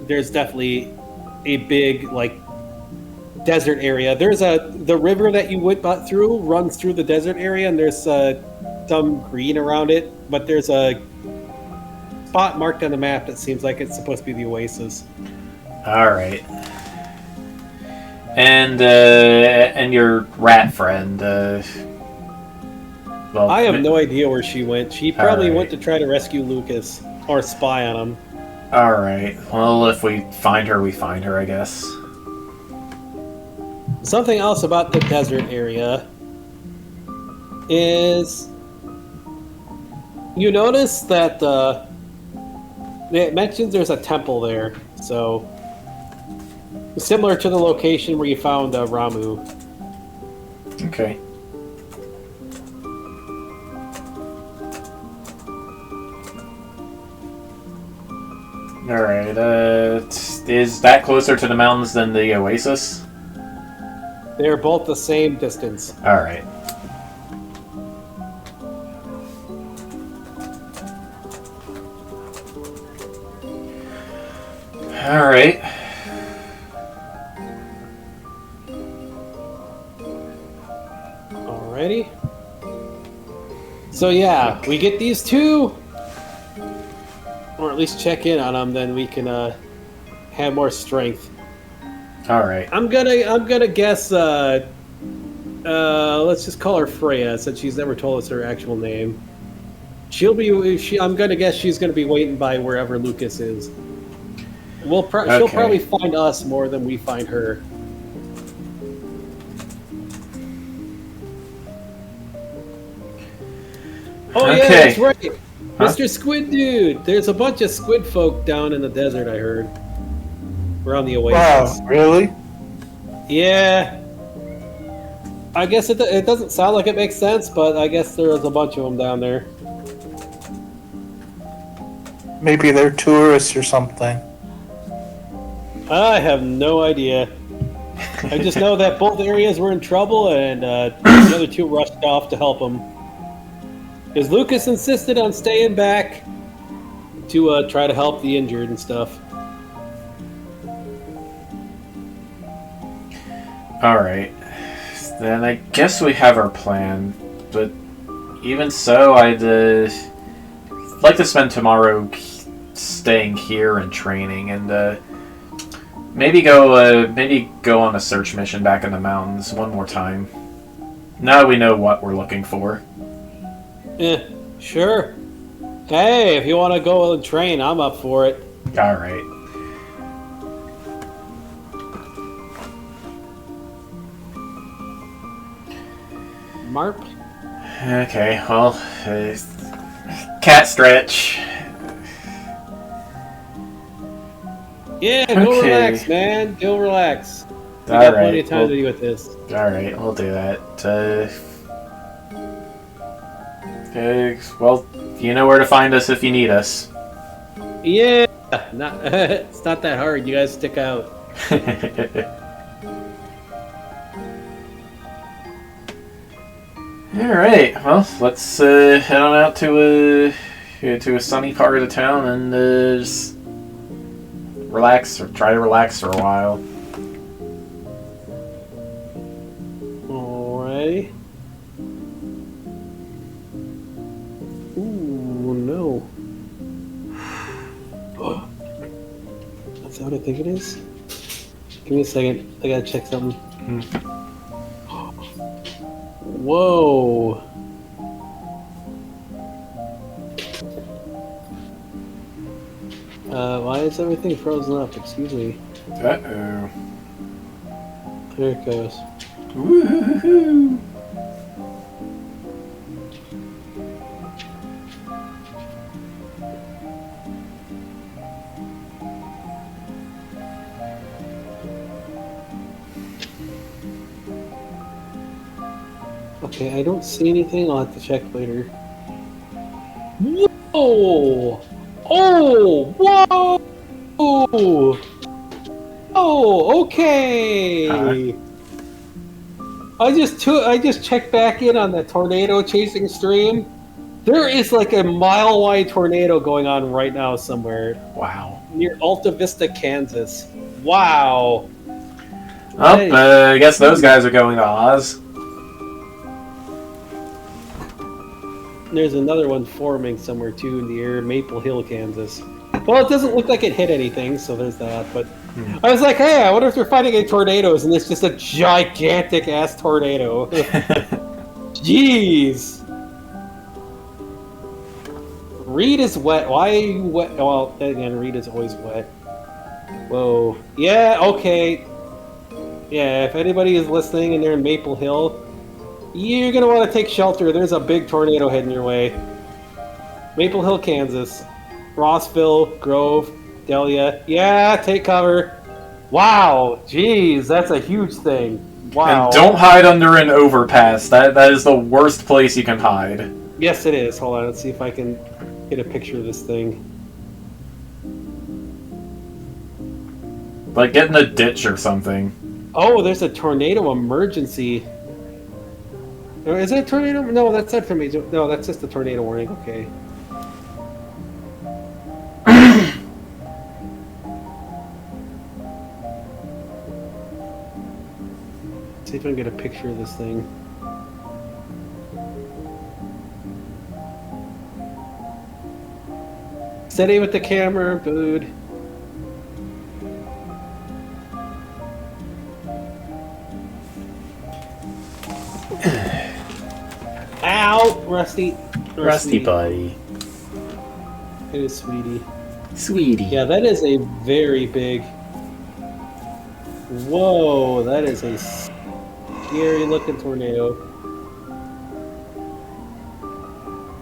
S2: there's definitely a big like desert area. There's the river that you went through runs through the desert area, and there's some green around it, but there's a spot marked on the map that seems like it's supposed to be the oasis.
S1: All right. And your rat friend. Well,
S2: I have no idea where she went. She probably
S1: Alright.
S2: went to try to rescue Lucas or spy on him.
S1: All right. Well, if we find her, we find her, I guess.
S2: Something else about the desert area is you notice that it mentions there's a temple there, so similar to the location where you found Ramu.
S1: Okay. All right. Is that closer to the mountains than the oasis?
S2: They're both the same distance.
S1: All right. All right.
S2: Alrighty. So yeah, we get these two, or at least check in on them. Then we can have more strength.
S1: All right.
S2: I'm gonna guess. Let's just call her Freya, since she's never told us her actual name. I'm gonna guess she's gonna be waiting by wherever Lucas is. She'll probably find us more than we find her. Oh yeah,
S1: Okay.
S2: that's right,
S1: Huh?
S2: Mr. Squid Dude. There's a bunch of squid folk down in the desert. I heard around the oasis.
S3: Wow, really?
S2: Yeah. I guess it doesn't sound like it makes sense, but I guess there's a bunch of them down there.
S3: Maybe they're tourists or something.
S2: I have no idea. I just know that both areas were in trouble, and the other two rushed off to help them. Because Lucas insisted on staying back to try to help the injured and stuff.
S1: All right. Then I guess we have our plan. But even so, I'd like to spend tomorrow staying here and training. And maybe go on a search mission back in the mountains one more time. Now that we know what we're looking for.
S2: Yeah, sure. Hey, if you want to go and train, I'm up for it.
S1: All right.
S2: Marp?
S1: Okay, well, cat stretch.
S2: Yeah, go
S1: Okay.
S2: relax, man. Go relax. We
S1: All
S2: got
S1: right,
S2: plenty of time
S1: well-
S2: to deal with this.
S1: Alright, we'll do that. Okay, well, you know where to find us if you need us.
S2: Yeah, it's not that hard. You guys stick out.
S1: Alright, well, let's head on out to a sunny part of the town and just relax, or try to relax for a while.
S2: Alrighty. Ooh, no. That's what I think it is? Give me a second. I gotta check something. Whoa. Why is everything frozen up? Excuse me.
S1: Uh-oh.
S2: There it goes.
S1: Woohoo!
S2: Okay, I don't see anything. I'll have to check later. Whoa! Oh! Whoa! Oh! Okay. I just checked back in on the tornado chasing stream. There is like a mile-wide tornado going on right now somewhere
S1: Wow.
S2: near Alta Vista, Kansas. Wow.
S1: Well,
S2: Hey.
S1: I guess those guys are going to Oz.
S2: There's another one forming somewhere too near Maple Hill, Kansas. Well, it doesn't look like it hit anything, so there's that. But I was like, hey, I wonder if they're fighting any tornadoes, and it's just a gigantic ass tornado. Jeez. Reed is wet. Why are you wet? Well, then again, Reed is always wet. Whoa. Yeah. Okay. Yeah. If anybody is listening and they're in Maple Hill, you're gonna want to take shelter. There's a big tornado heading your way. Maple Hill, Kansas. Rossville, Grove, Delia. Yeah, take cover. Wow, jeez, that's a huge thing. Wow.
S1: And don't hide under an overpass. That is the worst place you can hide.
S2: Yes, it is. Hold on, let's see if I can get a picture of this thing.
S1: Like, get in a ditch or something.
S2: Oh, there's a tornado emergency. Or is it a tornado? No, that's not from me. No, that's just a tornado warning. Okay. See if I can get a picture of this thing. Steady with the camera, dude. Ow! Rusty.
S1: Rusty buddy.
S2: It is sweetie.
S1: Sweetie.
S2: Yeah, that is a very big... Whoa, that is a scary looking tornado.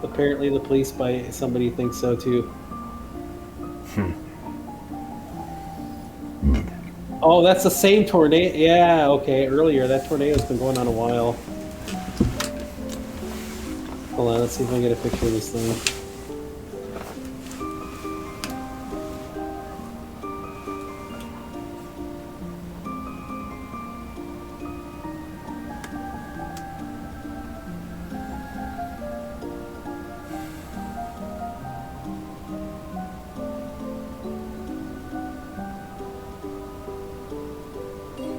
S2: Apparently the police by somebody thinks so too. Oh, that's the same tornado. Yeah, okay, earlier. That tornado's been going on a while. Hold on, let's see if I can get a picture of this thing.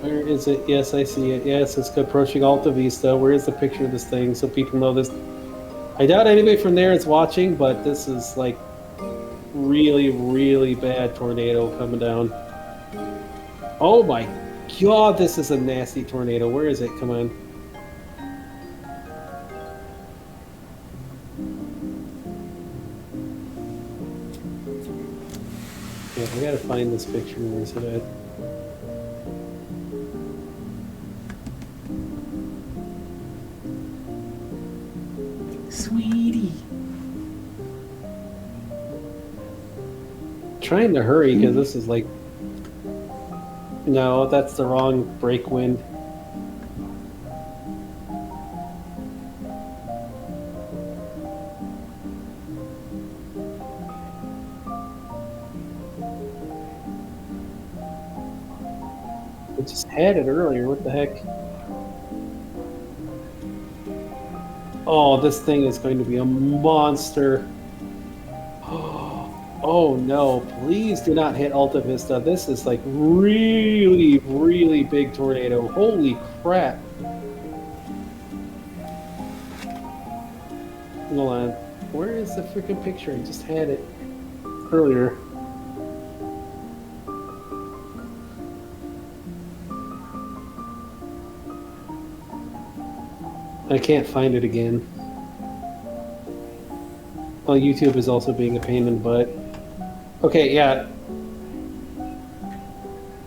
S2: Where is it? Yes, I see it. Yes, it's approaching Alta Vista. Where is the picture of this thing so people know this? I doubt anybody from there is watching, but this is like really, really bad tornado coming down. Oh my god, this is a nasty tornado. Where is it? Come on. Yeah, I gotta find this picture. Where is it at?
S1: Sweetie.
S2: Trying to hurry because this is like. No, that's the wrong break wind. I just had it earlier. What the heck? Oh, this thing is going to be a monster. Oh no, please do not hit Alta Vista. This is like really, really big tornado. Holy crap. Hold on. Where is the freaking picture? I just had it earlier. I can't find it again. Well, YouTube is also being a pain in the butt. Okay, yeah.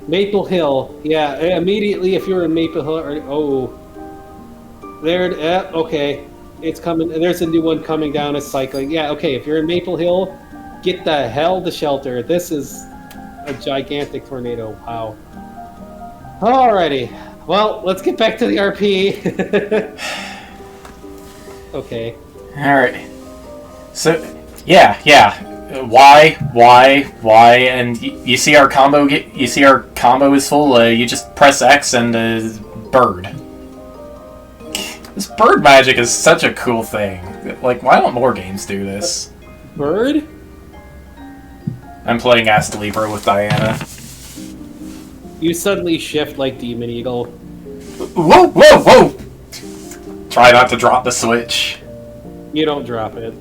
S2: Maple Hill. Yeah, immediately if you're in Maple Hill, there. Okay, it's coming. There's a new one coming down. It's cycling. Yeah, okay. If you're in Maple Hill, get the hell to shelter. This is a gigantic tornado. Wow. Alrighty. Well, let's get back to the RP. Okay.
S1: All right. So, yeah. Why? And you see our combo. You see our combo is full. You just press X and bird. This bird magic is such a cool thing. Like, why don't more games do this?
S2: Bird?
S1: I'm playing Ast Libra with Diana.
S2: You suddenly shift like Demon Eagle.
S1: Whoa! Try not to drop the switch.
S2: You don't drop it.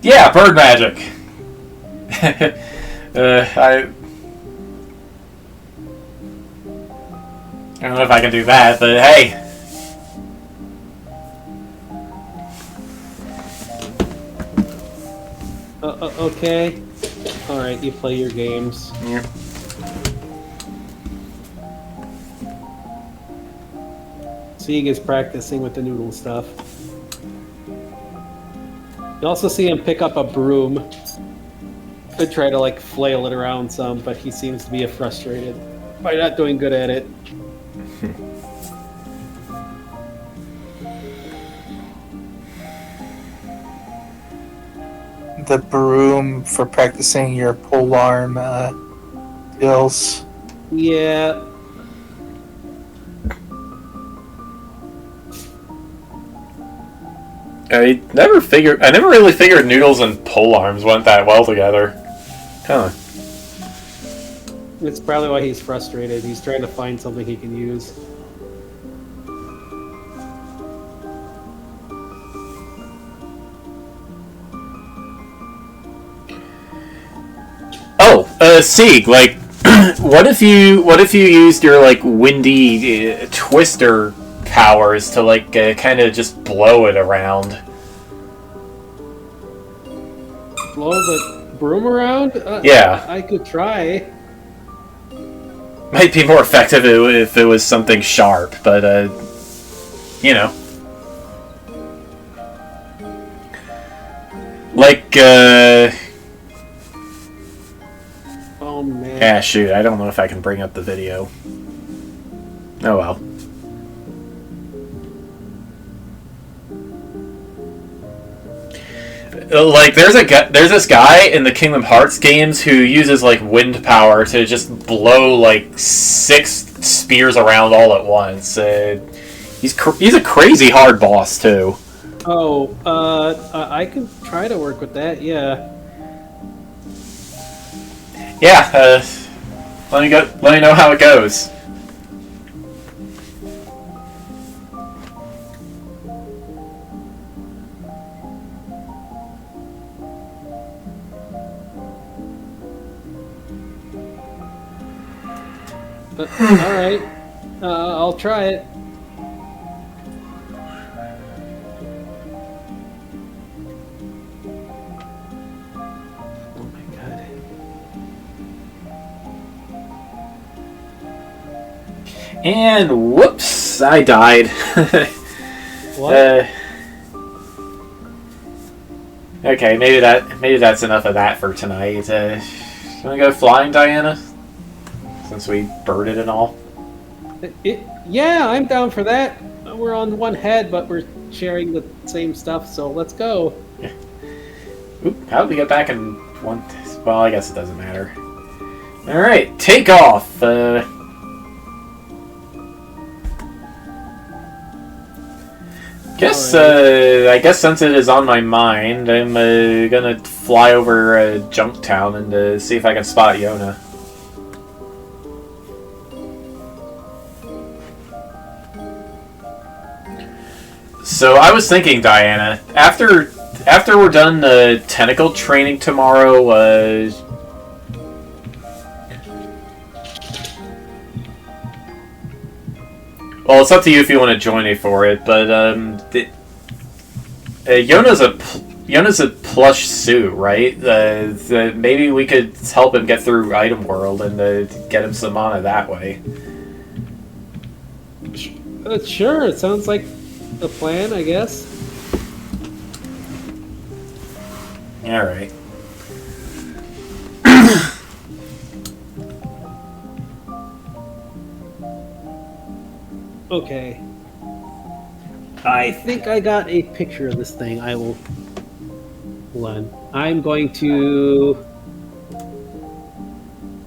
S1: Yeah, bird magic. I don't know if I can do that, but hey.
S2: Okay. Alright, you play your games.
S1: Yeah.
S2: Sieg is practicing with the noodle stuff. You also see him pick up a broom. Could try to like flail it around some, but he seems to be frustrated by not doing good at it.
S3: The broom for practicing your polearm skills.
S2: Yeah.
S1: I never really figured noodles and polearms went that well together. Huh.
S2: It's probably why he's frustrated. He's trying to find something he can use.
S1: Sieg, like, what if you used your, like, windy twister powers to, like, kind of just blow it around?
S2: Blow the broom around?
S1: Yeah.
S2: I could try.
S1: Might be more effective if it was something sharp, but, you know. Like,
S2: Oh, man.
S1: yeah, shoot, I don't know if I can bring up the video. Oh well. Like, there's this guy in the Kingdom Hearts games who uses, like, wind power to just blow, like, 6 spears around all at once. He's a crazy hard boss, too.
S2: Oh, I could try to work with that, yeah.
S1: Yeah, let me know how it goes.
S2: All right, I'll try it. Oh my god.
S1: And whoops, I died.
S2: What?
S1: Okay, maybe that's enough of that for tonight. You wanna go flying, Diana? Since we birded and all.
S2: Yeah, I'm down for that. We're on one head, but we're sharing the same stuff, so let's go.
S1: Oop, how did we get back in one? Well, I guess it doesn't matter. Alright, take off! I guess since it is on my mind, I'm gonna fly over Junktown and see if I can spot Yona. So I was thinking, Diana, after we're done the tentacle training tomorrow, well, it's up to you if you want to join me for it, but Yona's a plush suit, right? Maybe we could help him get through Item World and get him some mana that way.
S2: Sure, it sounds like a plan, I guess.
S1: Alright.
S2: Okay. I think I got a picture of this thing. I will... Hold on. I'm going to...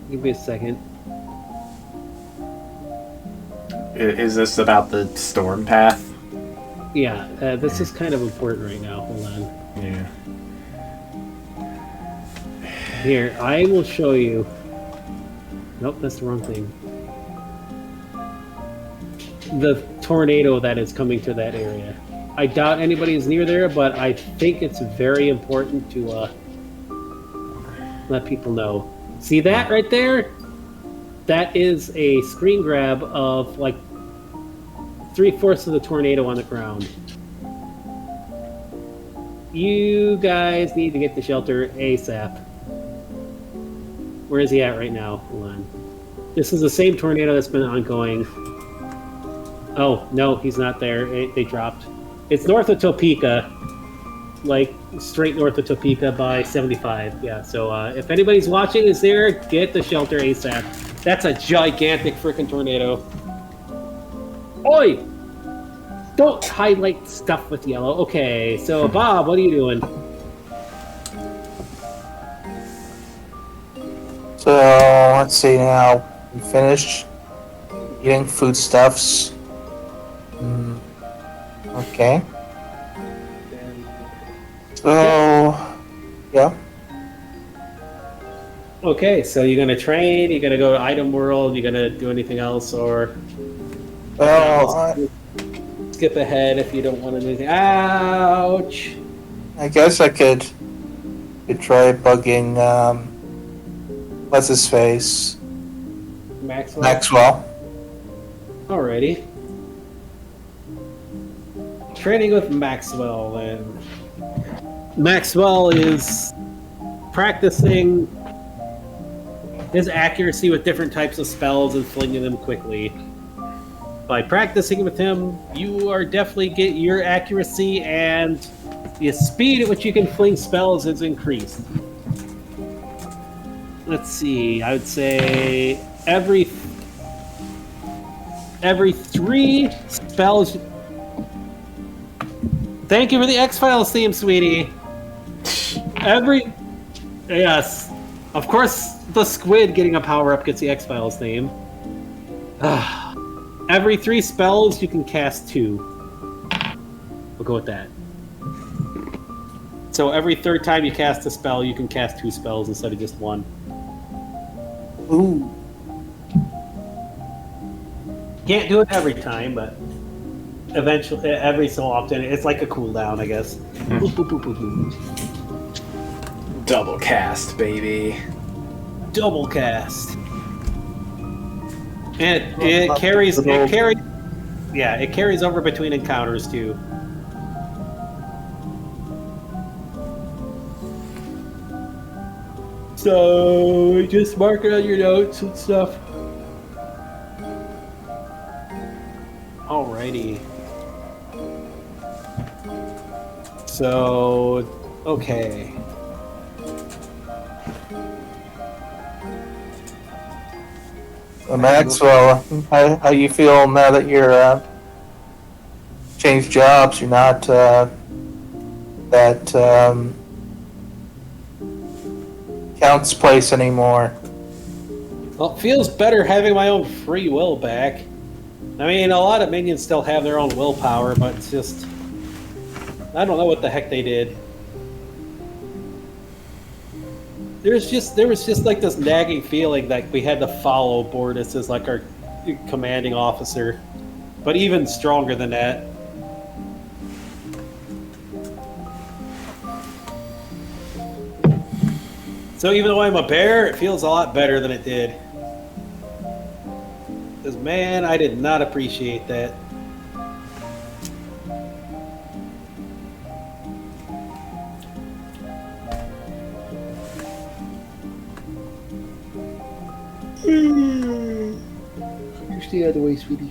S2: Give me a second.
S1: Is this about the storm path?
S2: Yeah, this is kind of important right now. Hold on.
S1: Yeah.
S2: Here, I will show you. Nope, that's the wrong thing. The tornado that is coming to that area. I doubt anybody is near there, but I think it's very important to let people know. See that right there? That is a screen grab of like 3/4 of the tornado on the ground. You guys need to get the shelter ASAP. Where is he at right now? Hold on. This is the same tornado that's been ongoing. Oh, no, he's not there. They dropped. It's north of Topeka. Like, straight north of Topeka by 75. Yeah, so if anybody's watching is there, get the shelter ASAP. That's a gigantic freaking tornado. Oi! Don't highlight stuff with yellow. Okay, so Bob, what are you doing?
S3: So, let's see now. We finished eating foodstuffs. Okay. So, yeah.
S2: Okay, so you're gonna train, you're gonna go to Item World, you're gonna do anything else, or...
S3: Well,
S2: skip ahead if you don't want to do anything. Ouch!
S3: I guess I could try bugging, what's his face? Maxwell.
S2: Alrighty. Training with Maxwell, and Maxwell is practicing his accuracy with different types of spells and flinging them quickly. By practicing with him, you are definitely get your accuracy and the speed at which you can fling spells is increased. Let's see, I would say every 3 spells. Thank you for the X-Files theme, sweetie. Yes, of course, the squid getting a power-up gets the X-Files theme. Every 3 spells, you can cast 2. We'll go with that. So every 3rd time you cast a spell, you can cast 2 spells instead of just 1.
S3: Ooh.
S2: Can't do it every time, but eventually, every so often, it's like a cooldown, I guess. Boop, boop, boop, boop, boop.
S1: Double cast, baby.
S2: Double cast. And it carries. Yeah, it carries over between encounters too. So just mark it on your notes and stuff. Alrighty. So, okay.
S3: Maxwell, how you feel now that you're changed jobs? You're not that Count's place anymore.
S2: Well, it feels better having my own free will back. I mean, a lot of minions still have their own willpower, but it's just... I don't know what the heck they did. There was just like this nagging feeling that we had to follow Bortus as like our commanding officer. But even stronger than that. So even though I'm a bear, it feels a lot better than it did. Because man, I did not appreciate that.
S4: You stay out of the way, sweetie.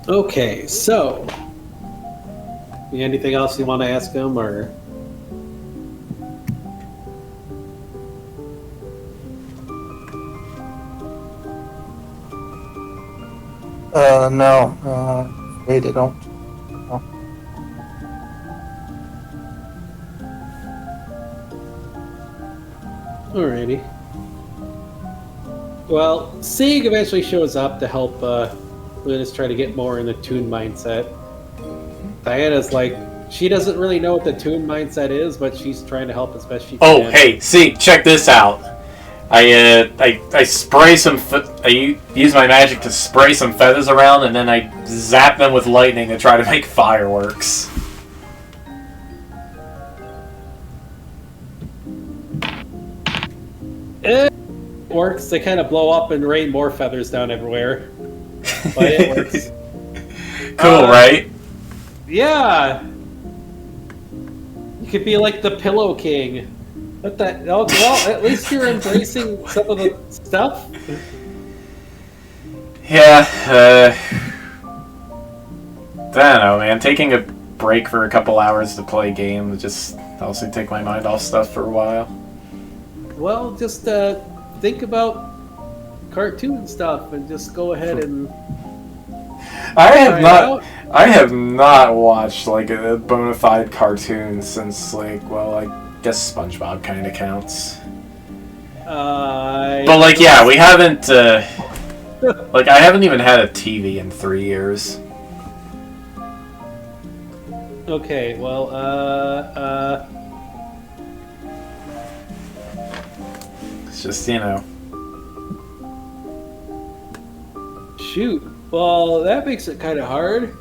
S2: Okay, so anything else you want to ask him, or?
S3: No. They don't. No.
S2: Alrighty. Well, Sieg eventually shows up to help Lunas try to get more in the Toon mindset. Diana's like, she doesn't really know what the Toon mindset is, but she's trying to help as best she can.
S1: Oh, hey, see, check this out. I spray some. I use my magic to spray some feathers around, and then I zap them with lightning to try to make fireworks.
S2: It works. They kind of blow up and rain more feathers down everywhere. But it works.
S1: Cool, right?
S2: Yeah. You could be like the Pillow King. What the? Oh, well, at least you're embracing some of the stuff.
S1: Yeah, I don't know, man. Taking a break for a couple hours to play games just also take my mind off stuff for a while.
S2: Well, just think about cartoon stuff and just go ahead and.
S1: I have not watched like a bona fide cartoon since like, well, I guess SpongeBob kind of counts. But like, yeah, we haven't. Like, I haven't even had a TV in 3 years.
S2: Okay, well,
S1: It's just, you know.
S2: shoot. Well, that makes it kind of hard.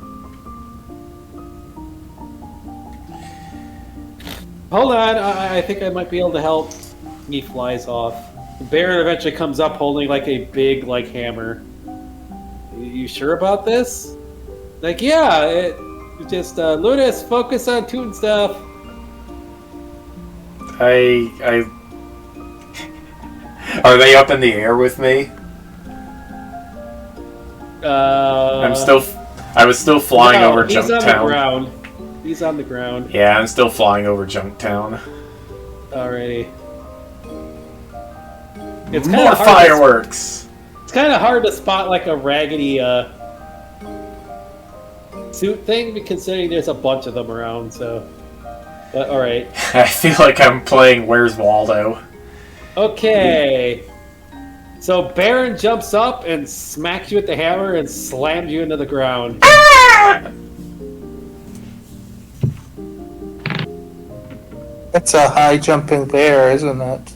S2: Hold on, I think I might be able to help. He flies off. Baron eventually comes up holding like a big like hammer. You sure about this? Like, yeah, it just Lunas, focus on Toon stuff.
S1: I Are they up in the air with me? I was still flying over Junktown.
S2: He's on the ground. He's on the ground.
S1: Yeah, I'm still flying over Junktown.
S2: Alrighty. It's
S1: more fireworks.
S2: It's kind of hard to spot like a raggedy suit thing, considering there's a bunch of them around. So, but all right.
S1: I feel like I'm playing Where's Waldo.
S2: Okay. So Baron jumps up and smacks you with the hammer and slams you into the ground.
S3: It's a high jumping bear, isn't it?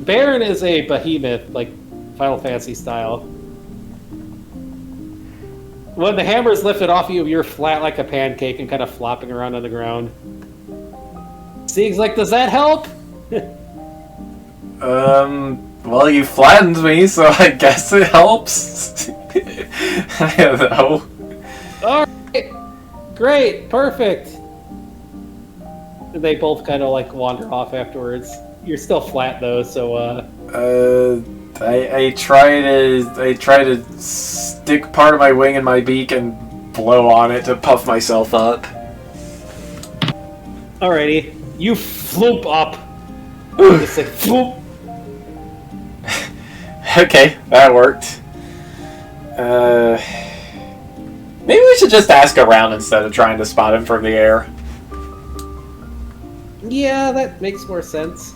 S2: Baron is a behemoth, like Final Fantasy style. When the hammer is lifted off you, you're flat like a pancake and kind of flopping around on the ground. Seems like, does that help?
S1: Well, you flattened me, so I guess it helps. I don't know.
S2: Alright! Great! Perfect! And they both kind of like wander off afterwards. You're still flat though, so
S1: I try to stick part of my wing in my beak and blow on it to puff myself up.
S2: Alrighty. You floop up. Just like floop.
S1: Okay, that worked. Maybe we should just ask around instead of trying to spot him from the air.
S2: Yeah, that makes more sense.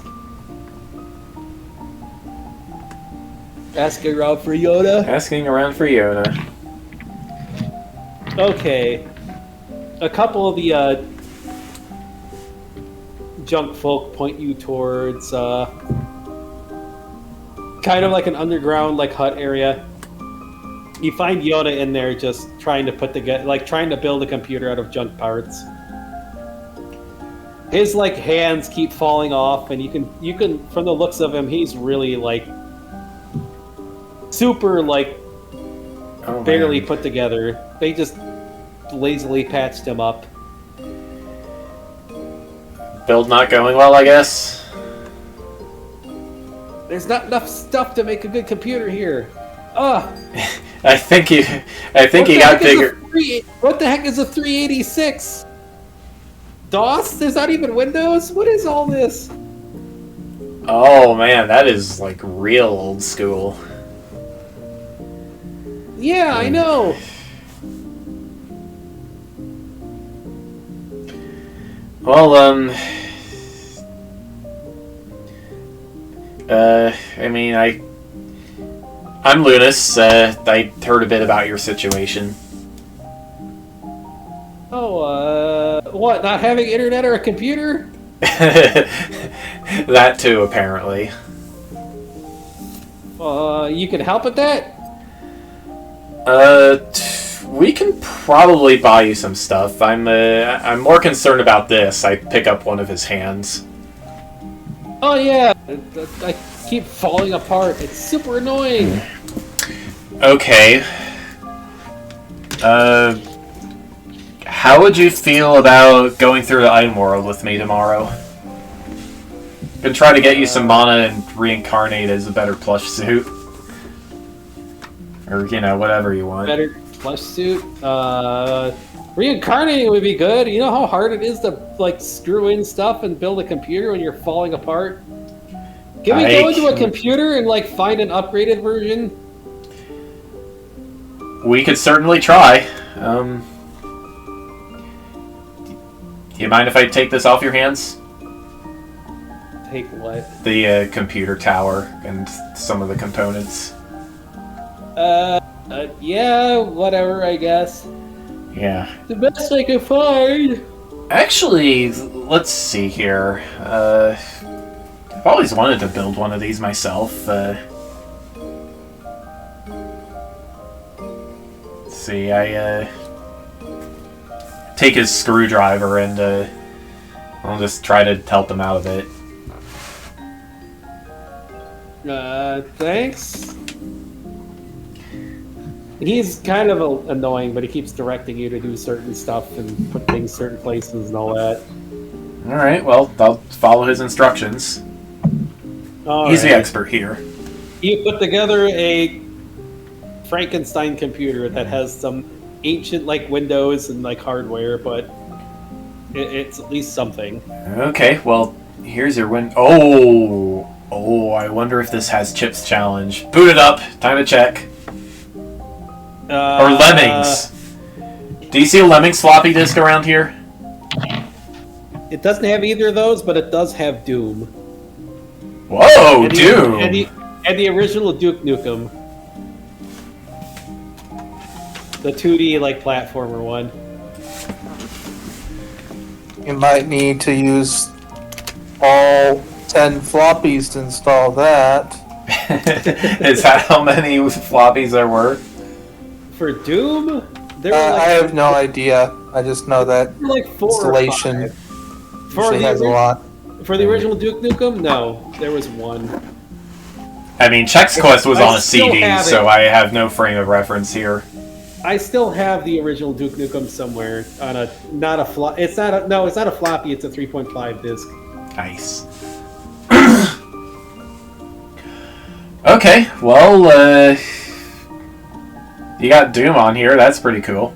S2: Asking around for Yoda.
S1: Asking around for Yona.
S2: Okay. A couple of the junk folk point you towards kind of like an underground like hut area. You find Yoda in there just trying to put together, like trying to build a computer out of junk parts. His like hands keep falling off, and you can from the looks of him, he's really like super like barely put together. They just lazily patched him up.
S1: Build not going well, I guess.
S2: There's not enough stuff to make a good computer here. Ugh.
S1: I think he got bigger.
S2: What the heck is a 386? DOS? There's not even Windows? What is all this?
S1: Oh man, that is like real old school.
S2: Yeah, I know.
S1: Well, I mean, I'm Lunas. I heard a bit about your situation.
S2: Oh, what? Not having internet or a computer?
S1: That too, apparently.
S2: You can help with that?
S1: We can probably buy you some stuff. I'm more concerned about this. I pick up one of his hands.
S2: Oh yeah, I keep falling apart. It's super annoying.
S1: Okay. How would you feel about going through the item world with me tomorrow? Can try to get you some mana and reincarnate as a better plush suit. Or, you know, whatever you want.
S2: Better plush suit? Reincarnating would be good. You know how hard it is to, like, screw in stuff and build a computer when you're falling apart? Can we go into a computer and, like, find an upgraded version?
S1: We could certainly try. Do you mind if I take this off your hands?
S2: Take what?
S1: The computer tower and some of the components.
S2: Yeah, whatever, I guess.
S1: Yeah.
S2: The best I can find.
S1: Actually, let's see here. I've always wanted to build one of these myself. Let's see, I take his screwdriver and I'll just try to help him out of it.
S2: Thanks. He's kind of annoying, but he keeps directing you to do certain stuff and put things certain places and all that.
S1: Alright, well, I'll follow his instructions. He's the expert here.
S2: You put together a Frankenstein computer that has some ancient, like, Windows and, like, hardware, but it's at least something.
S1: Okay, well, here's your Oh, I wonder if this has Chip's challenge. Boot it up. Time to check. Or Lemmings. Do you see a Lemmings floppy disk around here?
S2: It doesn't have either of those, but it does have Doom.
S1: Whoa, Doom!
S2: And the original Duke Nukem. The 2D, like, platformer one.
S3: You might need to use all 10 floppies to install that.
S1: Is that how many floppies there were?
S2: For Doom, there were
S3: I have no idea. I just know that
S2: like 4
S3: installation
S2: or 5. For
S3: usually
S2: the,
S3: has a lot.
S2: for the original Duke Nukem, no, there was 1.
S1: I mean, Chex Quest was
S2: I
S1: on a
S2: still
S1: CD,
S2: have
S1: so
S2: it.
S1: I have no frame of reference here.
S2: I still have the original Duke Nukem somewhere on a not a flop. It's not a no. It's not a floppy. It's a 3.5 disc.
S1: Nice. Okay, well, you got Doom on here. That's pretty cool.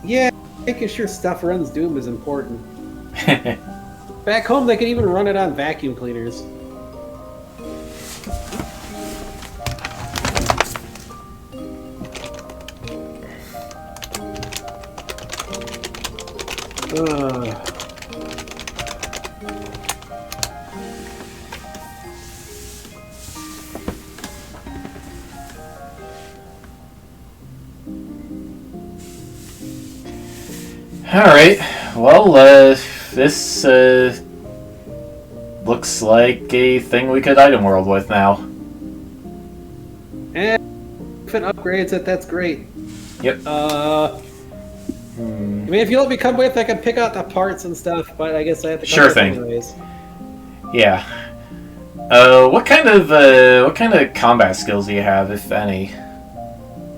S2: Yeah, making sure stuff runs Doom is important. Back home, they can even run it on vacuum cleaners.
S1: Alright, well, this, looks like a thing we could item world with now.
S2: And if it upgrades it, that's great.
S1: Yep.
S2: I mean, if you let me come with, I can pick out the parts and stuff, but I guess I have to come
S1: Sure
S2: with
S1: thing.
S2: anyways.
S1: Yeah. What kind of combat skills do you have, if any?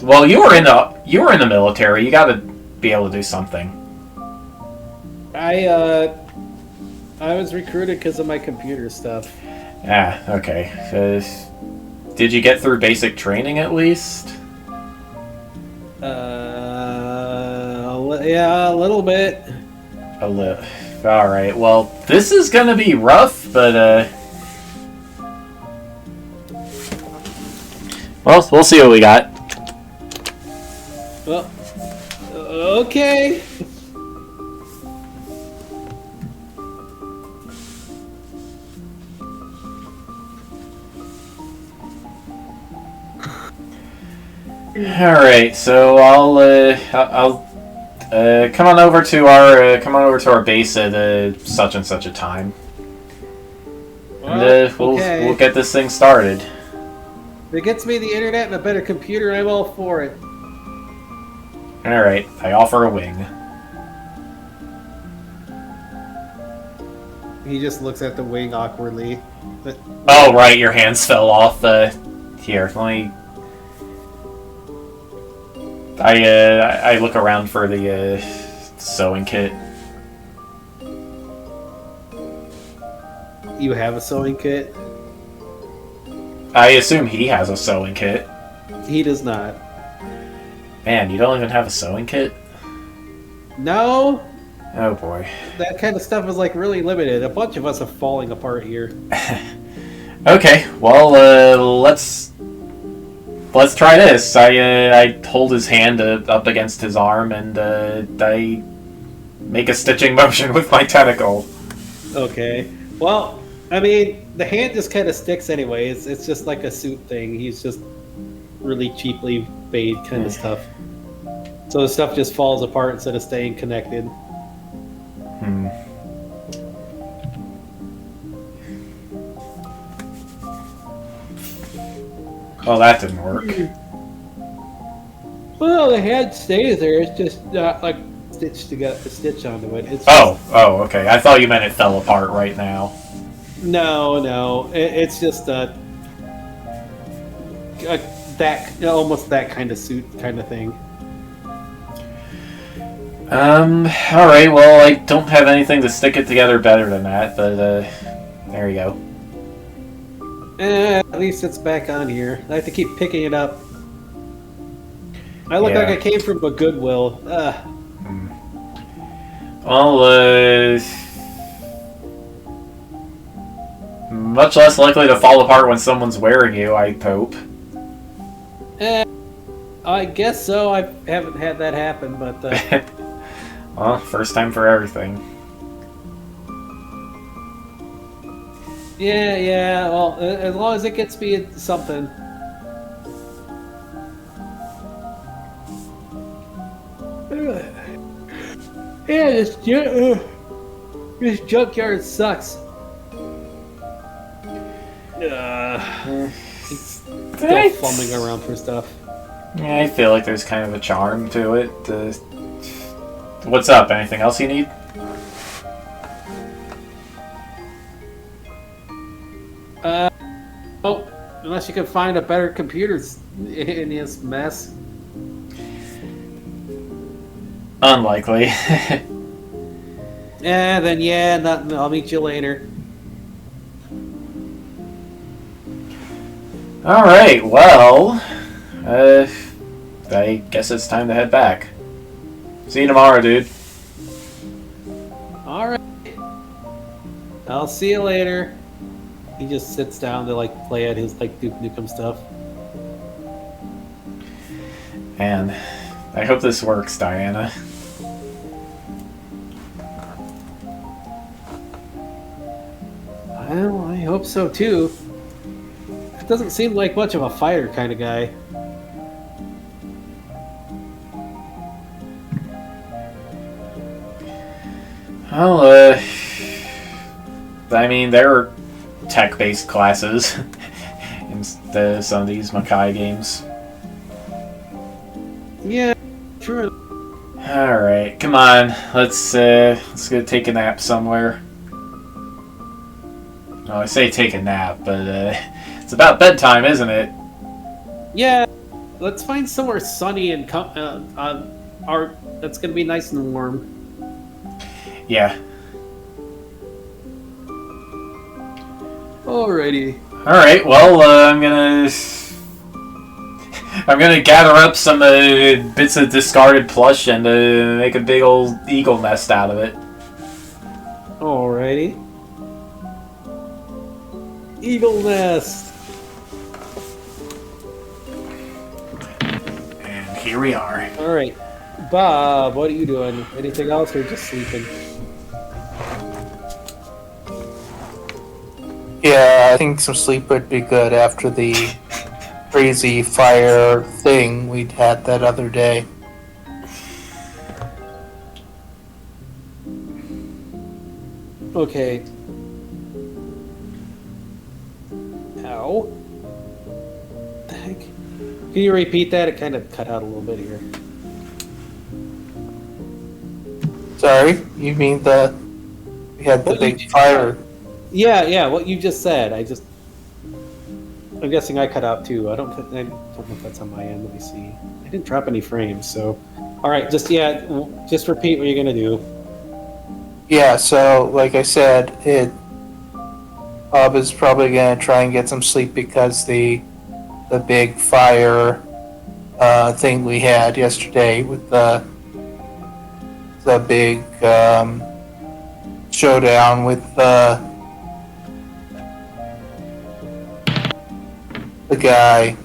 S1: Well, you were in the military. You gotta be able to do something.
S2: I was recruited because of my computer stuff.
S1: Ah, okay. Did you get through basic training at least?
S2: Yeah, a little bit.
S1: Alright, well, this is gonna be rough, but, well, we'll see what we got.
S2: Well, okay.
S1: Alright, so I'll come on over to our base at such and such a time. And
S2: okay.
S1: we'll get this thing started.
S2: If it gets me the internet and a better computer, I'm all for it.
S1: Alright, I offer a wing.
S2: He just looks at the wing awkwardly. But,
S1: Oh, right, your hands fell off. Here, let me... I look around for the sewing kit.
S2: you have a sewing kit?
S1: I assume he has a sewing kit.
S2: He does not.
S1: Man, you don't even have a sewing kit?
S2: No,
S1: Oh boy.
S2: that kind of stuff is like really limited. A bunch of us are falling apart here.
S1: Okay, well, let's try this. I hold his hand up against his arm, and I make a stitching motion with my tentacle.
S2: Okay. Well, I mean, the hand just kind of sticks anyway. It's just like a suit thing. He's just really cheaply made kind of stuff. So the stuff just falls apart instead of staying connected.
S1: Well, that didn't work.
S2: Well, the hand stays there. It's just not like stitched together, a stitch onto it. It's
S1: Oh, okay. I thought you meant it fell apart right now.
S2: no. It's just that almost that kind of suit kind of thing.
S1: Alright, well, I don't have anything to stick it together better than that, but, there you go.
S2: At least it's back on here. I have to keep picking it up. I look like I came from a Goodwill.
S1: Well, much less likely to fall apart when someone's wearing you, I hope.
S2: I guess so. I haven't had that happen, but
S1: Well, first time for everything.
S2: yeah. Well, as long as it gets me something. Yeah, this junkyard sucks. He's still fumbling around for stuff.
S1: Yeah, I feel like there's kind of a charm to it. What's up? Anything else you need?
S2: Oh, unless you can find a better computer in this mess.
S1: Unlikely.
S2: Then yeah, nothing. I'll meet you later.
S1: Alright, well... I guess it's time to head back. See you tomorrow, dude.
S2: Alright. I'll see you later. He just sits down to like play at his like Duke Nukem stuff.
S1: And I hope this works, Diana.
S2: Well, I hope so too. It doesn't seem like much of a fighter kind of guy.
S1: Well, I mean, there are tech-based classes in some of these Makai games.
S2: Yeah, sure.
S1: Alright, come on. Let's go take a nap somewhere. Oh, I say take a nap, but it's about bedtime, isn't it?
S2: Yeah, let's find somewhere sunny and that's gonna be nice and warm.
S1: Yeah.
S2: Alrighty.
S1: Alright, well, I'm gonna gather up some bits of discarded plush and make a big old eagle nest out of it.
S2: Alrighty. Eagle nest.
S1: And here we are.
S2: Alright. Bob, what are you doing? Anything else or just sleeping?
S3: Yeah, I think some sleep would be good after the crazy fire thing we'd had that other day.
S2: Okay. Ow. The heck? Can you repeat that? It kind of cut out a little bit here.
S3: Sorry, you mean we had the
S2: What
S3: big
S2: you-
S3: fire?
S2: Yeah, what you just said. I'm guessing I cut out too. I don't know if that's on my end. Let me see. I didn't drop any frames, so. Alright, just repeat what you're gonna do.
S3: Yeah, so like I said, Bob is probably gonna try and get some sleep because the big fire thing we had yesterday with the big showdown with the guy.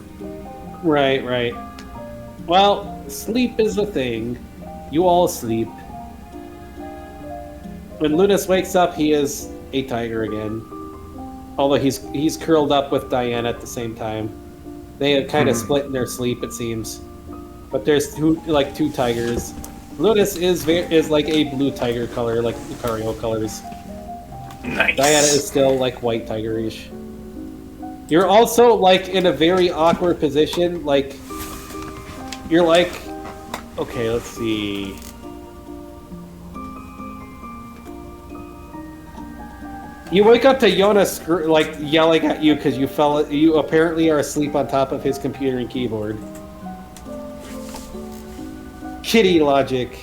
S2: Right. Well, sleep is the thing. You all sleep. When Lunas wakes up, he is a tiger again. Although he's curled up with Diana at the same time. They have kind of split in their sleep, it seems. But there's two tigers. Lunas is like a blue tiger color, like Lucario colors.
S1: Nice.
S2: Diana is still like white tigerish. You're also like in a very awkward position. Like you're like, okay, let's see. You wake up to Jonas like yelling at you because you apparently are asleep on top of his computer and keyboard. Kitty logic.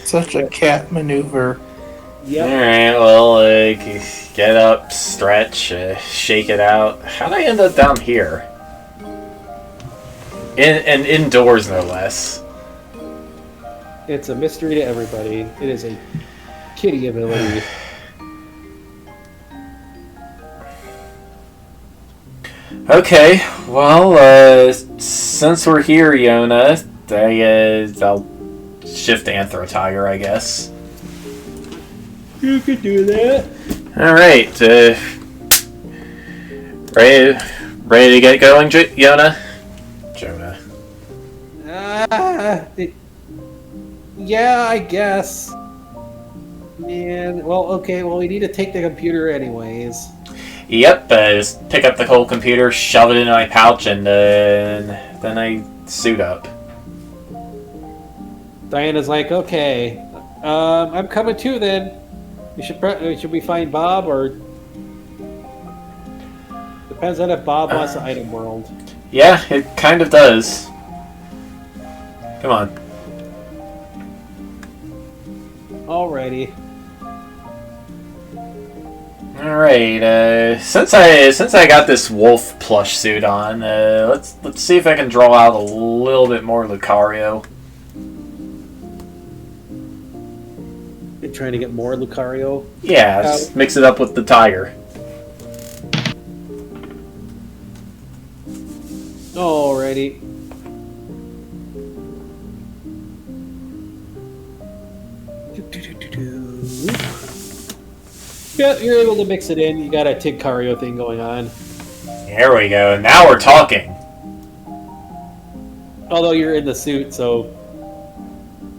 S3: Such a cat maneuver.
S2: Yep.
S1: Alright, well, get up, stretch, shake it out. How'd I end up down here? And indoors, no less.
S2: It's a mystery to everybody. It is a kitty ability.
S1: Okay, well, since we're here, Yona, I'll shift to Anthro Tiger, I guess.
S2: You could do that.
S1: Alright, ready to get going, Yona? Jonah.
S2: Yeah, I guess. Man, well, okay, well, we need to take the computer anyways.
S1: Yep, just pick up the whole computer, shove it in my pouch, and then I suit up.
S2: Diana's like, okay, I'm coming too then. Should we find Bob, or depends on if Bob wants the item world.
S1: Yeah, it kind of does. Come on.
S2: Alrighty.
S1: All right. Since I got this wolf plush suit on, let's see if I can draw out a little bit more Lucario.
S2: You're trying to get more Lucario?
S1: Yeah, just mix it up with the tiger.
S2: Alrighty. Yeah, you're able to mix it in. You got a Tigcario thing going on.
S1: There we go. Now we're talking.
S2: Although you're in the suit, so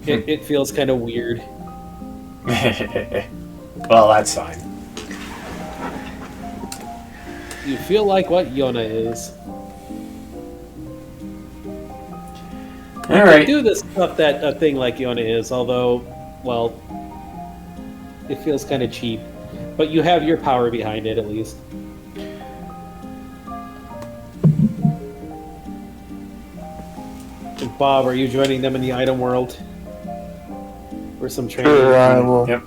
S2: it feels kind of weird.
S1: Well, that's fine.
S2: You feel like what Yona is.
S1: All
S2: You
S1: right.
S2: do this stuff that a thing like Yona is, although, well, it feels kind of cheap. But you have your power behind it, at least. And Bob, are you joining them in the item world? For some training?
S3: Sure, I will.
S1: Yep.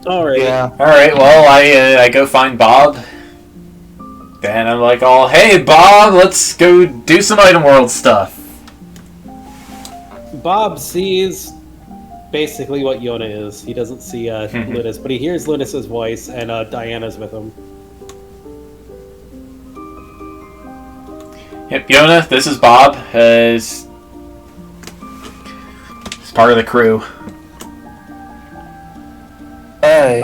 S2: Alright.
S3: Yeah.
S1: All right. Well, I go find Bob. Then I'm like, "Oh, hey, Bob, let's go do some item world stuff."
S2: Bob sees basically what Yona is. He doesn't see Lunas, but he hears Lunas's voice, and Diana's with him.
S1: Yep, Yona, this is Bob. He's part of the crew.
S3: Hey.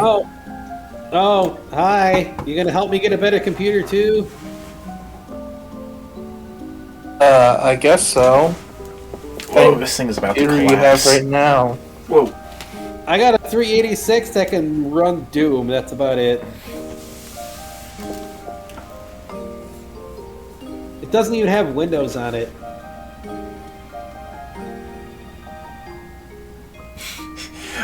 S2: Oh, hi. You gonna help me get a better computer too?
S3: I guess so.
S1: Oh, this thing is about to
S3: Computer
S1: collapse.
S3: you have right now.
S1: Whoa.
S2: I got a 386 that can run Doom. That's about it. It doesn't even have Windows on it.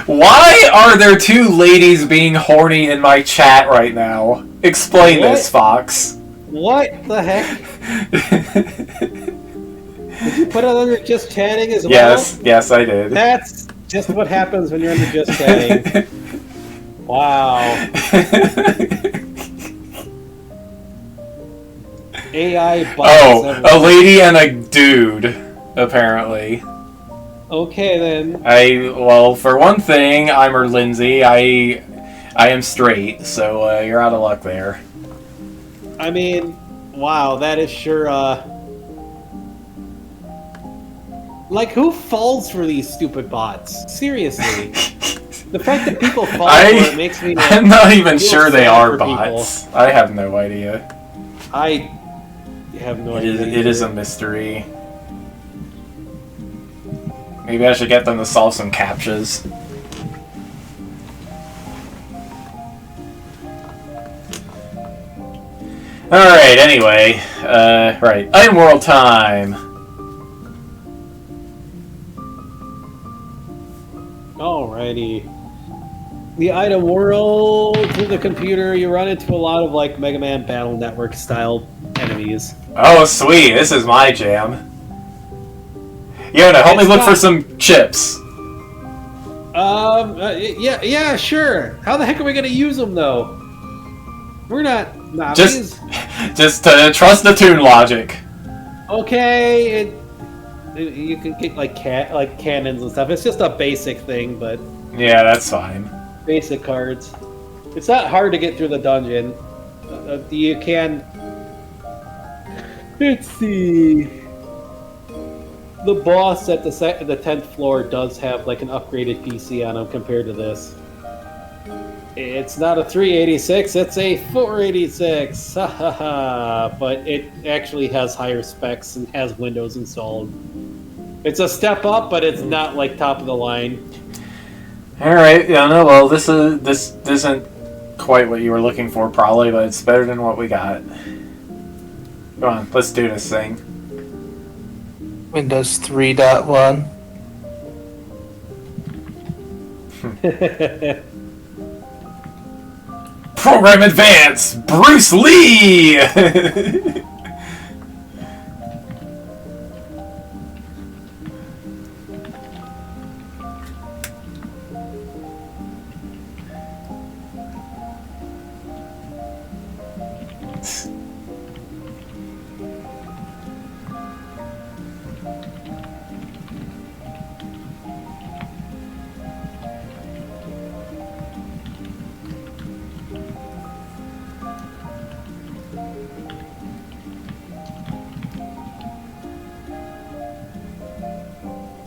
S1: Why are there two ladies being horny in my chat right now? Explain
S2: What?
S1: this, Fox.
S2: What the heck? Did you put it under just chatting as well?
S1: Yes, I did.
S2: That's just what happens when you're under just chatting. Wow. AI bots.
S1: Oh,
S2: everywhere.
S1: a lady and a dude, apparently.
S2: Okay then.
S1: Well, for one thing, I'm her Lindsay. I am straight, so you're out of luck there.
S2: I mean, wow, that is sure, like, who falls for these stupid bots? Seriously. The fact that people fall for it makes me...
S1: I'm not even
S2: feel
S1: sure they
S2: sad
S1: are
S2: for
S1: bots. I have no idea.
S2: I have no idea.
S1: It is a mystery. Maybe I should get them to solve some captchas. Alright, anyway. Right. Item World time!
S2: Alrighty. The item world, through the computer, you run into a lot of, like, Mega Man Battle Network style enemies.
S1: Oh, sweet. This is my jam. Yona, help me
S2: It's
S1: look
S2: not-
S1: for some chips.
S2: Yeah, sure. How the heck are we gonna use them, though? We're not
S1: Just,
S2: Nazis.
S1: just trust the tune logic.
S2: Okay, you can get like cannons and stuff. It's just a basic thing, but
S1: Yeah, that's fine.
S2: basic cards. It's not hard to get through the dungeon. You can. Let's see. The boss at the 10th floor does have like an upgraded PC on him compared to this. It's not a 386, it's a 486. Ha ha ha. But it actually has higher specs and has Windows installed. It's a step up, but it's not like top of the line.
S1: All right, Yona. Well, this isn't quite what you were looking for, probably, but it's better than what we got. Come on, let's do this thing.
S3: Windows 3.1.
S1: Program Advance! Bruce Lee!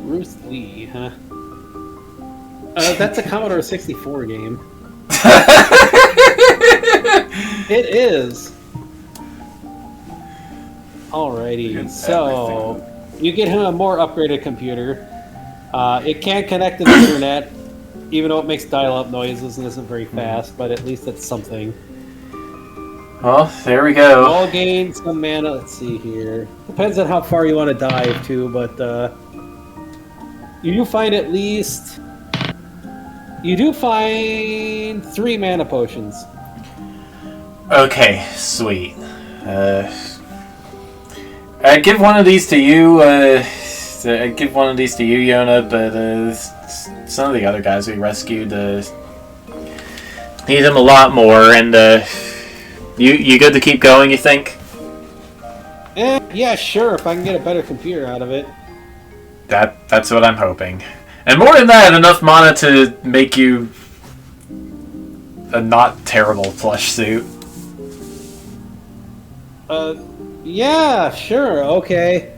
S2: Bruce Lee, huh? That's a Commodore 64 game. It is. Alrighty, so you get him a more upgraded computer. It can't connect to the internet, even though it makes dial-up noises and isn't very fast, but at least it's something.
S1: Well, there we go.
S2: All gain some mana. Let's see here. Depends on how far you want to dive to, but you do find at least... You do find 3 mana potions.
S1: Okay, sweet. I'd give one of these to you, I'd give one of these to you, Yona, but some of the other guys we rescued need them a lot more, and you good to keep going, you think?
S2: Yeah, sure, if I can get a better computer out of it.
S1: That's what I'm hoping. And more than that, enough mana to make you a not terrible plush suit.
S2: Yeah, sure, okay.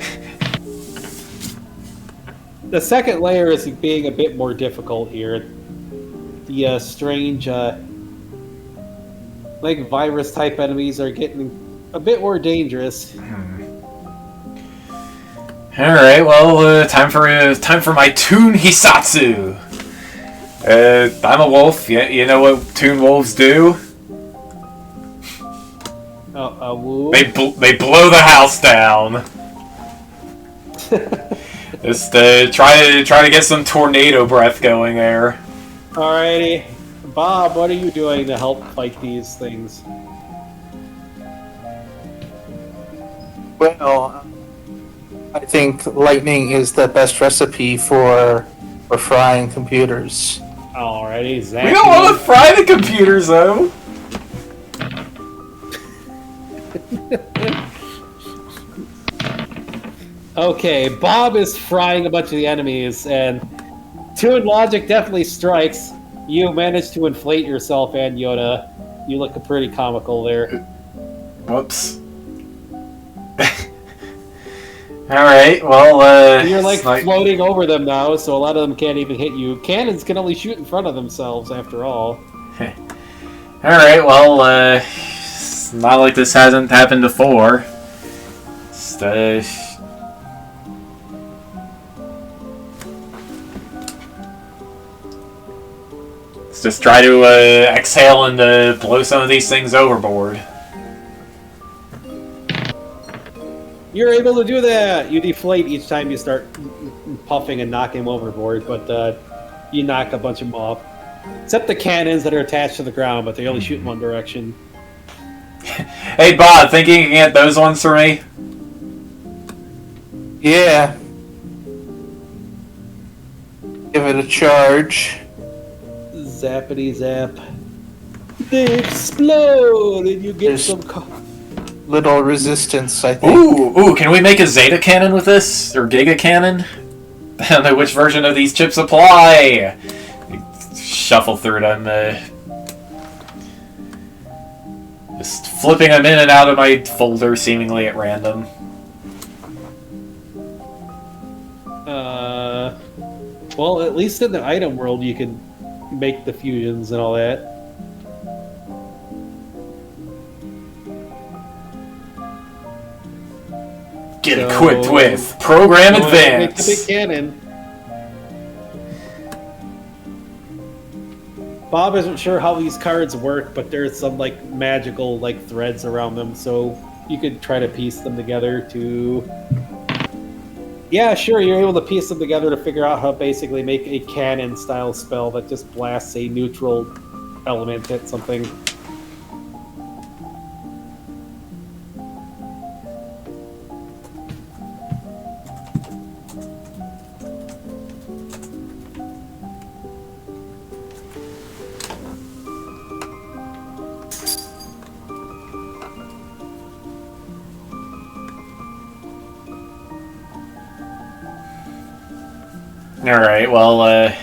S2: The second layer is being a bit more difficult here. The strange, like virus-type enemies are getting a bit more dangerous.
S1: All right, well, time for my Toon Hisatsu. I'm a wolf. You know what Toon wolves do?
S2: Woo.
S1: They blow the house down. Just try to get some tornado breath going there.
S2: Alrighty, Bob, what are you doing to help fight these things?
S3: Well, I think lightning is the best recipe for frying computers.
S2: Alrighty, Zach.
S1: We don't want to fry the computers, though.
S2: Okay, Bob is frying a bunch of the enemies, and Toon logic definitely strikes. You managed to inflate yourself, and Yoda. You look pretty comical there.
S1: Whoops. Alright, well,
S2: you're like floating over them now, so a lot of them can't even hit you. Cannons can only shoot in front of themselves, after all.
S1: Alright, well, it's not like this hasn't happened before. Let's just try to exhale and blow some of these things overboard.
S2: You're able to do that! You deflate each time you start puffing and knocking them overboard, but you knock a bunch of them off. Except the cannons that are attached to the ground, but they only shoot in one direction.
S1: Hey Bob, think you can get those ones for me?
S3: Yeah. Give it a charge.
S2: Zappity zap. They explode, and you get
S3: There's
S2: some...
S3: little resistance, I think.
S1: Ooh, can we make a Zeta cannon with this? Or Giga cannon? I don't know which version of these chips apply! Shuffle through them, just flipping them in and out of my folder seemingly at random.
S2: Well, at least in the item world you can make the fusions and all that.
S1: Get equipped with Program Advance!
S2: Make the big cannon. Bob isn't sure how these cards work, but there's some like magical like threads around them, so you could try to piece them together to. Yeah, sure. You're able to piece them together to figure out how to basically make a cannon style spell that just blasts a neutral element at something.
S1: Alright, well,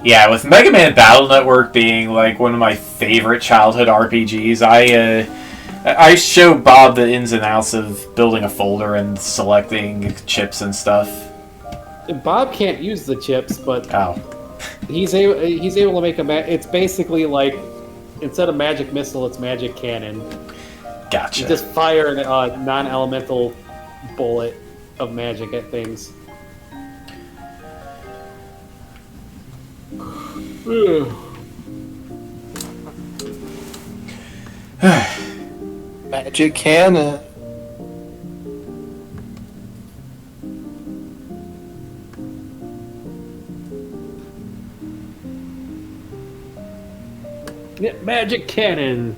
S1: yeah, with Mega Man Battle Network being, like, one of my favorite childhood RPGs, I show Bob the ins and outs of building a folder and selecting chips and stuff.
S2: Bob can't use the chips, but
S1: Oh.
S2: he's able to make it's basically like, instead of magic missile, it's magic cannon.
S1: Gotcha.
S2: You just fire a non-elemental bullet of magic at things.
S3: Magic cannon.
S2: Yeah, magic cannon.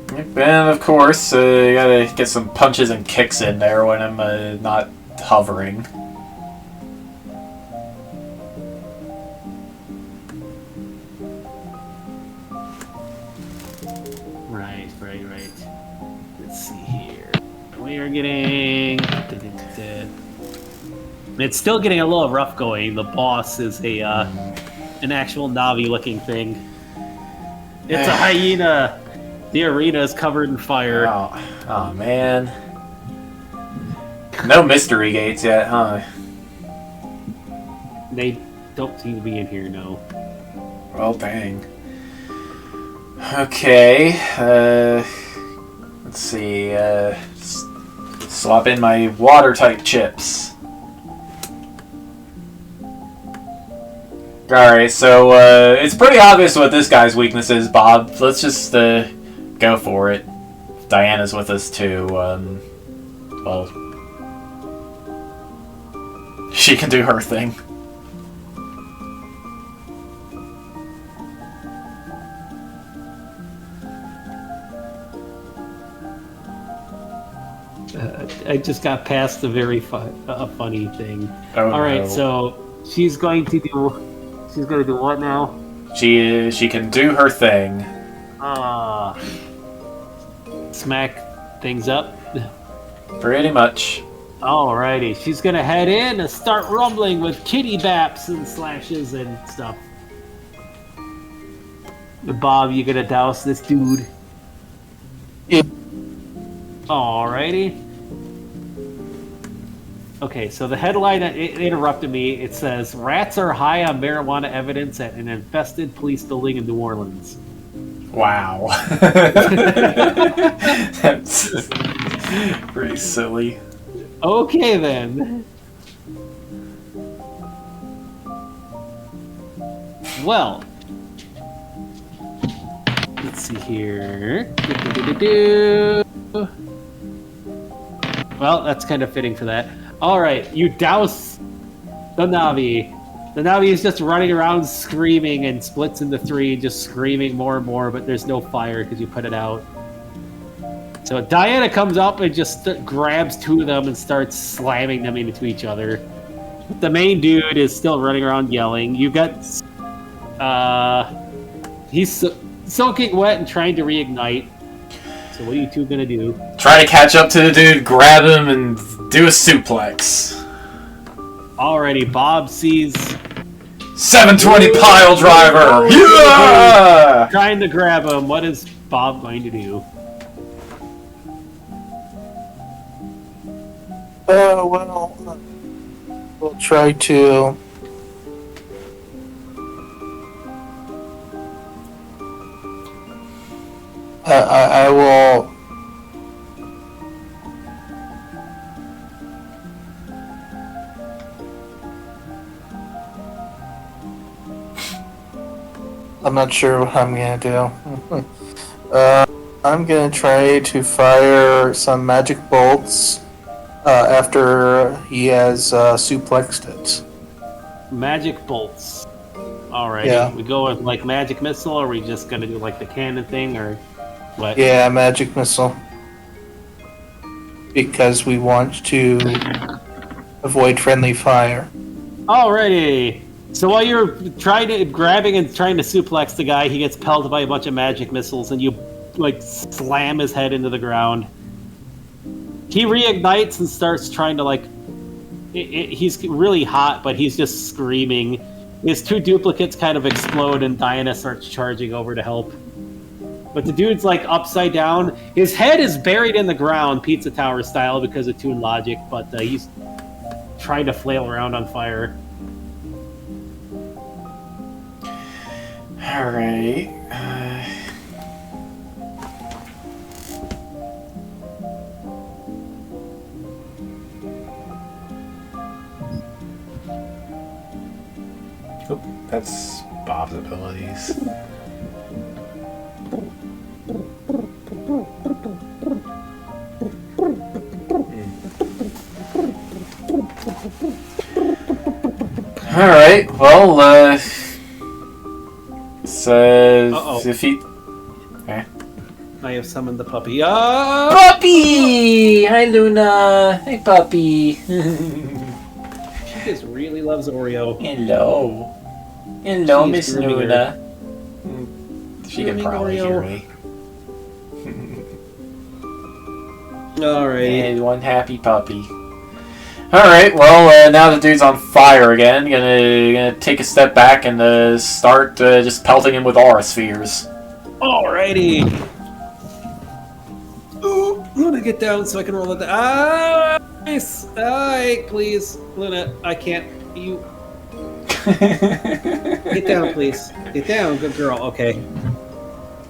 S1: And, of course, you gotta get some punches and kicks in there when I'm not hovering.
S2: Right. Let's see here. We are getting... It's still getting a little rough going. The boss is an actual Navi-looking thing. It's a hyena! The arena is covered in fire.
S1: Oh man. No mystery gates yet, huh?
S2: They don't seem to be in here, no.
S1: Well, dang. Okay, let's see, swap in my water-type chips. Alright, so, it's pretty obvious what this guy's weakness is, Bob. Let's just, go for it. Diana's with us, too, well... She can do her thing.
S2: I just got past the very funny thing.
S1: Oh,
S2: all right,
S1: no.
S2: so she's going to do what now?
S1: She can do her thing.
S2: Smack things up.
S1: Pretty much.
S2: Alrighty, she's gonna head in and start rumbling with kitty baps and slashes and stuff. Bob, you gonna douse this dude?
S3: Yeah.
S2: Alrighty. Okay, so the headline it interrupted me. It says, "Rats are high on marijuana evidence at an infested police building in New Orleans."
S1: Wow. That's pretty silly.
S2: Okay, then. Well, let's see here. Well, that's kind of fitting for that. All right, you douse the Navi. The Navi is just running around screaming and splits into three, just screaming more and more, but there's no fire because you put it out. So Diana comes up and just grabs two of them and starts slamming them into each other. The main dude is still running around yelling. You got... he's soaking wet and trying to reignite. So what are you two gonna do?
S1: Try to catch up to the dude, grab him, and do a suplex.
S2: Alrighty, Bob sees...
S1: 720 pile driver! Yeah!
S2: Trying to grab him. What is Bob going to do?
S3: Well, we'll try to... I will... I'm not sure what I'm gonna do. I'm gonna try to fire some magic bolts after he has suplexed it.
S2: Magic bolts. Alrighty.
S3: Yeah.
S2: We go with like magic missile, or are we just gonna do like the cannon thing, or what?
S3: Yeah, magic missile. Because we want to avoid friendly fire.
S2: Alrighty. So while you're grabbing and trying to suplex the guy, he gets pelted by a bunch of magic missiles, and you like slam his head into the ground. He reignites and starts trying to like. He's really hot, but he's just screaming. His two duplicates kind of explode, and Diana starts charging over to help. But the dude's like upside down. His head is buried in the ground, Pizza Tower style, because of Toon logic. But he's trying to flail around on fire.
S1: All right. Oop, that's Bob's abilities. All right. Well, says if he. Okay.
S2: I have summoned the puppy.
S1: Puppy! Hi, Luna. Hey, puppy.
S2: She just really loves Oreo.
S1: Hello. Hello,
S2: She is
S1: Miss
S2: grooming
S1: Luna. She can
S2: Grooming
S1: probably
S2: Oreo.
S1: hear me.
S2: Alright.
S1: And one happy puppy. Alright, well, now the dude's on fire again. Gonna take a step back and start just pelting him with aura spheres.
S2: Alrighty. Ooh, Luna, get down so I can roll it down. Ah, nice. Alright, please. Luna, I can't. You. Get down, please. Get down, good girl. Okay.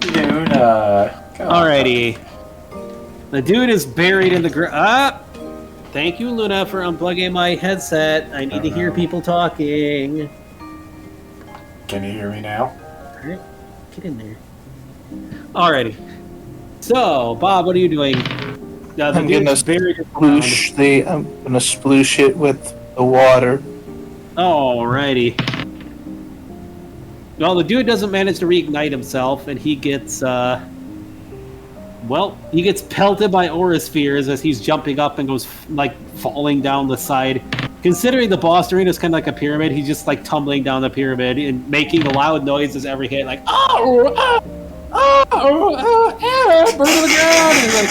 S1: Luna. Come on.
S2: Alrighty. The dude is buried in the ground. Ah! Thank you, Luna, for unplugging my headset. I need to hear people talking.
S1: Can you hear me now?
S2: Alright, get in there. Alrighty. So, Bob, what are you doing? The
S3: I'm
S2: dude's
S3: gonna
S2: buried in the ground.
S3: I'm gonna sploosh it with the water.
S2: Alrighty. Well, the dude doesn't manage to reignite himself, and he gets, he gets pelted by aura spheres as he's jumping up and goes, like, falling down the side. Considering the boss arena is kind of like a pyramid, he's just, like, tumbling down the pyramid and making loud noises every hit, like, burn to the ground! And, like,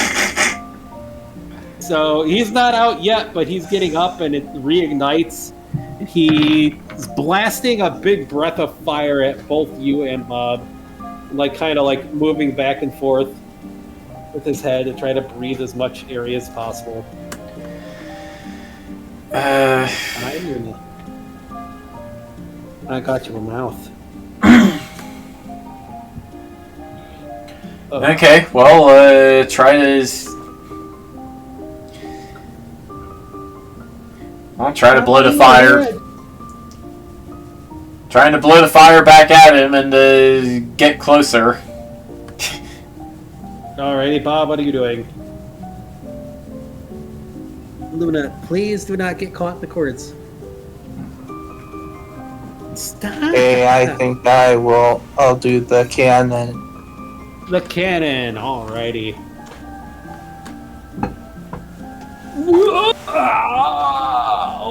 S2: so, he's not out yet, but he's getting up, and it reignites. He's blasting a big breath of fire at both you and Bob, like, kind of, like, moving back and forth with his head and try to breathe as much area as possible. I got you a mouth.
S1: Okay, well, try to... I'll try to blow the fire. Trying to blow the fire back at him and get closer.
S2: Alrighty, Bob, what are you doing? Luna, please do not get caught in the cords. Stop!
S3: Okay, I think I'll do the cannon.
S2: The cannon, alrighty.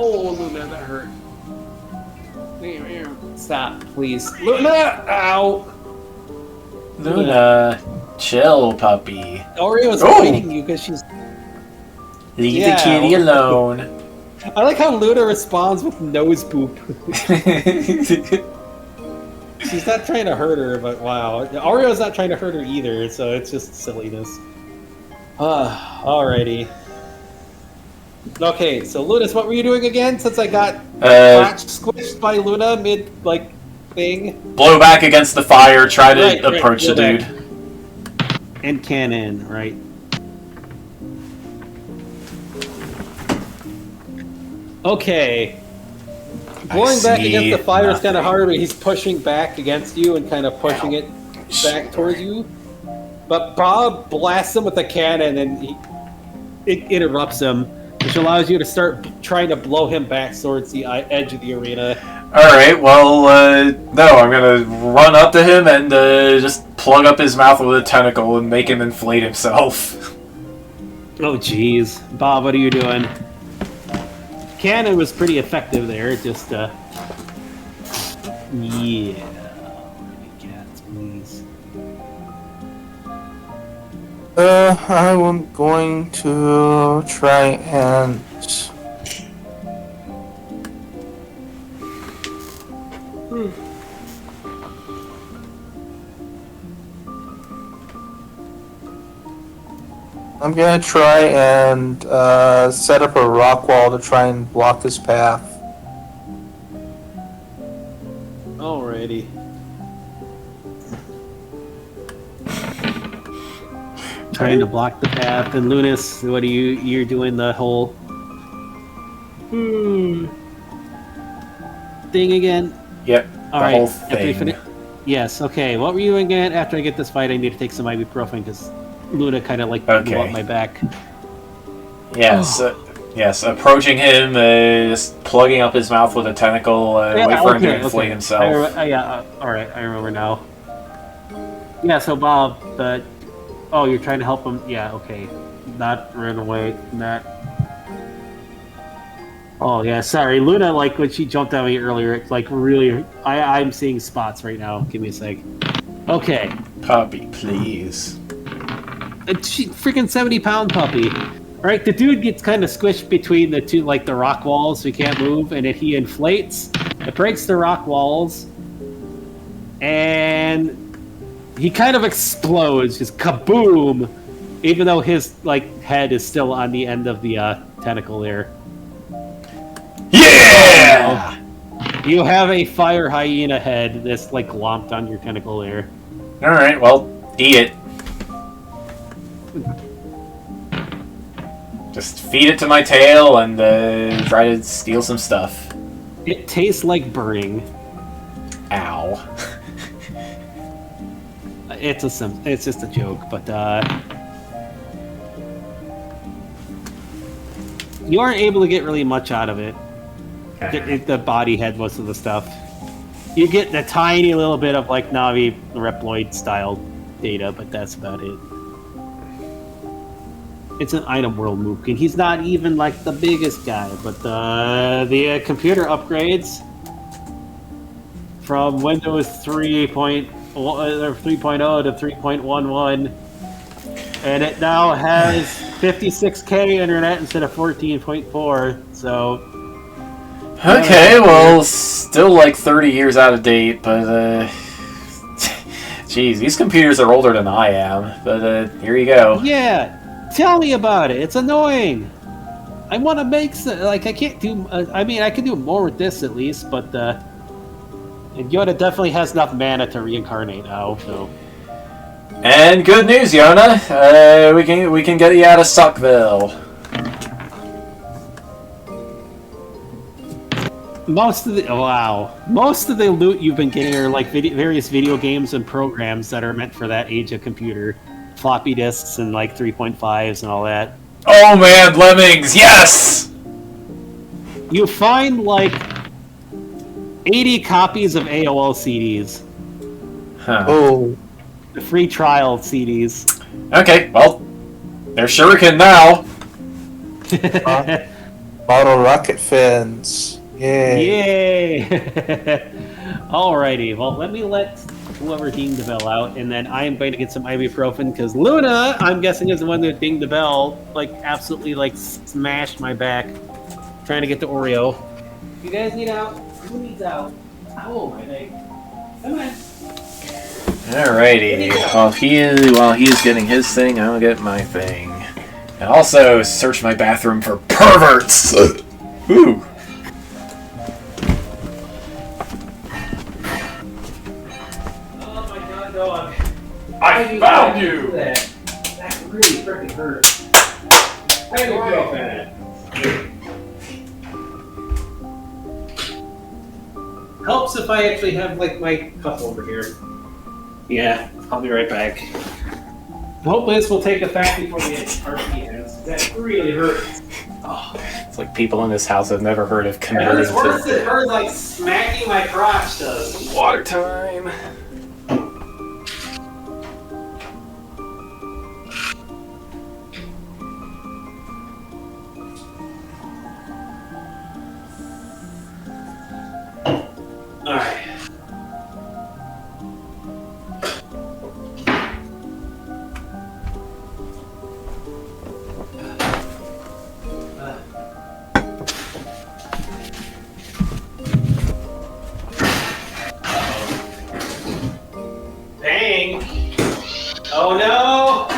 S2: Oh, Luna, that hurt. Stop, please. Luna! Ow!
S1: Luna, chill, puppy.
S2: Oreo's fighting you because she's...
S1: Leave the kitty alone.
S2: I like how Luna responds with nose poop. She's not trying to hurt her, but wow. Oreo's not trying to hurt her either, so it's just silliness. Alrighty. Okay, so Lunas, what were you doing again? Since I got squished by Luna mid, like, thing?
S1: Blow back against the fire, try to approach the dude.
S2: And cannon, right. Okay. Blowing back against the fire is kind of
S1: nothing.
S2: hard, but he's pushing back against you and kind of pushing it back towards you. But Bob blasts him with a cannon, and it interrupts him, which allows you to start trying to blow him back towards the edge of the arena.
S1: Alright, well, no, I'm gonna run up to him and just plug up his mouth with a tentacle and make him inflate himself.
S2: Oh, jeez. Bob, what are you doing? Cannon was pretty effective there, just, yeah. Cats, please.
S3: I'm going to try and... I'm gonna try and set up a rock wall to try and block his path.
S2: Alrighty. Trying to block the path, and Lunas, what are you're doing the whole thing again?
S1: Yep,
S2: All
S1: the
S2: right.
S1: whole
S2: After you
S1: thing.
S2: yes, okay. What were you again? After I get this fight, I need to take some ibuprofen because Luna kind of like blew
S1: Okay.
S2: up my back.
S1: Yes, yes, approaching him, just plugging up his mouth with a tentacle, wait for him to inflate himself.
S2: Alright, I remember now. Yeah, so Bob, oh, you're trying to help him? Yeah, okay. Not run away, not... Oh, yeah, sorry. Luna, like, when she jumped at me earlier, it's like really... I'm seeing spots right now. Give me a sec. Okay.
S1: Puppy, please.
S2: A freaking 70-pound puppy. Right, the dude gets kind of squished between the two, like the rock walls, so he can't move, and he inflates. It breaks the rock walls, and he kind of explodes, just kaboom! Even though his head is still on the end of the tentacle there.
S1: Yeah!
S2: You have a fire hyena head that's glomped on your tentacle there.
S1: Alright, well, eat it. Just feed it to my tail and try to steal some stuff.
S2: It tastes like burning.
S1: Ow.
S2: It's just a joke, but you aren't able to get really much out of it. The body head, most of the stuff. You get the tiny little bit of Navi Reploid style data, but that's about it. It's an item world move, and he's not even the biggest guy, but the computer upgrades from Windows 3.0 to 3.11, and it now has 56K internet instead of 14.4. So
S1: Okay, well, still 30 years out of date, but geez, these computers are older than I am. But here you go.
S2: yeah. Tell me about it. It's annoying. I want to make I can't do. I mean, I can do more with this at least, but and Yoda definitely has enough mana to reincarnate now. So
S1: And good news, Yona. We can get you out of Suckville.
S2: most of the loot you've been getting are various video games and programs that are meant for that age of computer. Floppy disks and 3.5s and all that.
S1: Oh man, Lemmings, yes!
S2: You find 80 copies of AOL CDs.
S1: Huh.
S3: Oh,
S2: The free trial CDs.
S1: Okay, well, they're shuriken now.
S3: model rocket fins. Yay.
S2: Yay! Alrighty, well, let me let whoever dinged the bell out, and then I am going to get some ibuprofen, because Luna, I'm guessing, is the one that dinged the bell, absolutely, smashed my back, trying to get to Oreo. You guys need out? Who needs out? Oh, my leg. Come on.
S1: Alrighty, while he is getting his thing, I'll get my thing. And also, search my bathroom for perverts! Ooh.
S2: Dog.
S1: I found you!
S2: That really freaking hurt. Helps if I actually have like my cup over here. Yeah, I'll be right back. Hopefully this will take effect before the RP ends. That really hurts. Oh.
S1: It's like people in this house have never heard of
S2: It
S1: converting
S2: hurts worse
S1: to
S2: than her like smacking my crotch does.
S1: water time.
S2: Alright. Dang! Oh no!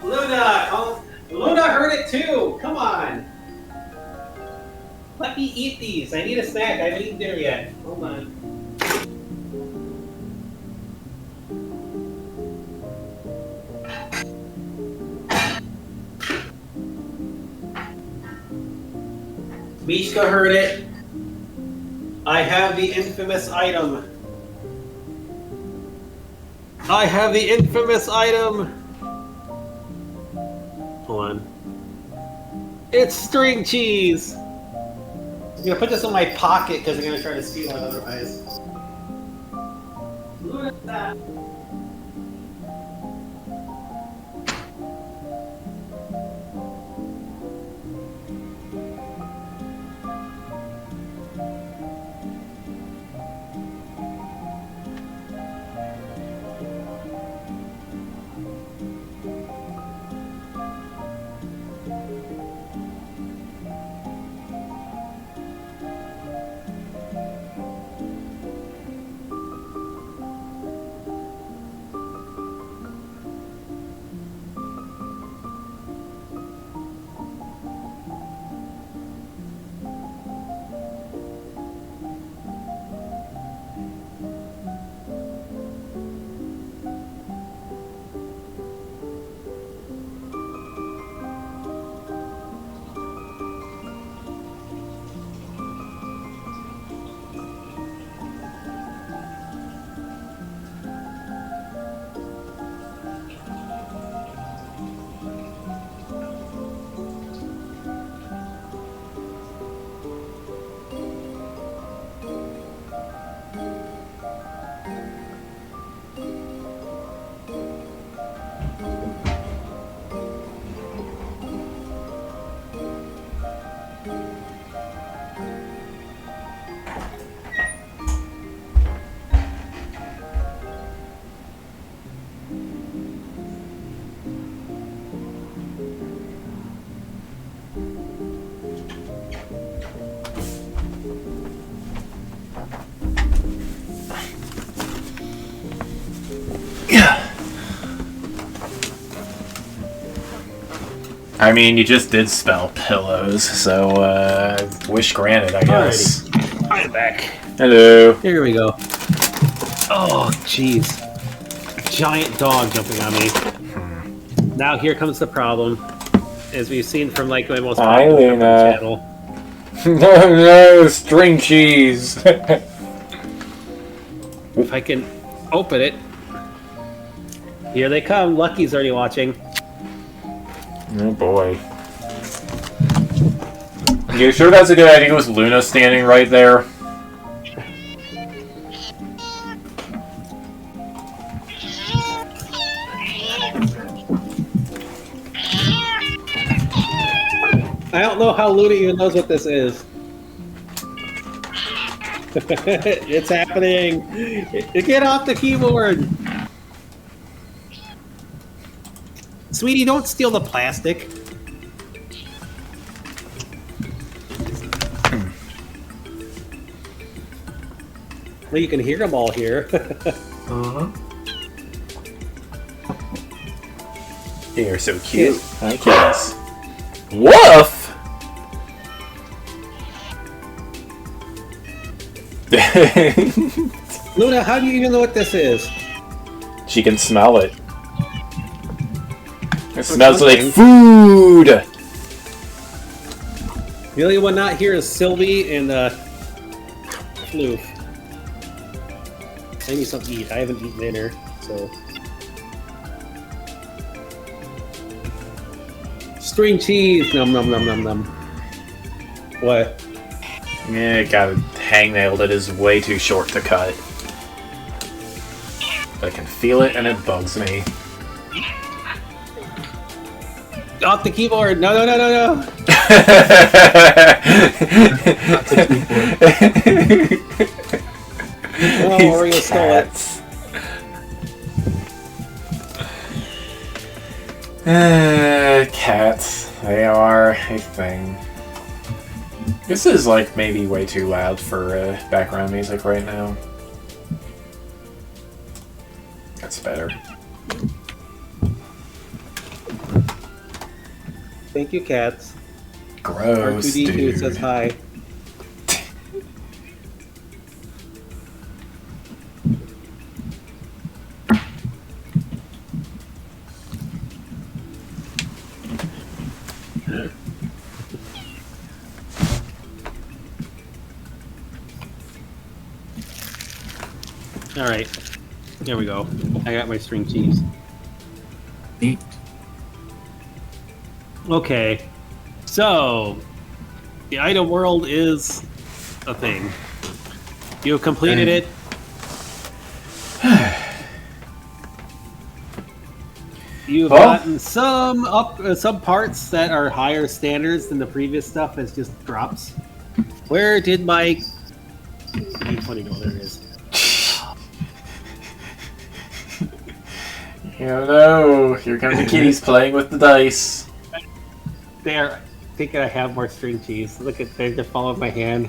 S2: Luna! Oh, Luna heard it too! Come on! Let me eat these. I need a snack. I haven't eaten dinner yet. Hold on. Mishka heard it. I have the infamous item. I have the infamous item. Hold on. It's string cheese. I'm gonna put this in my pocket because I'm gonna try to steal it otherwise. Look at that.
S1: I mean, you just did spell pillows, so wish granted, I guess.
S2: I'm back.
S1: Hello.
S2: Here we go. Oh, jeez. Giant dog jumping on me. Now here comes the problem. As we've seen from like my most
S1: Hi,
S2: popular
S1: Luna.
S2: channel.
S1: No, string cheese.
S2: If I can open it. Here they come. Lucky's already watching.
S1: Oh boy. You sure that's a good idea with Luna standing right there?
S2: I don't know how Luna even knows what this is. It's happening! Get off the keyboard! Sweetie, don't steal the plastic. Well, you can hear them all here.
S1: You're so cute. Hi, kids. Woof!
S2: Luna, how do you even know what this is?
S1: She can smell it. It smells like food!
S2: The only one not here is Sylvie and floof. I need something to eat. I haven't eaten dinner, so. String cheese! Num num num num num. What?
S1: Yeah, got a hangnail that is way too short to cut. I can feel it and it bugs me.
S2: Off the keyboard! No, no, no, no, no!
S3: Not the keyboard.
S2: Oh,
S1: These
S2: Oreo stole it.
S1: Cats. They are a thing. This is like maybe way too loud for background music right now. That's better.
S2: Thank you, cats.
S1: Gross,
S2: R2D2
S1: dude.
S2: says hi. Alright, here we go. I got my string cheese.
S3: Neat.
S2: Okay, so the item world is a thing. You have completed it. You've gotten some parts that are higher standards than the previous stuff as just drops. Where did my funny go? There it is.
S1: Oh no, here come the kitties playing with the dice.
S2: There, I think I have more string cheese. Look at they're following my hand.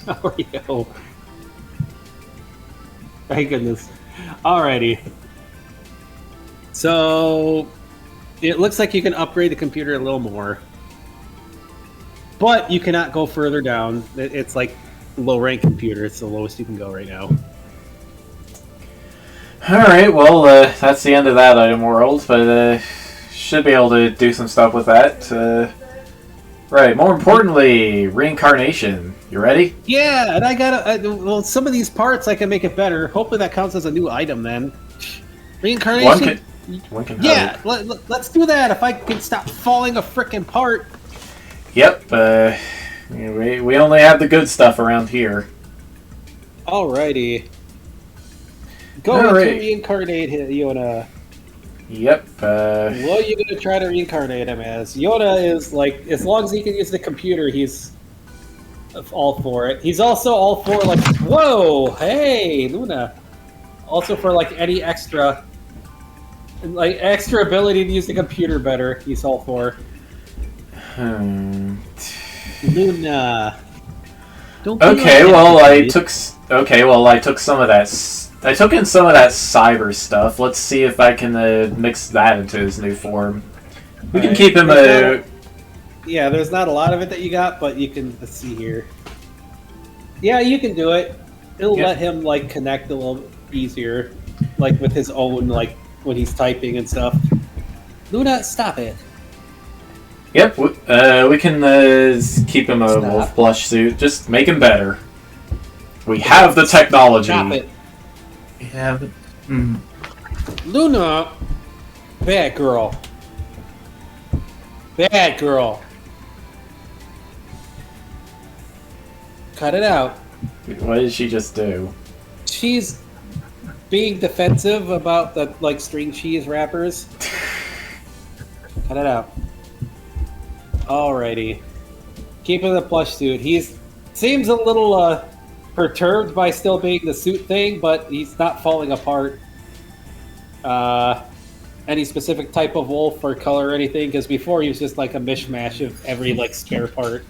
S2: Oreo. Thank goodness. Alrighty. So it looks like you can upgrade the computer a little more, but you cannot go further down. It's like low rank computer. It's the lowest you can go right now.
S1: Alright, well, that's the end of that item world, but should be able to do some stuff with that. Right, more importantly, reincarnation. You ready?
S2: Yeah, and I gotta. Well, some of these parts I can make it better. Hopefully that counts as a new item then. Reincarnation.
S1: One can
S2: Yeah,
S1: hope.
S2: let's do that. If I can stop falling a frickin' part.
S1: Yep, we only have the good stuff around here.
S2: Alrighty. Go to reincarnate Yona.
S1: Yep.
S2: What are you gonna try to reincarnate him as? Yona is like, as long as he can use the computer, he's all for it. He's also all for like, whoa, hey, Luna. Also for like any extra ability to use the computer better. He's all for. Luna. Don't be
S1: Okay,
S2: like
S1: well, I
S2: that,
S1: took some of that. I took in some of that cyber stuff. Let's see if I can mix that into his new form. We can keep him
S2: Yeah, there's not a lot of it that you got, but you can. Let's see here. Yeah, you can do it. It'll let him like connect a little easier, like with his own like when he's typing and stuff. Luna, stop it.
S1: Yep, we can keep him a wolf plush suit. Just make him better. We have the technology.
S2: Stop it.
S3: We have it.
S2: Luna, bad girl. Bad girl. Cut it out.
S1: What did she just do?
S2: She's being defensive about the like string cheese wrappers. Cut it out. Alrighty. Keeping the plush suit. He's seems a little perturbed by still being the suit thing, but he's not falling apart. Any specific type of wolf or color or anything? Because before he was just like a mishmash of every like spare part.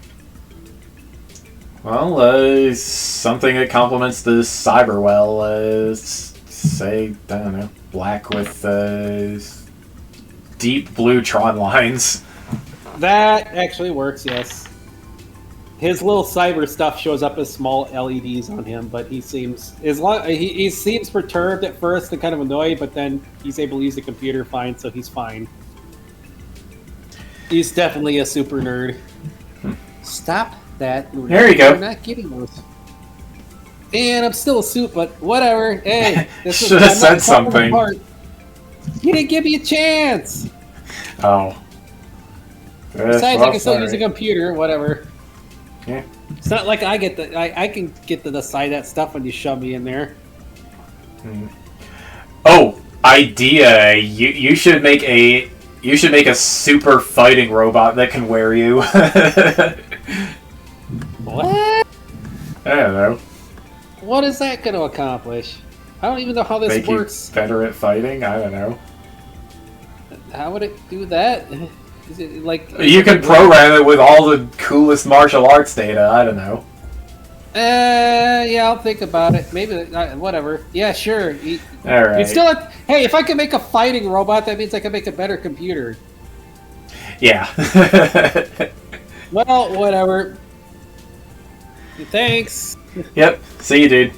S1: Well, something that complements the cyber well. Say, I don't know, black with deep blue Tron lines.
S2: That actually works, yes. His little cyber stuff shows up as small LEDs on him, but he seems he seems perturbed at first and kind of annoyed, but then he's able to use the computer fine, so he's fine. He's definitely a super nerd. Stop that. Luna.
S1: There you go.
S2: You're not getting those. And I'm still a suit, but whatever. Hey, this
S1: Should have said something.
S2: You didn't give me a chance.
S1: Oh.
S2: Besides, I can still use a computer. Whatever.
S1: Yeah.
S2: It's not like I get the. I can get to decide that stuff when you shove me in there.
S1: Oh, idea! You should make a super fighting robot that can wear you.
S2: What?
S1: I don't know.
S2: What is that going to accomplish? I don't even know how this
S1: Make
S2: works.
S1: you better at fighting? I don't know.
S2: How would it do that? Is it like
S1: You can program it with all the coolest martial arts data. I don't know.
S2: Yeah, I'll think about it. Maybe whatever. Yeah, sure.
S1: All right.
S2: You still hey, if I can make a fighting robot, that means I can make a better computer.
S1: Yeah.
S2: Well, whatever. Thanks.
S1: Yep. See you, dude.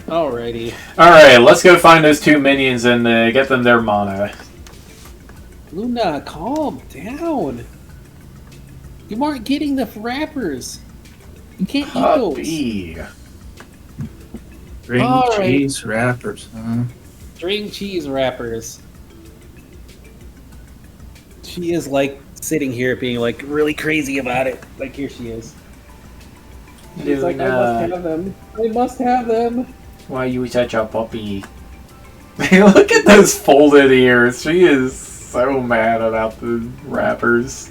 S2: Alrighty.
S1: All right, let's go find those two minions and get them their mana.
S2: Luna, calm down. You aren't getting the wrappers. You can't eat those.
S1: Puppy.
S3: String
S2: All right.
S3: cheese wrappers, huh?
S2: String cheese wrappers. She is like sitting here being like really crazy about it. Like here she is. She's like, I must have them. I must have them.
S1: Why you such a puppy? Look at those folded ears. She is so mad about the wrappers.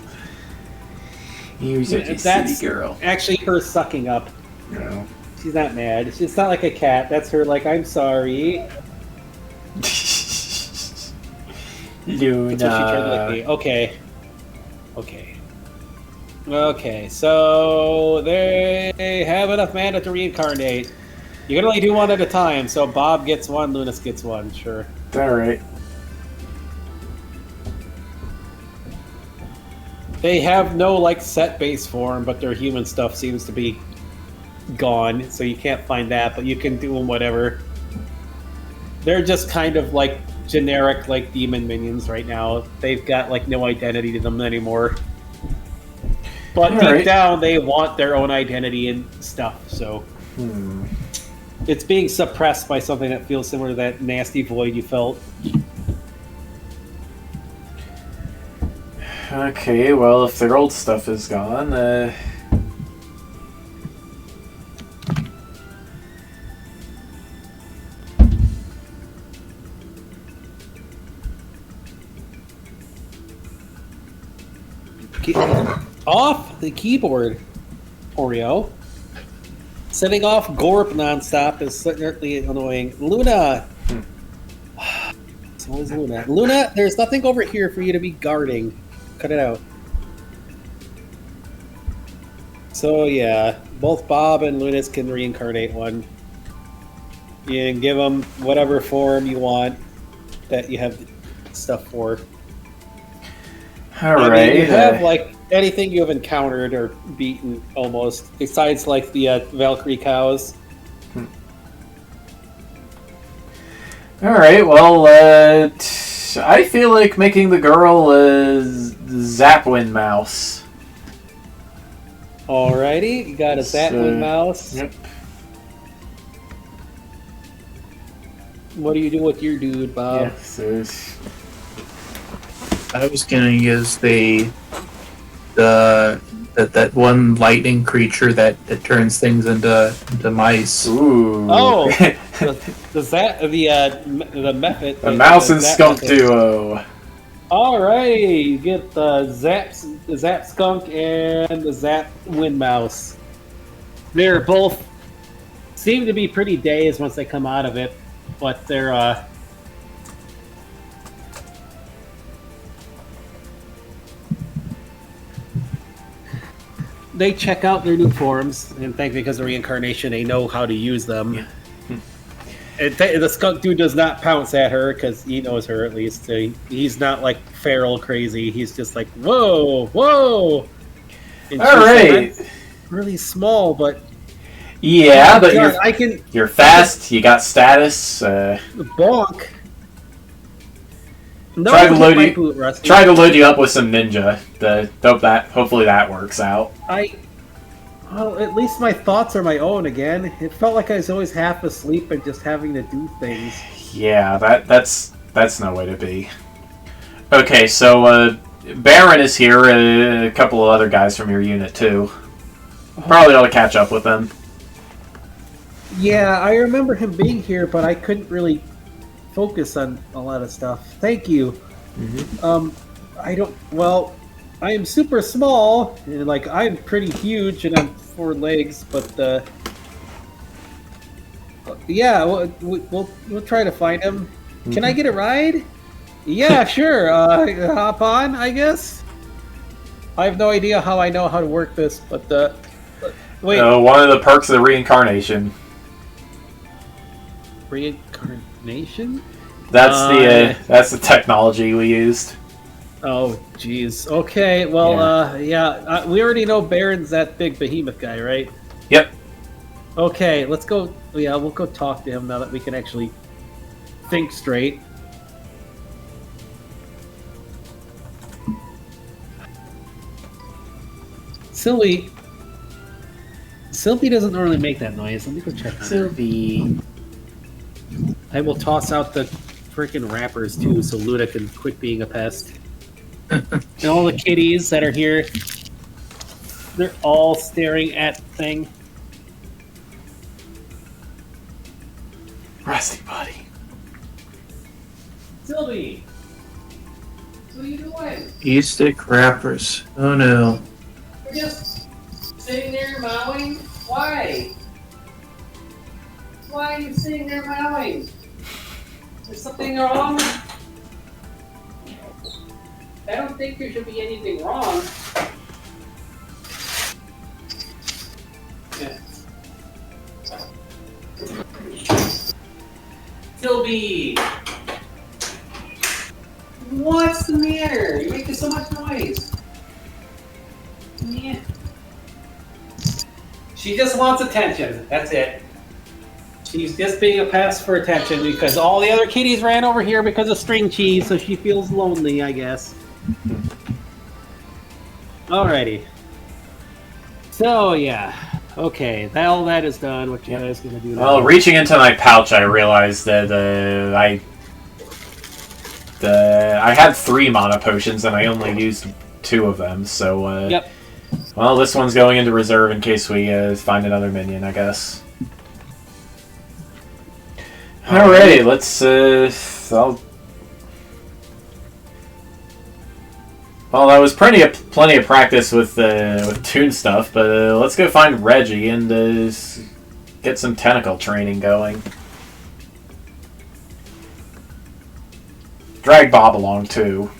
S1: You're such a silly girl.
S2: Actually, her sucking up.
S1: No.
S2: She's not mad. It's not like a cat. That's her like, I'm sorry.
S1: Luna.
S2: That's what she tried to lick me. Okay. Okay, so they have enough mana to reincarnate. You can only do one at a time, so Bob gets one, Lunas gets one, sure.
S1: Alright.
S2: They have no like set base form, but their human stuff seems to be gone, so you can't find that, but you can do them whatever. They're just kind of like generic like demon minions right now. They've got like no identity to them anymore. But deep down, they want their own identity and stuff, so... It's being suppressed by something that feels similar to that nasty void you felt.
S1: Okay, well, if their old stuff is gone,
S2: Get off the keyboard, Oreo. Setting off Gorp nonstop is certainly annoying. Luna! It's always Luna. Luna, there's nothing over here for you to be guarding. Cut it out. So yeah, both Bob and Lunas can reincarnate one. You can give them whatever form you want that you have stuff for.
S1: alright.
S2: I mean, you have like anything you have encountered or beaten almost, besides like the Valkyrie cows.
S1: Alright, well, I feel like making the girl a Zapwin mouse.
S2: Alrighty, you got a Zapwin mouse.
S1: Yep.
S2: What do you do with your dude, Bob?
S1: Yes,
S3: I was gonna use that one lightning creature that turns things into mice.
S1: Ooh.
S2: Oh, the method.
S1: The mouse and skunk duo.
S2: Alrighty, you get the Zap Skunk and the Zap Wind Mouse. They're both seem to be pretty dazed once they come out of it, but they're they check out their new forms, and thankfully because of reincarnation, they know how to use them.
S1: Yeah.
S2: And the skunk dude does not pounce at her because he knows her at least. So he's not like feral crazy. He's just like whoa, whoa. And
S1: all right.
S2: Like, really small, but
S1: yeah, but
S2: God,
S1: you're fast. You got status.
S2: Bonk. No,
S1: Try to load you up with some ninja. Hopefully that works out.
S2: Well, at least my thoughts are my own again. It felt like I was always half asleep and just having to do things.
S1: Yeah, that's no way to be. Okay, so Baron is here. A couple of other guys from your unit too. Probably ought to catch up with them.
S2: Yeah, I remember him being here, but I couldn't really focus on a lot of stuff. Thank you. I don't. Well, I am super small, and like I'm pretty huge, and I'm 4 legs. But yeah, we'll try to find him. Can I get a ride? Yeah, sure. Hop on, I guess. I have no idea how I know how to work this, but wait.
S1: One of the perks of the reincarnation.
S2: Reincarnation?
S1: That's the technology we used.
S2: Oh, jeez. Okay, well, yeah, we already know Baron's that big behemoth guy, right?
S1: Yep.
S2: Okay, let's go. Yeah, we'll go talk to him now that we can actually think straight. Sylvie doesn't normally make that noise. Let me go check on her.
S1: Sylvie.
S2: I will toss out the freaking wrappers too, so Luda can quit being a pest. And all the kitties that are here, they're all staring at the thing.
S1: Rusty buddy.
S2: Sylvie! What are you doing?
S3: E-stick wrappers. Oh no.
S2: We're just sitting there mowing? Why? Why are you sitting there mowing? Is something wrong? I don't think there should be anything wrong. Yeah. Sylvie! What's the matter? You're making so much noise. Yeah. She just wants attention. That's it. She's just being a pest for attention because all the other kitties ran over here because of string cheese, so she feels lonely, I guess. Alrighty. So, yeah. Okay, all that is done. What you guys gonna do now?
S1: Well, reaching into my pouch, I realized that I had 3 mana potions and I only used 2 of them. So,
S2: Yep.
S1: Well, this one's going into reserve in case we find another minion, I guess. Alrighty, let's. Well, that was plenty of practice with Toon stuff, but let's go find Reggie and get some tentacle training going. Drag Bob along too.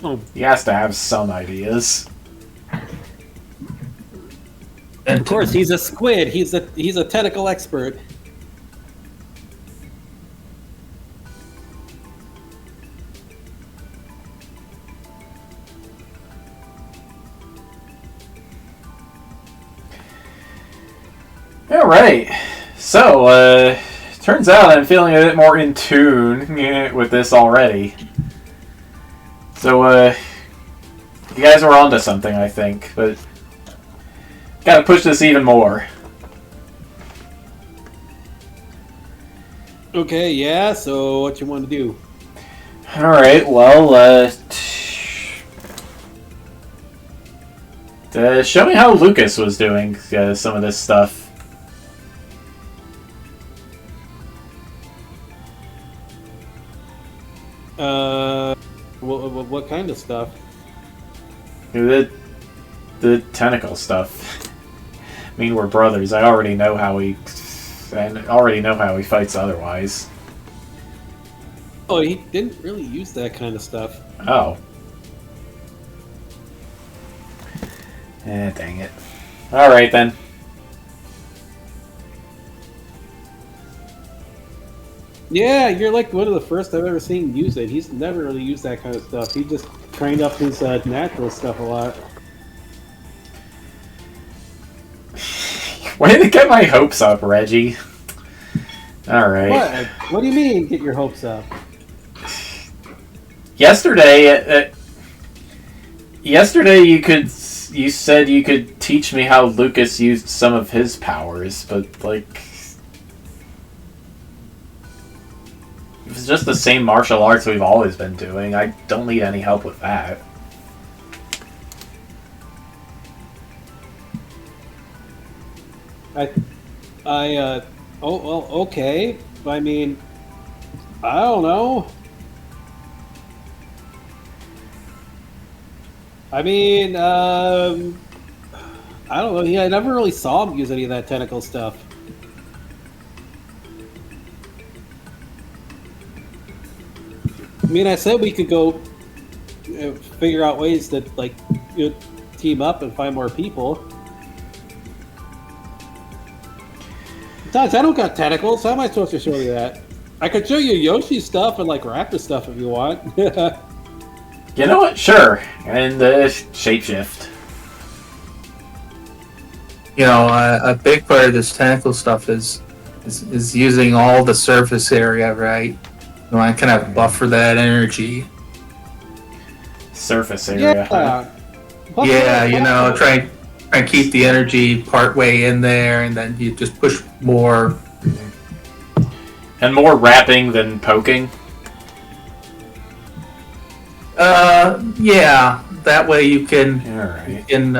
S2: Oh.
S1: He has to have some ideas.
S2: Of course, he's a squid. He's a tentacle expert.
S1: Alright, so, turns out I'm feeling a bit more in tune with this already. So, you guys are onto something, I think, but gotta push this even more.
S2: Okay, yeah, so what you want to do?
S1: Alright, well, show me how Lucas was doing some of this stuff.
S2: What kind of stuff?
S1: The tentacle stuff. I mean, we're brothers. I already know how he fights otherwise.
S2: Oh, he didn't really use that kind of stuff.
S1: Oh. Dang it. Alright then.
S2: Yeah, you're like one of the first I've ever seen use it. He's never really used that kind of stuff. He just trained up his natural stuff a lot.
S1: Way to get my hopes up, Reggie. Alright.
S2: What? What do you mean, get your hopes up? Yesterday
S1: you you said you could teach me how Lucas used some of his powers, but, like... If it's just the same martial arts we've always been doing, I don't need any help with that.
S2: Oh, well, okay. I mean, I don't know. I mean, I don't know. Yeah, I never really saw him use any of that tentacle stuff. I mean, I said we could go figure out ways to, like, team up and find more people. Besides, I don't got tentacles. How am I supposed to show you that? I could show you Yoshi stuff and, like, Raptor stuff if you want.
S1: You know what? Sure. And shapeshift.
S3: You know, a big part of this tentacle stuff is using all the surface area, right? You want to kind of buffer that energy.
S1: Surface area.
S2: Yeah.
S3: Yeah, you know, try and keep the energy part way in there, and then you just push more.
S1: And more wrapping than poking.
S3: Yeah, that way you can.
S1: All right.
S3: You can,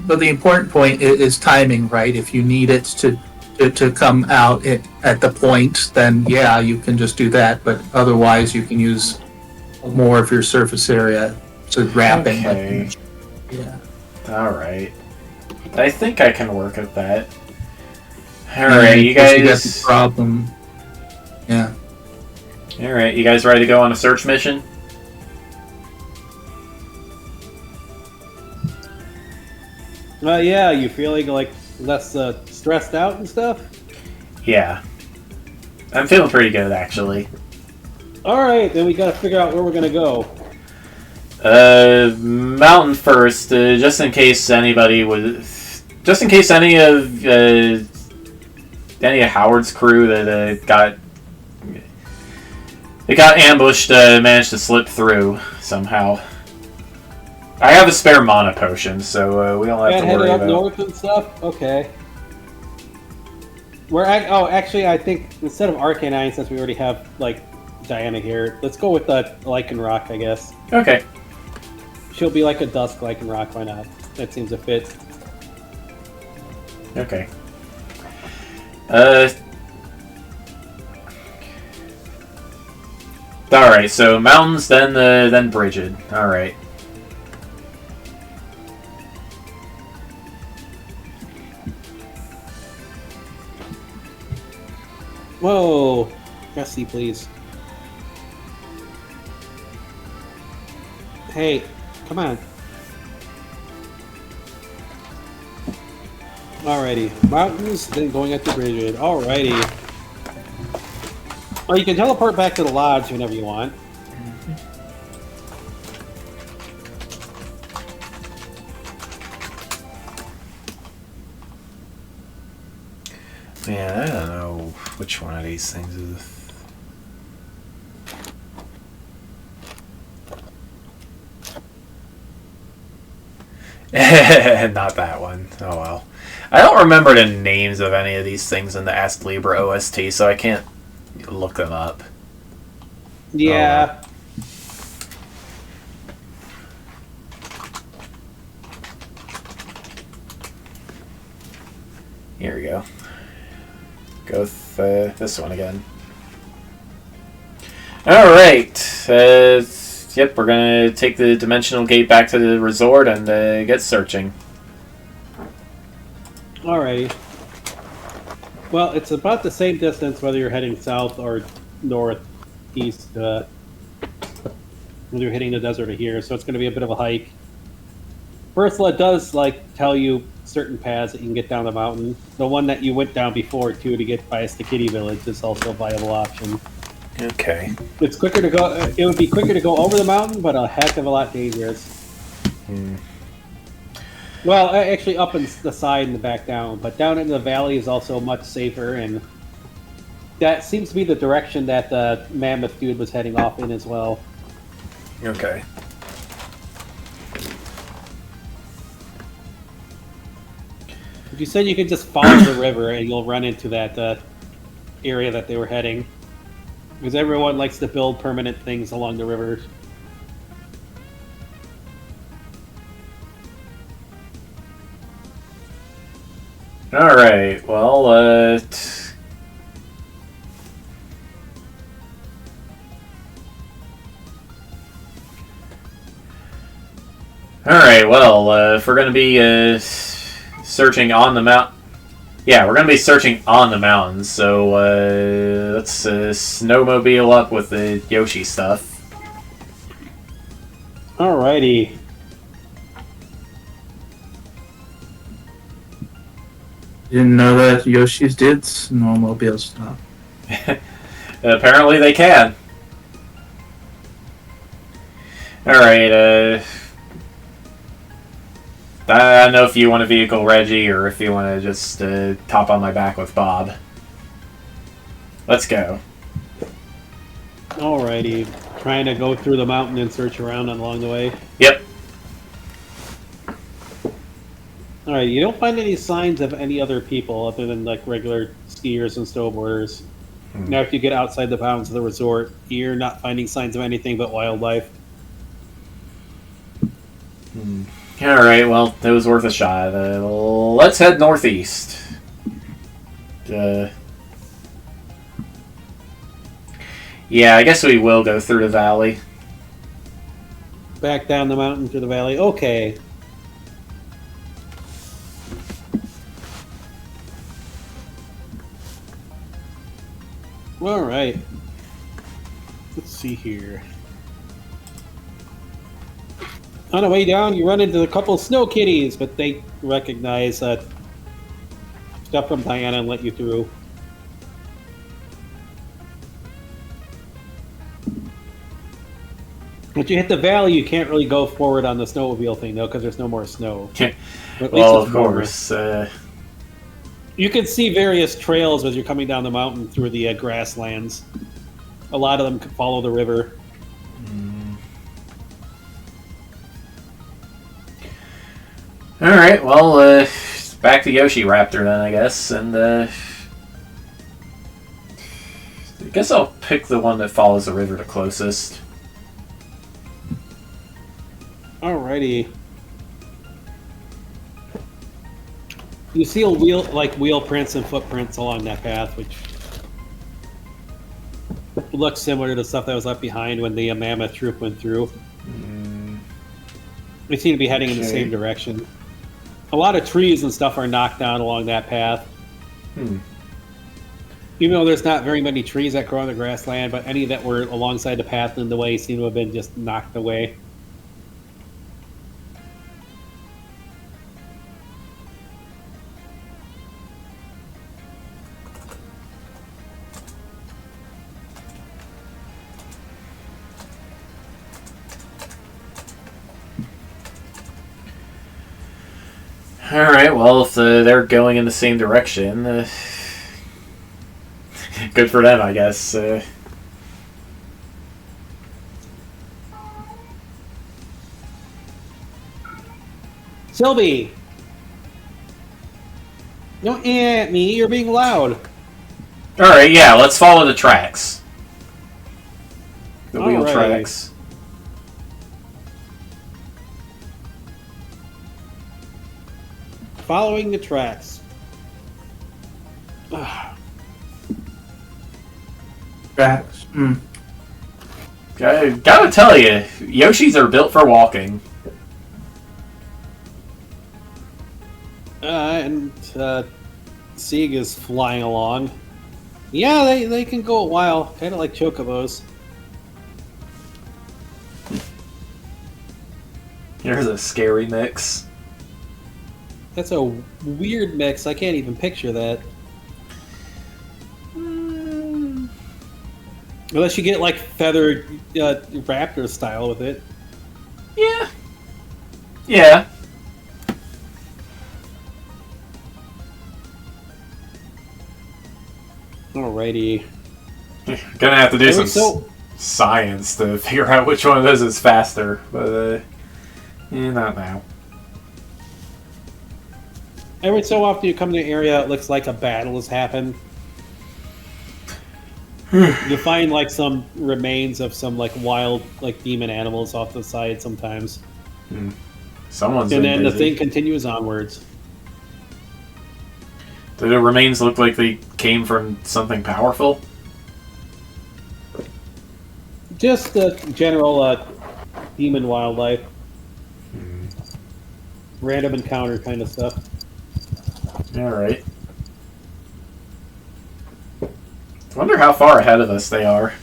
S3: but the important point is timing, right? If you need it to come out at the point, then yeah, you can just do that. But otherwise, you can use more of your surface area to wrapping.
S1: Okay.
S3: Yeah.
S1: Alright. I think I can work at that. Alright, you guys...
S3: You got the problem. Yeah.
S1: Alright, you guys ready to go on a search mission?
S2: Yeah, you feeling, like, less stressed out and stuff?
S1: Yeah. I'm feeling pretty good, actually.
S2: Alright, then we gotta figure out where we're gonna go.
S1: Mountain first, just in case anybody was... Just in case any of Howard's crew that got ambushed managed to slip through somehow. I have a spare mana potion, so we don't have to worry
S2: heading
S1: about...
S2: up north and stuff? Okay. Actually, I think instead of Arcanine, since we already have, like, Diana here, let's go with the Lycanroc, I guess.
S1: Okay.
S2: She'll be like a Dusk Lycanroc, why not? That seems to fit.
S1: Okay. Alright, so mountains, then Brigid. Alright.
S2: Whoa! Gussie, please. Hey, come on. Alrighty. Mountains, then going up to Brigid. Alrighty. Well, you can teleport back to the lodge whenever you want.
S1: Man, I don't know which one of these things is... Not that one. Oh well. I don't remember the names of any of these things in the Ask Libra OST, so I can't look them up.
S2: Yeah.
S1: Here we go. Go with this one again. Alright. Yep, we're gonna take the dimensional gate back to the resort and get searching.
S2: Alrighty. Well, it's about the same distance whether you're heading south or north, east, whether you're hitting the desert or here, so it's going to be a bit of a hike. Ursula does, like, tell you certain paths that you can get down the mountain. The one that you went down before, too, to get by the Kitty Village is also a viable option.
S1: Okay.
S2: It's quicker to go. It would be quicker to go over the mountain, but a heck of a lot dangerous.
S1: Hmm.
S2: Well, actually, up in the side and the back down, but down in the valley is also much safer, and that seems to be the direction that the mammoth dude was heading off in as well.
S1: Okay.
S2: You said you could just follow the river and you'll run into that area that they were heading. Because everyone likes to build permanent things along the river.
S1: Alright, well, Alright, well, if we're gonna be, searching on the mount... Yeah, we're gonna be searching on the mountains, so, let's, snowmobile up with the Yoshi stuff.
S2: Alrighty.
S3: Didn't know that Yoshi's did snowmobile stuff.
S1: Apparently they can. Alright, I don't know if you want a vehicle, Reggie, or if you want to just top on my back with Bob. Let's go.
S2: Alrighty. Trying to go through the mountain and search around along the way.
S1: Yep.
S2: Alright, you don't find any signs of any other people other than like regular skiers and snowboarders. Now if you get outside the bounds of the resort, you're not finding signs of anything but wildlife.
S1: Alright, well, it was worth a shot. Let's head northeast. Yeah, I guess we will go through the valley.
S2: Back down the mountain to the valley. Okay. Alright. Let's see here. On the way down, you run into a couple of snow kitties, but they recognize stuff from Diana and let you through. Once you hit the valley, you can't really go forward on the snowmobile thing, though, because there's no more snow.
S1: Well, of course.
S2: You can see various trails as you're coming down the mountain through the grasslands. A lot of them can follow the river.
S1: Alright, well, back to Yoshi Raptor then, I guess, and, I guess I'll pick the one that follows the river the closest.
S2: Alrighty. You see wheel prints and footprints along that path, which looks similar to the stuff that was left behind when the mammoth troop went through. They seem to be heading in the same direction. A lot of trees and stuff are knocked down along that path. Even though there's not very many trees that grow on the grassland, but any that were alongside the path in the way seem to have been just knocked away.
S1: Alright, well, if they're going in the same direction, good for them, I guess.
S2: Sylvie! Don't at me, you're being loud.
S1: Alright, yeah, let's follow the tracks. The wheel
S2: Alright.
S1: tracks.
S2: Following the tracks.
S3: Tracks.
S1: Gotta tell you, Yoshis are built for walking.
S2: And Sieg is flying along. Yeah, they can go a while, kind of like chocobos.
S1: Here's a scary mix.
S2: That's a weird mix. I can't even picture that. Unless you get like feathered raptor style with it.
S1: Yeah. Yeah.
S2: Alrighty.
S1: Gonna have to do some
S2: So,
S1: science to figure out which one of those is faster, but not now.
S2: Every so often you come to an area, it looks like a battle has happened. You find like some remains of some like wild like demon animals off the side sometimes.
S1: Someone's
S2: And
S1: been
S2: then the
S1: busy.
S2: thing continues onwards.
S1: Do the remains look like they came from something powerful?
S2: Just the general demon wildlife. Random encounter kind of stuff.
S1: Alright. I wonder how far ahead of us they are.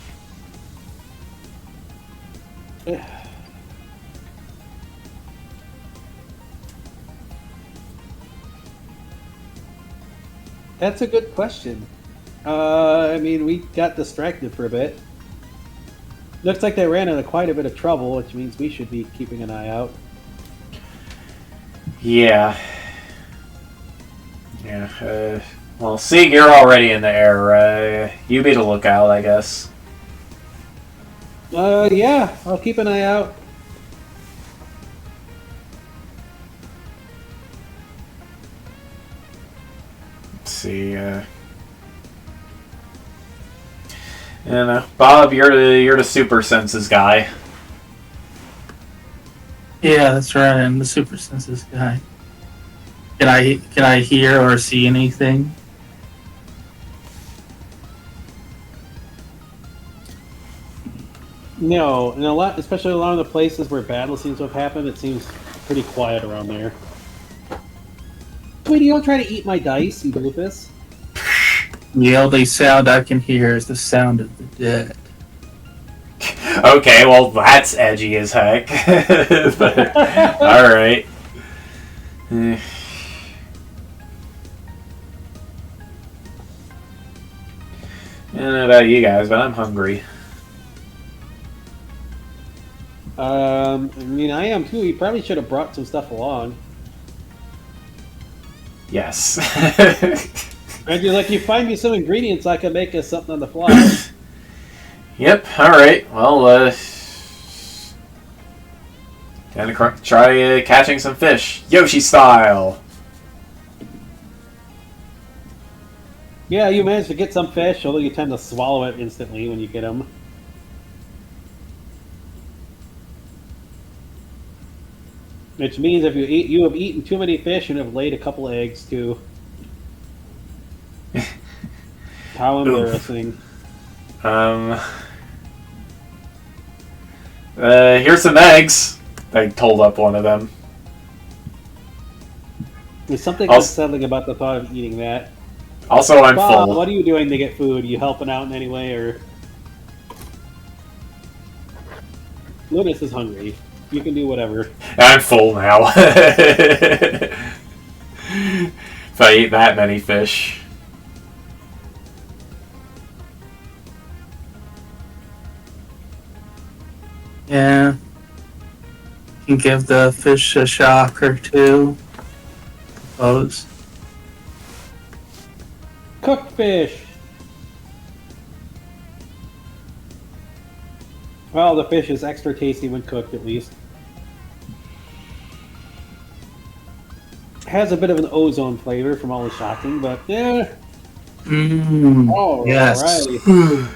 S2: That's a good question. I mean, we got distracted for a bit. Looks like they ran into quite a bit of trouble, which means we should be keeping an eye out.
S1: Yeah. Yeah, well, Sieg, you're already in the air. You be the lookout, I guess.
S2: Yeah, I'll keep an eye out.
S1: Let's see, Bob, you're the super senses guy.
S3: Yeah, that's right. I'm the super senses guy. Can I hear or see anything?
S2: No, and especially a lot of the places where battle seems to have happened, it seems pretty quiet around there. Sweetie, don't try to eat my dice, you doofus.
S3: The only sound I can hear is the sound of the dead.
S1: Okay, well, that's edgy as heck. But, alright. I don't know about you guys, but I'm hungry.
S2: I mean, I am too. You probably should have brought some stuff along.
S1: Yes.
S2: And you're like, you find me some ingredients, I can make us something on the fly.
S1: Yep, alright. Well, gonna try catching some fish. Yoshi style!
S2: Yeah, you managed to get some fish, although you tend to swallow it instantly when you get them. Which means if you have eaten too many fish and have laid a couple eggs too. How embarrassing.
S1: Here's some eggs. I told up one of them.
S2: There's something
S1: I'll
S2: unsettling about the thought of eating that.
S1: Also, I'm
S2: Bob,
S1: full.
S2: what are you doing to get food? You helping out in any way, or? Lucas is hungry. You can do whatever.
S1: I'm full now. If I eat that many fish.
S3: Yeah. Can give the fish a shock or two. Suppose.
S2: Cooked fish. Well, the fish is extra tasty when cooked, at least. Has a bit of an ozone flavor from all the shocking, but yeah.
S3: Mmm. Yes.
S2: Alrighty.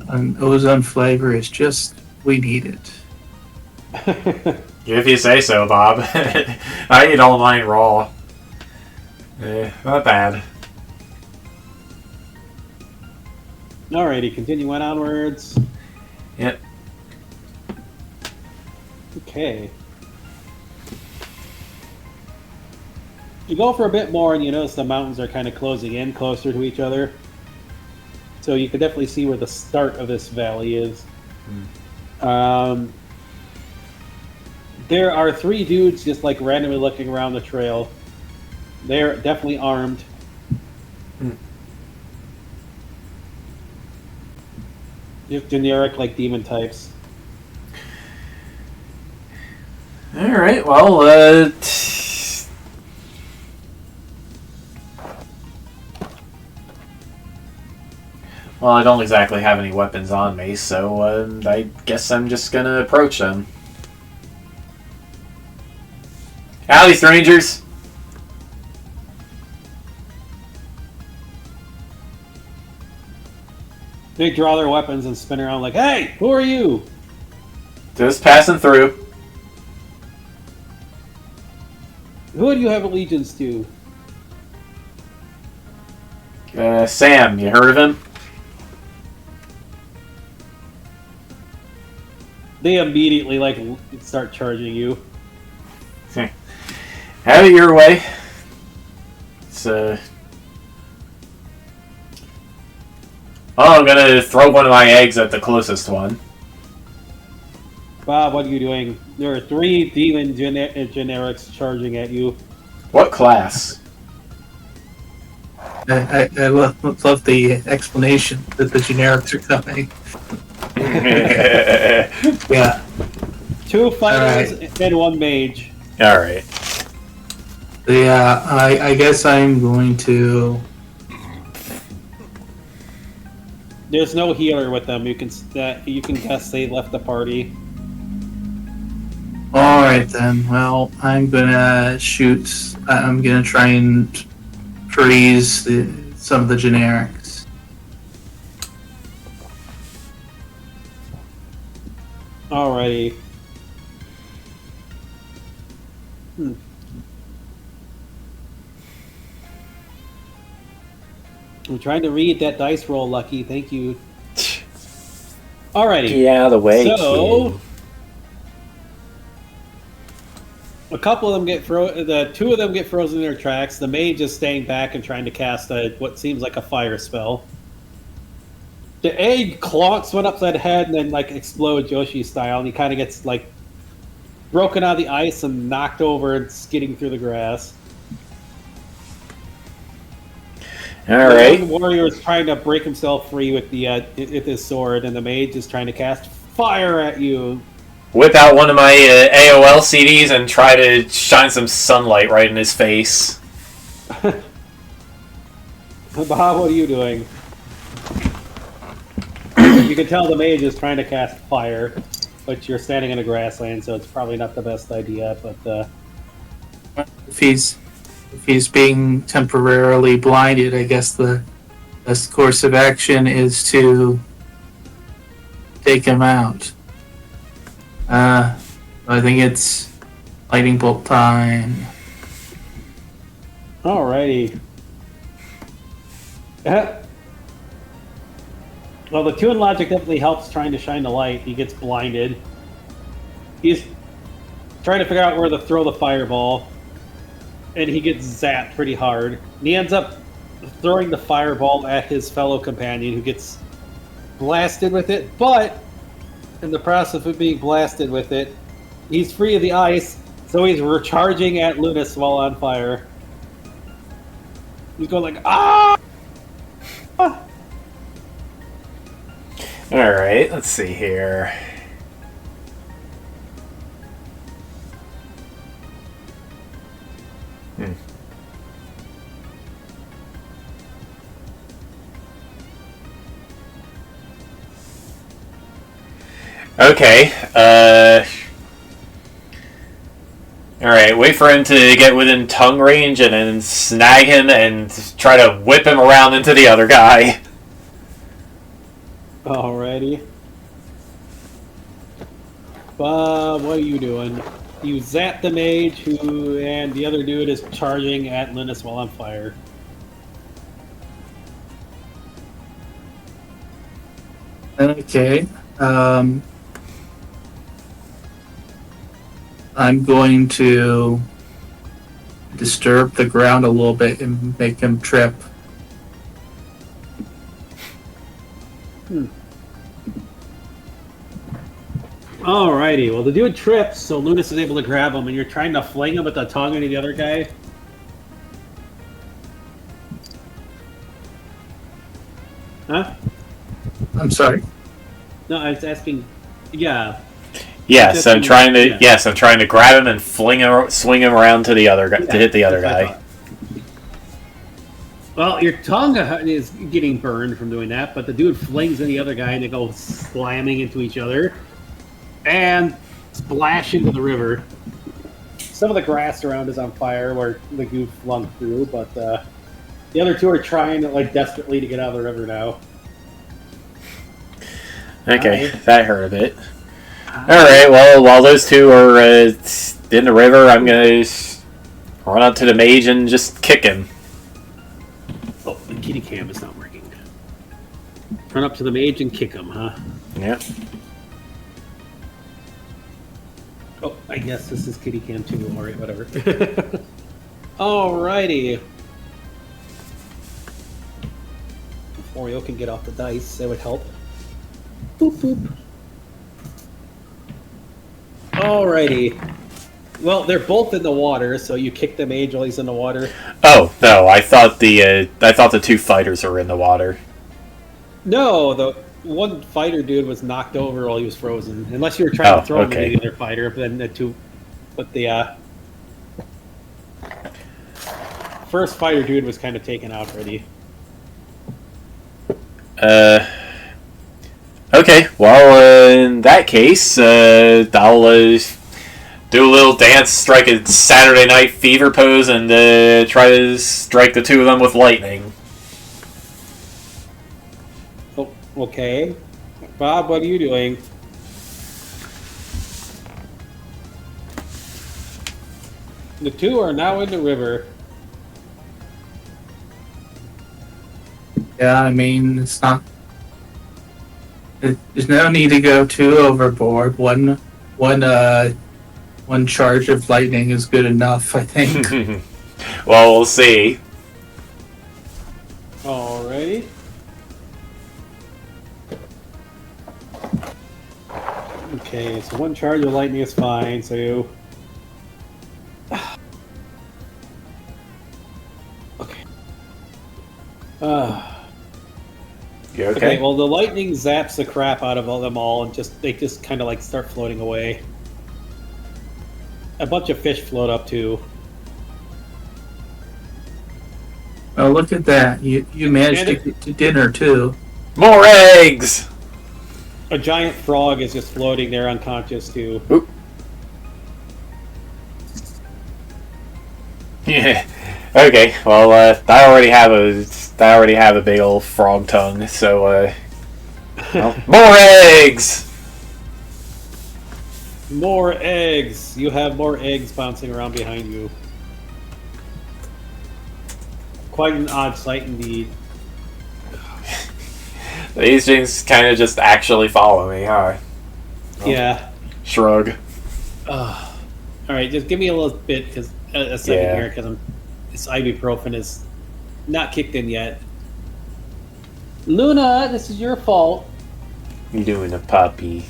S3: An ozone flavor is just we need it.
S1: If you say so, Bob. I eat all mine raw. Not bad.
S2: Alrighty, continuing onwards.
S1: Yep.
S2: Okay. You go for a bit more and you notice the mountains are kind of closing in closer to each other. So you can definitely see where the start of this valley is. There are 3 dudes just like randomly looking around the trail. They're definitely armed. Just generic like demon types.
S1: Alright, well, well, I don't exactly have any weapons on me, so I guess I'm just gonna approach them. Howdy, strangers!
S2: They draw their weapons and spin around like, "Hey, who are you?"
S1: Just passing through.
S2: Who do you have allegiance to?
S1: Sam, you heard of him?
S2: They immediately like start charging you.
S1: Have it your way. It's I'm gonna throw one of my eggs at the closest one.
S2: Bob, what are you doing? There are 3 demon generics charging at you.
S1: What class?
S3: I love the explanation that the generics are coming. Yeah.
S2: 2 fighters and 1 mage.
S1: Alright.
S3: Yeah, I guess I'm going to.
S2: There's no healer with them. You can guess they left the party.
S3: All right then. Well, I'm gonna shoot. I'm gonna try and freeze some of the generics.
S2: Alrighty. I'm trying to read that dice roll, Lucky. Thank you. Alrighty.
S1: Get out of the way,
S2: So,
S1: kid.
S2: a couple of them get the 2 of them get frozen in their tracks. The mage is staying back and trying to cast what seems like a fire spell. The egg clonks one upside the head and then like explodes Yoshi style, and he kind of gets like broken out of the ice and knocked over and skidding through the grass.
S1: Alright.
S2: The warrior is trying to break himself free with with his sword, and the mage is trying to cast fire at you.
S1: Whip out one of my AOL CDs and try to shine some sunlight right in his face.
S2: Bob, what are you doing? You can tell the mage is trying to cast fire, but you're standing in a grassland, so it's probably not the best idea. But
S3: If he's being temporarily blinded, I guess the best course of action is to take him out. I think it's lightning bolt time.
S2: alrighty. Well, the 2 in logic definitely helps trying to shine the light. He gets blinded. He's trying to figure out where to throw the fireball, and he gets zapped pretty hard. And he ends up throwing the fireball at his fellow companion, who gets blasted with it. But in the process of being blasted with it, he's free of the ice, so he's recharging at Lunas while on fire. He's going like, ah!
S1: Alright, let's see here. Okay, Alright, wait for him to get within tongue range and then snag him and try to whip him around into the other guy.
S2: Alrighty. Bob, what are you doing? You zap the mage, and the other dude is charging at Linus while on fire.
S3: Okay. I'm going to disturb the ground a little bit and make him trip.
S2: Alrighty, well the dude trips, so Lunas is able to grab him, and you're trying to fling him with the tongue into the other guy. Huh?
S3: I'm sorry.
S2: No, I was asking. Yeah.
S1: Yes, I'm trying to. Yes, I'm trying to grab him and swing him around to the other guy to hit the other guy.
S2: Well, your tongue is getting burned from doing that, but the dude flings in the other guy, and they go slamming into each other and splash into the river. Some of the grass around is on fire where the dude flung through, but the other 2 are trying desperately to get out of the river now.
S1: Okay,
S2: Hi.
S1: that hurt a bit. Alright, well, while those two are in the river, I'm gonna run up to the mage and just kick him.
S2: Oh, the kitty cam is not working. Run up to the mage and kick him, huh?
S1: Yeah.
S2: Oh, I guess this is kitty cam too. Alright, whatever. Alrighty. If Oreo can get off the dice, that would help. Boop boop. Alrighty. Well, they're both in the water, so you kick the mage while he's in the water.
S1: Oh no, I thought the two fighters are in the water.
S2: No, the one fighter dude was knocked over while he was frozen. Unless you were trying to throw him
S1: okay.
S2: into the other fighter, but then the first fighter dude was kind of taken out already.
S1: Okay, well, in that case, I'll do a little dance, strike a Saturday Night Fever pose, and try to strike the two of them with lightning.
S2: Oh, okay. Bob, what are you doing? The two are now in the river.
S3: Yeah, I mean, it's not. There's no need to go too overboard. One charge of lightning is good enough, I think.
S1: Well, we'll see.
S2: Alrighty. Okay, so one charge of lightning is fine, so you... Okay.
S1: You
S2: Okay,
S1: okay?
S2: well the lightning zaps the crap out of them all and they just kind of like start floating away. A bunch of fish float up too.
S3: Oh, look at that! You managed to get to dinner too.
S1: More eggs!
S2: A giant frog is just floating there unconscious too.
S1: Oop. Yeah. Okay. Well, I already have a big old frog tongue, so well, more eggs.
S2: More eggs! You have more eggs bouncing around behind you. Quite an odd sight indeed.
S1: These things kind of just actually follow me, huh?
S2: Yeah.
S1: Shrug.
S2: Alright, just give me a little bit, because a second here, because this ibuprofen is not kicked in yet. Luna, this is your fault.
S1: You doing a puppy?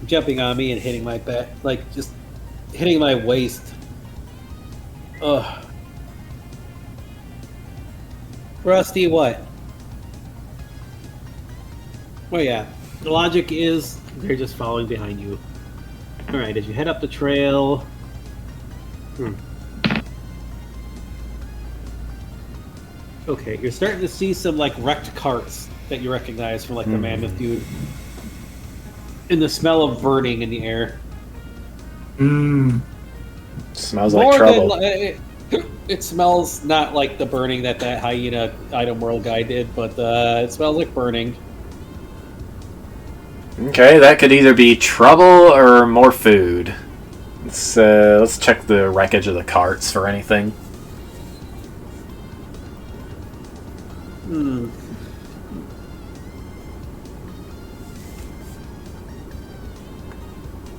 S2: Jumping on me and hitting my back, like just hitting my waist. Ugh. Rusty, what? Oh yeah, the logic is they're just following behind you. Alright, as you head up the trail... Okay, you're starting to see some like wrecked carts that you recognize from like the mammoth dude. And the smell of burning in the air.
S3: Mmm.
S1: Smells like trouble.
S2: It smells not like the burning that hyena item world guy did, but it smells like burning.
S1: Okay, that could either be trouble or more food. Let's check the wreckage of the carts for anything.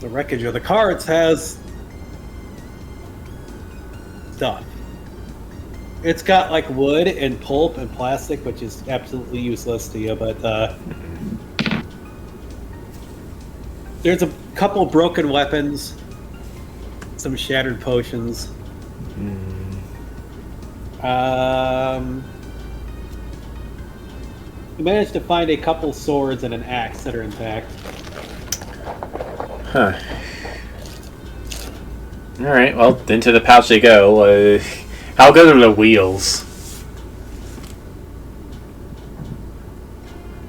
S2: The wreckage of the carts has stuff. It's got like wood and pulp and plastic, which is absolutely useless to you, but there's a couple broken weapons, some shattered potions. We managed to find a couple swords and an axe that are intact.
S1: Huh. Alright, well, into the pouch they go. How good are the wheels?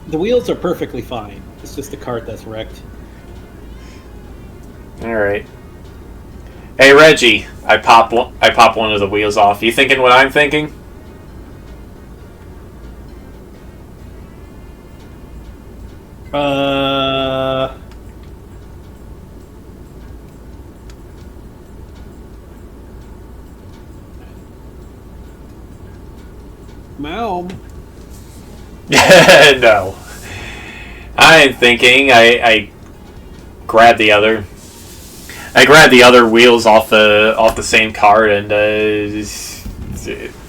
S2: The wheels are perfectly fine. It's just the cart that's wrecked.
S1: Alright. Hey Reggie, I pop one of the wheels off. You thinking what I'm thinking?
S2: Malm.
S1: No. I ain't thinking. I grabbed the other. I grabbed the other wheels off the same cart and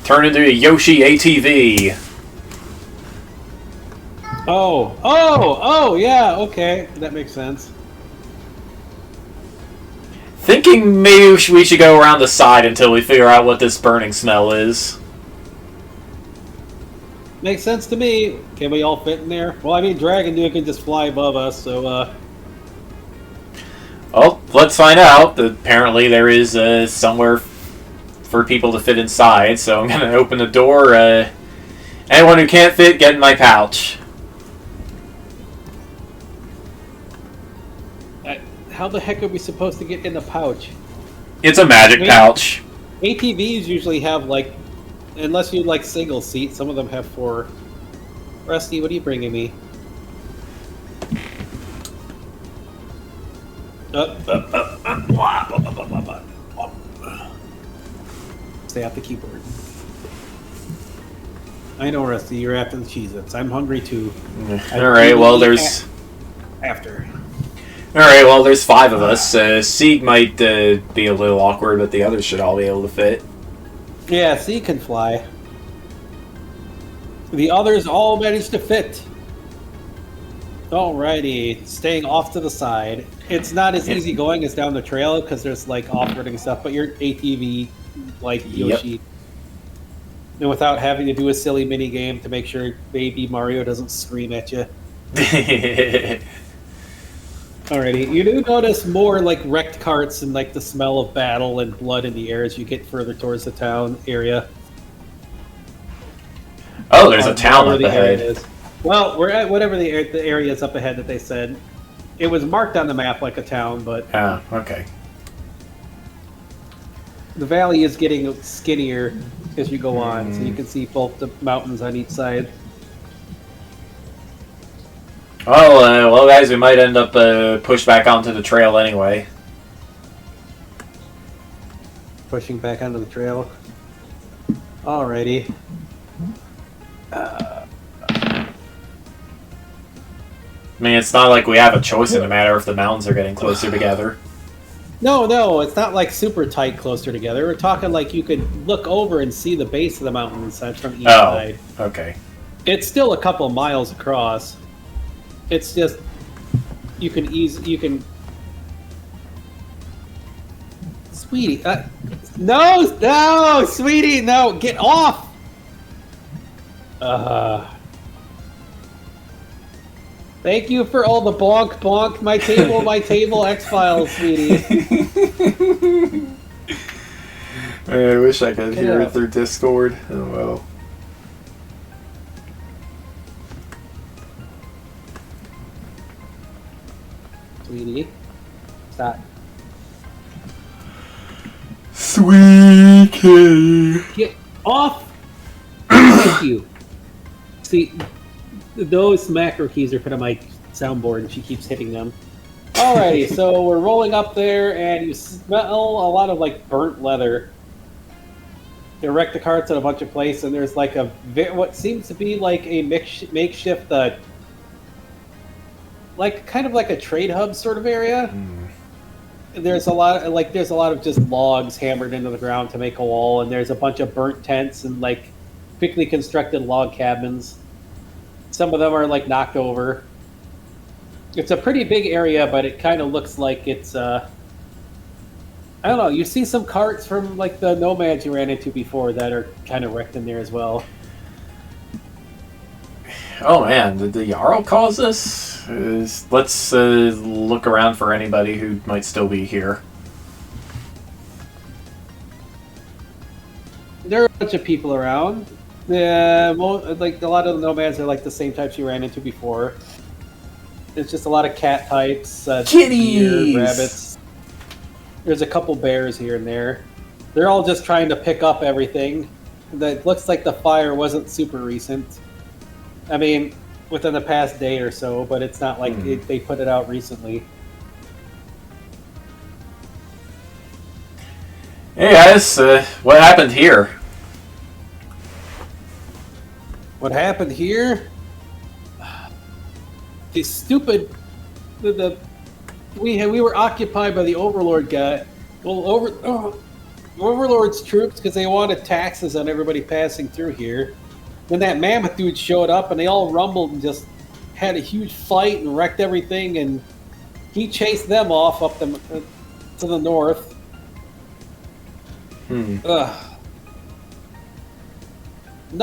S1: turned into a Yoshi ATV.
S2: Oh, yeah, okay. That makes sense.
S1: Thinking maybe we should go around the side until we figure out what this burning smell is.
S2: Makes sense to me. Can we all fit in there? Well, I mean, Dragon Dude can just fly above us, so,
S1: Well, let's find out. Apparently there is somewhere for people to fit inside, so I'm going to open the door. Anyone who can't fit, get in my pouch.
S2: how the heck are we supposed to get in the pouch?
S1: It's a magic pouch.
S2: ATVs usually have, like, unless you like single seat, some of them have 4. Rusty, what are you bringing me? Stay off the keyboard. I know, Rusty, you're after the Cheez-Its. I'm hungry too.
S1: Alright, well, there's...
S2: After.
S1: Alright, well, there's 5 of us. Sieg might be a little awkward, but the others should all be able to fit.
S2: Yeah, Sieg can fly. The others all managed to fit. Alrighty, staying off to the side. It's not as easy going as down the trail because there's like off-roading stuff, but you're ATV like Yoshi.
S1: Yep.
S2: And without having to do a silly mini game to make sure baby Mario doesn't scream at you. Alrighty, you do notice more like wrecked carts and like the smell of battle and blood in the air as you get further towards the town area.
S1: Oh, there's a town up ahead.
S2: Well, we're at whatever the area is up ahead that they said. It was marked on the map like a town, but...
S1: Oh, okay.
S2: The valley is getting skinnier as you go on, so you can see both the mountains on each side.
S1: Well, guys, we might end up pushed back onto the trail anyway.
S2: Pushing back onto the trail. Alrighty.
S1: I mean, it's not like we have a choice in the matter if the mountains are getting closer together.
S2: No, it's not like super tight closer together. We're talking like you could look over and see the base of the mountain and such from each side.
S1: Okay.
S2: It's still a couple miles across. It's just you can Sweetie, no, Sweetie, no, get off. Thank you for all the bonk, my table, X-Files, Sweetie.
S1: I wish I could hear it through Discord. Oh well.
S2: Sweetie, stop.
S1: Sweetie.
S2: Get off! Thank you. See, those macro keys are put on my soundboard and she keeps hitting them. Alrighty, so we're rolling up there and you smell a lot of like burnt leather. They wrecked the carts in a bunch of places and there's like what seems to be like a makeshift like kind of like a trade hub sort of area. There's a lot of just logs hammered into the ground to make a wall, and there's a bunch of burnt tents and like quickly constructed log cabins. Some of them are like knocked over. It's a pretty big area, but it kind of looks like it's I don't know. You see some carts from like the nomads you ran into before that are kind of wrecked in there as well.
S1: Oh man, did the Jarl cause this? Let's look around for anybody who might still be here.
S2: There are a bunch of people around. Yeah, like a lot of the nomads are like the same types you ran into before. There's just a lot of cat types,
S1: kitties,
S2: deer, rabbits. There's a couple bears here and there. They're all just trying to pick up everything. That looks like the fire wasn't super recent. I mean, within the past day or so, but it's not like they put it out recently.
S1: Hey guys, what happened here?
S2: What happened here? The stupid... We were occupied by the Overlord guy. Well, Overlord's troops, because they wanted taxes on everybody passing through here. Then that mammoth dude showed up, and they all rumbled and just had a huge fight and wrecked everything, and he chased them off up to the north. None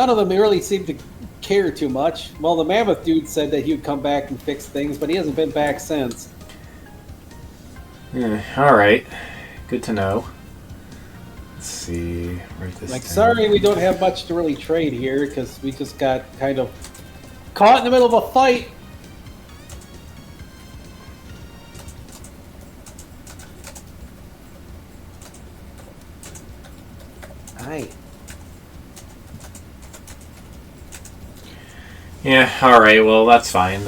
S2: of them really seemed to care too much. Well, the mammoth dude said that he would come back and fix things, but he hasn't been back since.
S1: Alright. Good to know. Let's see. Write this down.
S2: Sorry we don't have much to really trade here, because we just got kind of caught in the middle of a fight. Hi.
S1: Yeah, alright, well, that's fine.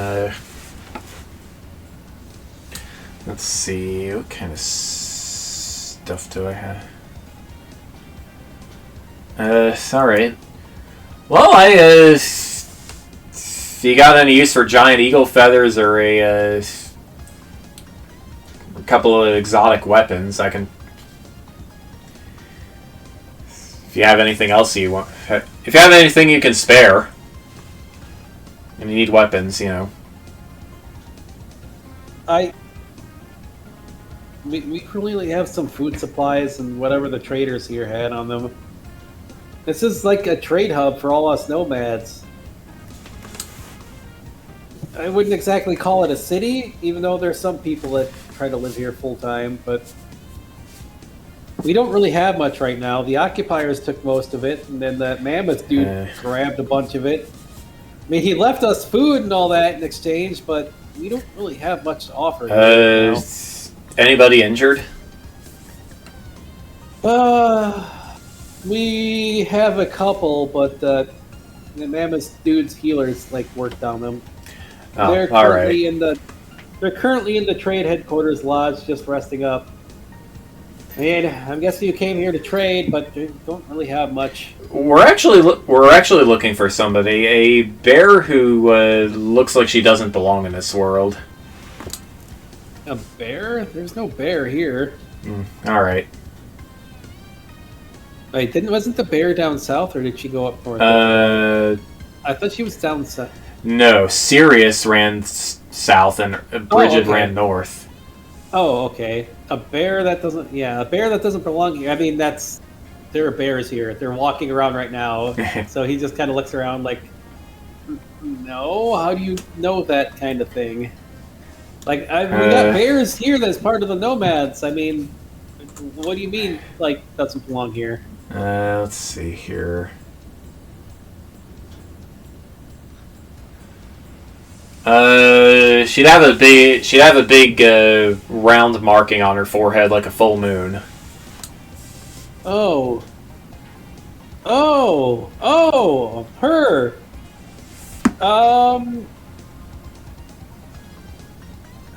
S1: Let's see, what kind of stuff do I have? Alright. Well, if you got any use for giant eagle feathers or a couple of exotic weapons, I can... If you have anything else you want... If you have anything you can spare, and you need weapons, you know.
S2: We clearly have some food supplies and whatever the traders here had on them. This is like a trade hub for all us nomads. I wouldn't exactly call it a city, even though there's some people that try to live here full time, but we don't really have much right now. The occupiers took most of it, and then that mammoth dude grabbed a bunch of it. I mean, he left us food and all that in exchange, but we don't really have much to offer.
S1: Anybody injured?
S2: We have a couple, but the mammoth dude's healers worked on them.
S1: Oh,
S2: they're currently they're currently in the trade headquarters lodge, just resting up. I mean, I'm guessing you came here to trade, but you don't really have much.
S1: We're actually looking for somebody. A bear who looks like she doesn't belong in this world.
S2: A bear? There's no bear here.
S1: All right.
S2: Wait, wasn't the bear down south, or did she go up north? I thought she was down south.
S1: No, Sirius ran south, and Bridget ran north.
S2: Oh, okay. A bear that doesn't belong here. I mean, there are bears here. They're walking around right now. So he just kind of looks around like, no, how do you know that kind of thing? We got bears here that's part of the nomads. I mean, what do you mean, doesn't belong here?
S1: Let's see here. She'd have a big round marking on her forehead like a full moon.
S2: Oh, her. Let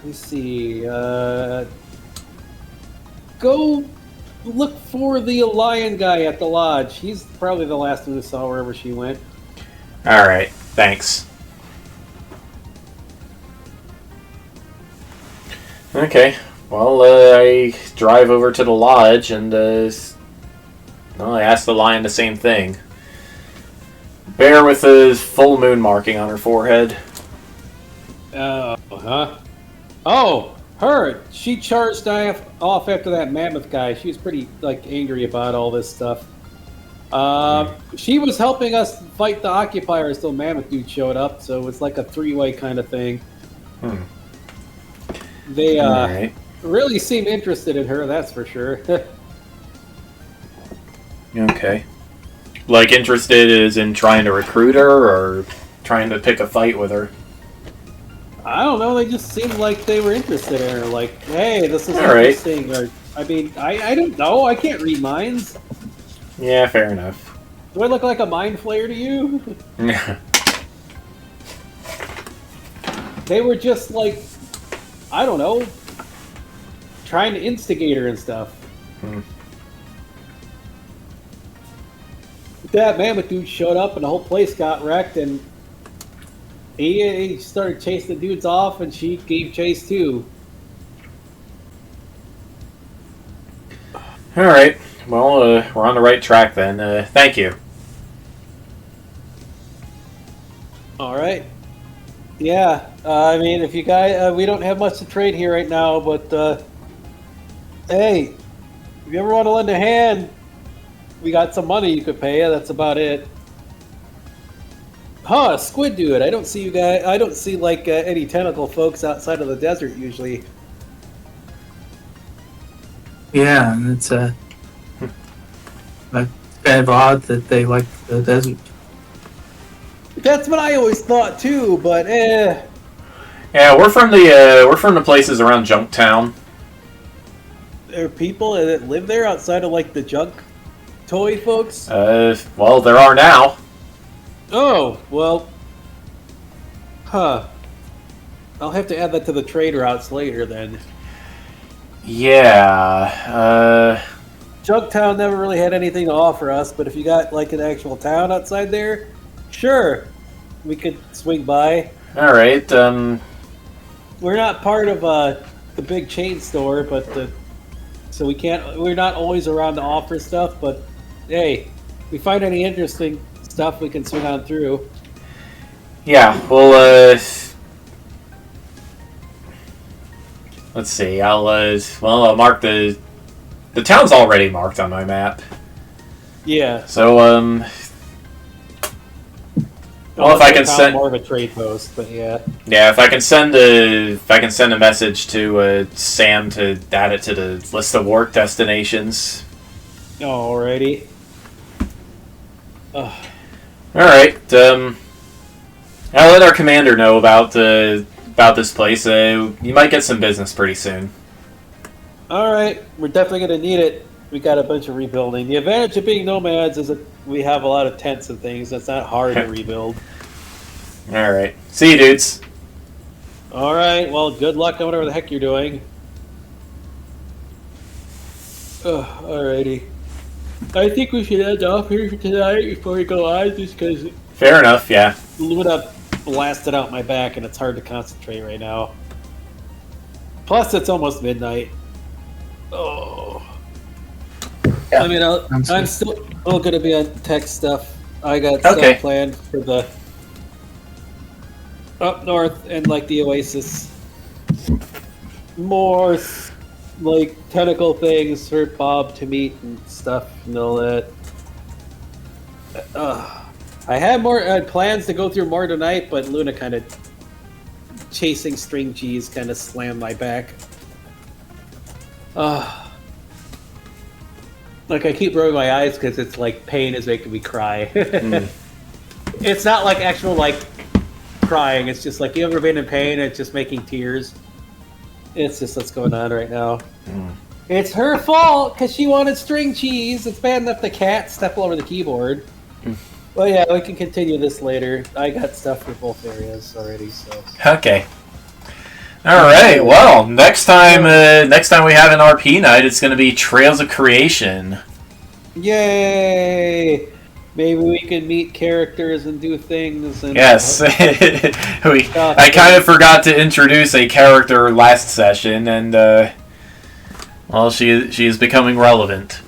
S2: me see. Go look for the lion guy at the lodge. He's probably the last one who saw wherever she went.
S1: All right, thanks. Okay, well, I drive over to the lodge and I ask the lion the same thing. Bear with a full moon marking on her forehead.
S2: Oh, her! She charged off after that mammoth guy. She was pretty, angry about all this stuff. She was helping us fight the occupiers till mammoth dude showed up, so it's like a three-way kind of thing. They, really seem interested in her, that's for sure.
S1: Okay. Interested is in trying to recruit her, or trying to pick a fight with her?
S2: I don't know, they just seemed like they were interested in her. Hey, this is
S1: all
S2: interesting. Or, I mean, I don't know, I can't read minds.
S1: Yeah, fair enough.
S2: Do I look like a mind flayer to you? They were just I don't know, trying to instigate her and stuff. that mammoth dude showed up and the whole place got wrecked, and he started chasing the dudes off, and she gave chase too.
S1: All right. Well, we're on the right track then. Thank you.
S2: All right. Yeah. I mean, if you guys, we don't have much to trade here right now, but hey, if you ever want to lend a hand, we got some money you could pay. That's about it. Huh, squid dude. I don't see you guys. I don't see like any tentacle folks outside of the desert usually.
S3: Yeah, and it's kind of odd that they like the desert.
S2: That's what I always thought too, but
S1: Yeah, we're from the places around Junktown.
S2: there are people that live there outside of like the junk toy folks.
S1: Well, there are now.
S2: Oh, well. Huh. I'll have to add that to the trade routes later then.
S1: Yeah.
S2: Junktown never really had anything to offer us, but if you got like an actual town outside there, sure. We could swing by.
S1: All right.
S2: We're not part of the big chain store, but so we're not always around to offer stuff, but hey, if we find any interesting stuff we can swing on through.
S1: Yeah. Well. Let's see. I'll mark the town's already marked on my map.
S2: Yeah.
S1: So well, if I can send
S2: more of a trade post, but yeah.
S1: Yeah, if I can send a message to Sam to add it to the list of work destinations.
S2: Alrighty.
S1: All right. I'll let our commander know about this place. You might get some business pretty soon.
S2: Alright, we're definitely going to need it. We got a bunch of rebuilding. The advantage of being nomads is that we have a lot of tents and things. That's not hard to rebuild.
S1: All right. See you, dudes.
S2: Alright, well, good luck on whatever the heck you're doing. Alrighty. I think we should end off here for tonight before we go on, just because
S1: Fair enough. Yeah.
S2: Luna blasted out my back and it's hard to concentrate right now. Plus, it's almost midnight. Oh.
S3: Yeah.
S2: I mean, I'm still going to be on tech stuff. I got stuff planned for the up north and like the Oasis. More like tentacle things for Bob to meet and stuff and all that. I had plans to go through more tonight, but Luna kind of chasing string cheese kind of slammed my back. Like I keep rubbing my eyes because it's like pain is making me cry. It's not like actual like crying. It's just like you ever been in pain and it's just making tears. It's just what's going on right now. It's her fault because she wanted string cheese. It's bad enough the cat step all over the keyboard. Well, yeah, we can continue this later. I got stuff for both areas already, so.
S1: Okay. All right. Well, next time we have an RP night, it's going to be Trails of Creation.
S2: Yay! Maybe we can meet characters and do things. And
S1: yes. I kind of forgot to introduce a character last session, and well, she is becoming relevant.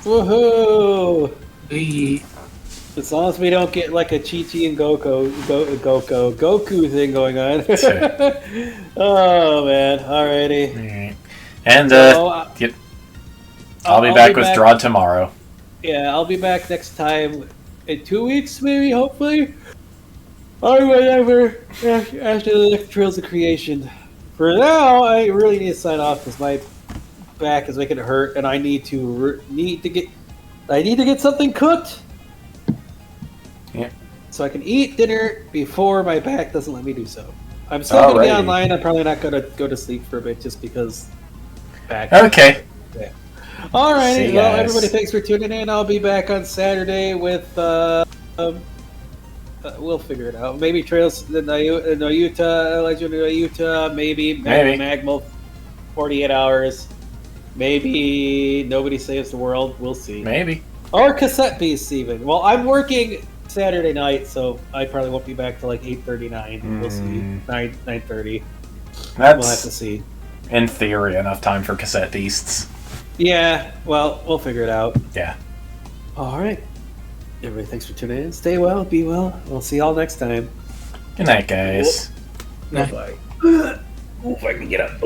S2: Woohoo!
S3: We
S2: As long as we don't get like a Chi-Chi and Goku thing going on. Oh man, alrighty.
S1: Alright. And
S2: So,
S1: I'll be back with Drod tomorrow.
S2: Yeah, I'll be back next time in 2 weeks, maybe, hopefully. Or whatever, after the next Trails of Creation. For now, I really need to sign off because my back is making it hurt, and I need to get something cooked.
S1: Yeah.
S2: So I can eat dinner before my back doesn't let me do so. I'm still going to be online. I'm probably not going to go to sleep for a bit just because back.
S1: Okay.
S2: Yeah. Alrighty, well, everybody, thanks for tuning in. I'll be back on Saturday with, we'll figure it out. Maybe Trails, the Nayuta, Legend of Nayuta, maybe. Magmal, 48 hours. Maybe Nobody Saves the World. We'll see.
S1: Maybe.
S2: Or cassette beasts, even. Well, I'm working Saturday night, so I probably won't be back till like 8:39. We'll see. 9:30. We'll have to
S1: That's,
S2: see.
S1: in theory, enough time for cassette beasts.
S2: Yeah, well, we'll figure it out.
S1: Yeah.
S2: All right. Everybody, thanks for tuning in. Stay well, be well. We'll see y'all next time.
S1: Good night, guys.
S2: Bye. If I can get up.